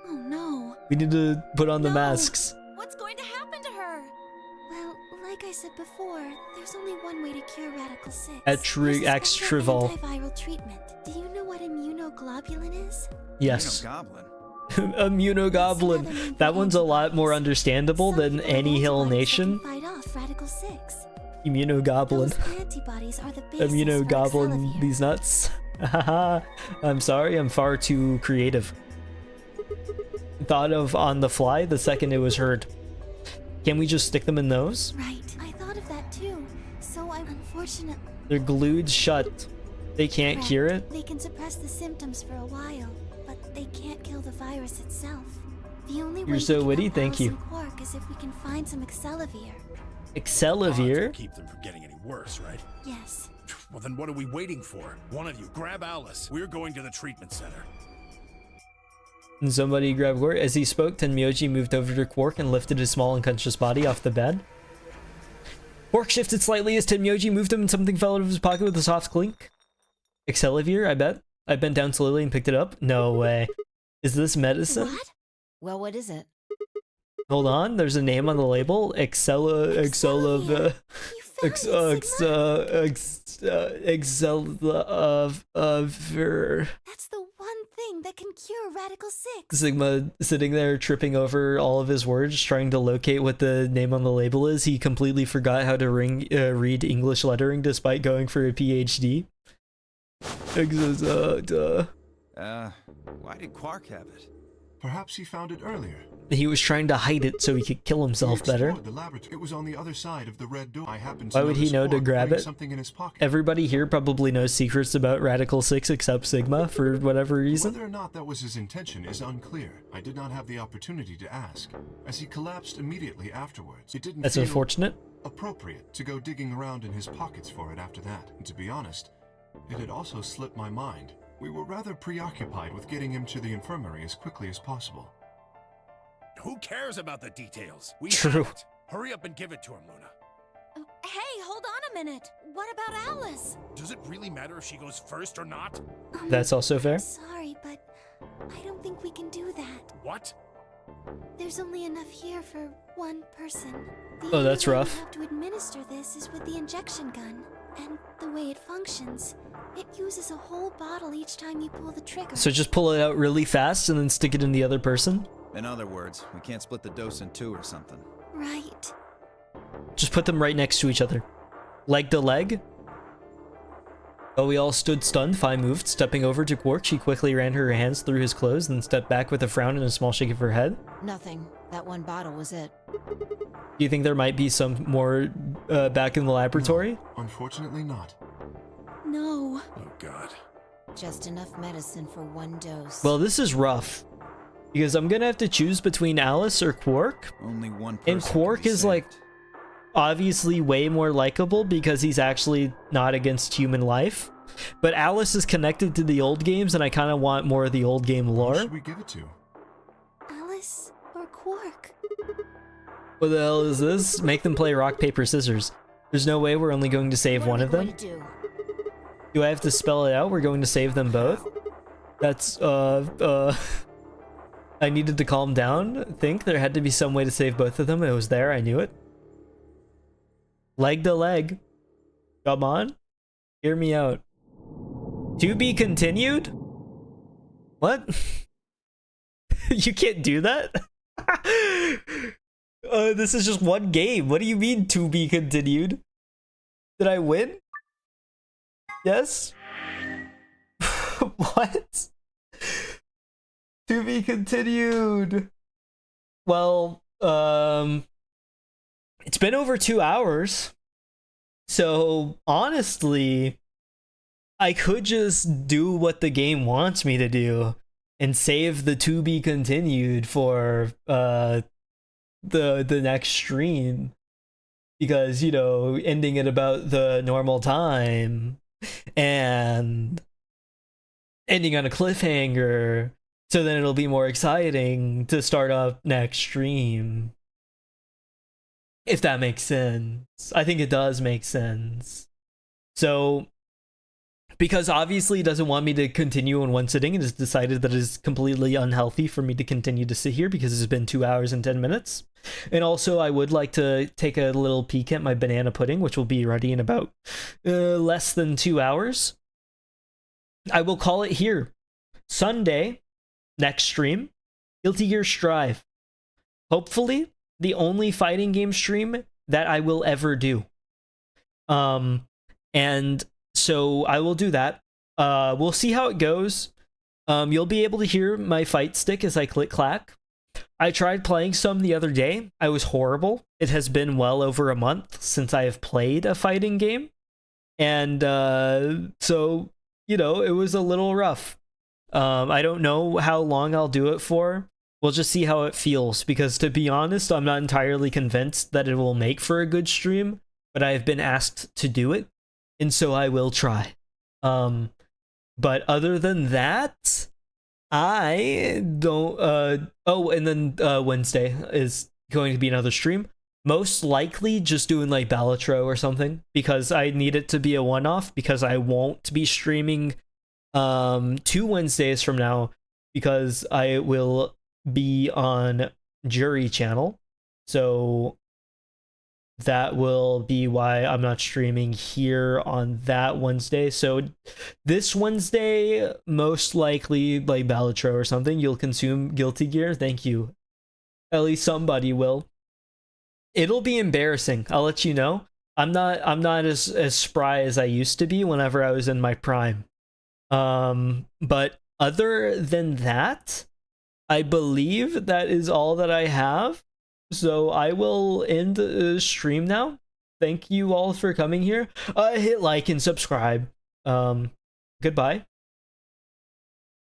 Oh no. We need to put on the No. masks. What's going to happen to her? Well, like I said before, there's only one way to cure Radical 6. Extrival. Antiviral treatment. Do you know what immunoglobulin is? Yes. Goblin. Immunogoblin. That one's a lot more understandable than Anyhill Nation. Fight off Radical 6. Immunogoblin. Those antibodies are the basis Immunogoblin for these nuts. Haha. I'm sorry, I'm far too creative. Thought of on the fly the second it was heard. Can we just stick them in those? Right. I thought of that too. So I'm unfortunate. They're glued shut. They can't Correct. cure it? They can suppress the symptoms for a while, but they can't kill the virus itself. The only way You're we so can witty, help thank Alice you. and Quark is if we can find some Excelavir. Excelavir? Keep them from getting any worse, right? Yes. Well, then what are we waiting for? One of you, grab Alice. We're going to the treatment center. And somebody grabbed Quark. As he spoke, Tenmyoji moved over to Quark and lifted his small unconscious body off the bed. Quark shifted slightly as Tenmyoji moved him and something fell out of his pocket with a soft clink. Excelavir, I bet. I bent down slowly and picked it up. No way. Is this medicine? What? Well, what is it? Hold on, there's a name on the label. Excelavir. You Excelavir. That's the one thing that can cure Radical 6. Sigma sitting there tripping over all of his words, trying to locate what the name on the label is. He completely forgot how to read English lettering despite going for a PhD. Why did Quark have it? Perhaps he found it earlier. He was trying to hide it so he could kill himself We better. explored the laboratory. It was on the other side of the red door. I happened to Why would he notice know to Quark grab putting it? something in his pocket. Everybody here probably knows secrets about Radical 6 except Sigma for whatever reason. Whether or not that was his intention is unclear. I did not have the opportunity to ask. As he collapsed immediately afterwards, it didn't That's feel unfortunate. appropriate to go digging around in his pockets for it after that. And to be honest, it had also slipped my mind. We were rather preoccupied with getting him to the infirmary as quickly as possible. Who cares about the details? We True. have it. Hurry up and give it to him, Luna. Hey, hold on a minute. What about Alice? Does it really matter if she goes first or not? That's also fair. Sorry, but I don't think we can do that. What? There's only enough here for one person. The Oh, only that's way we rough. have to administer this is with the injection gun. And the way it functions, it uses a whole bottle each time you pull the trigger. So just pull it out really fast and then stick it in the other person? In other words, we can't split the dose in two or something. Right. Just put them right next to each other. Leg to leg. While we all stood stunned, Fi moved. Stepping over to Quark, she quickly ran her hands through his clothes, then stepped back with a frown and a small shake of her head. Nothing. That one bottle was it. Do you think there might be some more back in the laboratory? No, unfortunately not. No. Oh god. Just enough medicine for one dose. Well, this is rough. Because I'm gonna have to choose between Alice or Quark. Only one person. And Quark can be is saved. like obviously way more likable because he's actually not against human life. But Alice is connected to the old games and I kind of want more of the old game Who lore. should we give it to? Alice or Quark? What the hell is this? Make them play rock, paper, scissors. There's no way we're only going to save one of them. Do I have to spell it out? We're going to save them both? That's, I needed to calm down. Think there had to be some way to save both of them. It was there. I knew it. Leg to leg. Come on. Hear me out. To be continued? What? You can't do that? This is just one game. What do you mean to be continued? Did I win? Yes? What? To be continued. Well, it's been over 2 hours. So, honestly, I could just do what the game wants me to do and save the to be continued for the next stream. Because, you know, ending at about the normal time and ending on a cliffhanger, so then it'll be more exciting to start up next stream. If that makes sense. I think it does make sense. So, because obviously it doesn't want me to continue in one sitting, it has decided that it is completely unhealthy for me to continue to sit here because it's been 2 hours and 10 minutes. And also, I would like to take a little peek at my banana pudding, which will be ready in about less than 2 hours. I will call it here. Sunday, next stream, Guilty Gear Strive. Hopefully, the only fighting game stream that I will ever do. And so I will do that. We'll see how it goes. You'll be able to hear my fight stick as I click clack. I tried playing some the other day. I was horrible. It has been well over a month since I have played a fighting game. And so, you know, it was a little rough. I don't know how long I'll do it for. We'll just see how it feels, because to be honest, I'm not entirely convinced that it will make for a good stream, but I've been asked to do it, and so I will try. But other than that, I don't... oh, and then Wednesday is going to be another stream. Most likely just doing like Balatro or something, because I need it to be a one-off, because I won't be streaming 2 Wednesdays from now, because I will be on Jury Channel. So that will be why I'm not streaming here on that Wednesday. So this Wednesday, most likely like Balatro or something, you'll consume Guilty Gear. Thank you. At least somebody will. It'll be embarrassing. I'll let you know. I'm not as spry as I used to be whenever I was in my prime. But other than that, I believe that is all that I have. So I will end the stream now. Thank you all for coming here. Hit like and subscribe. Goodbye.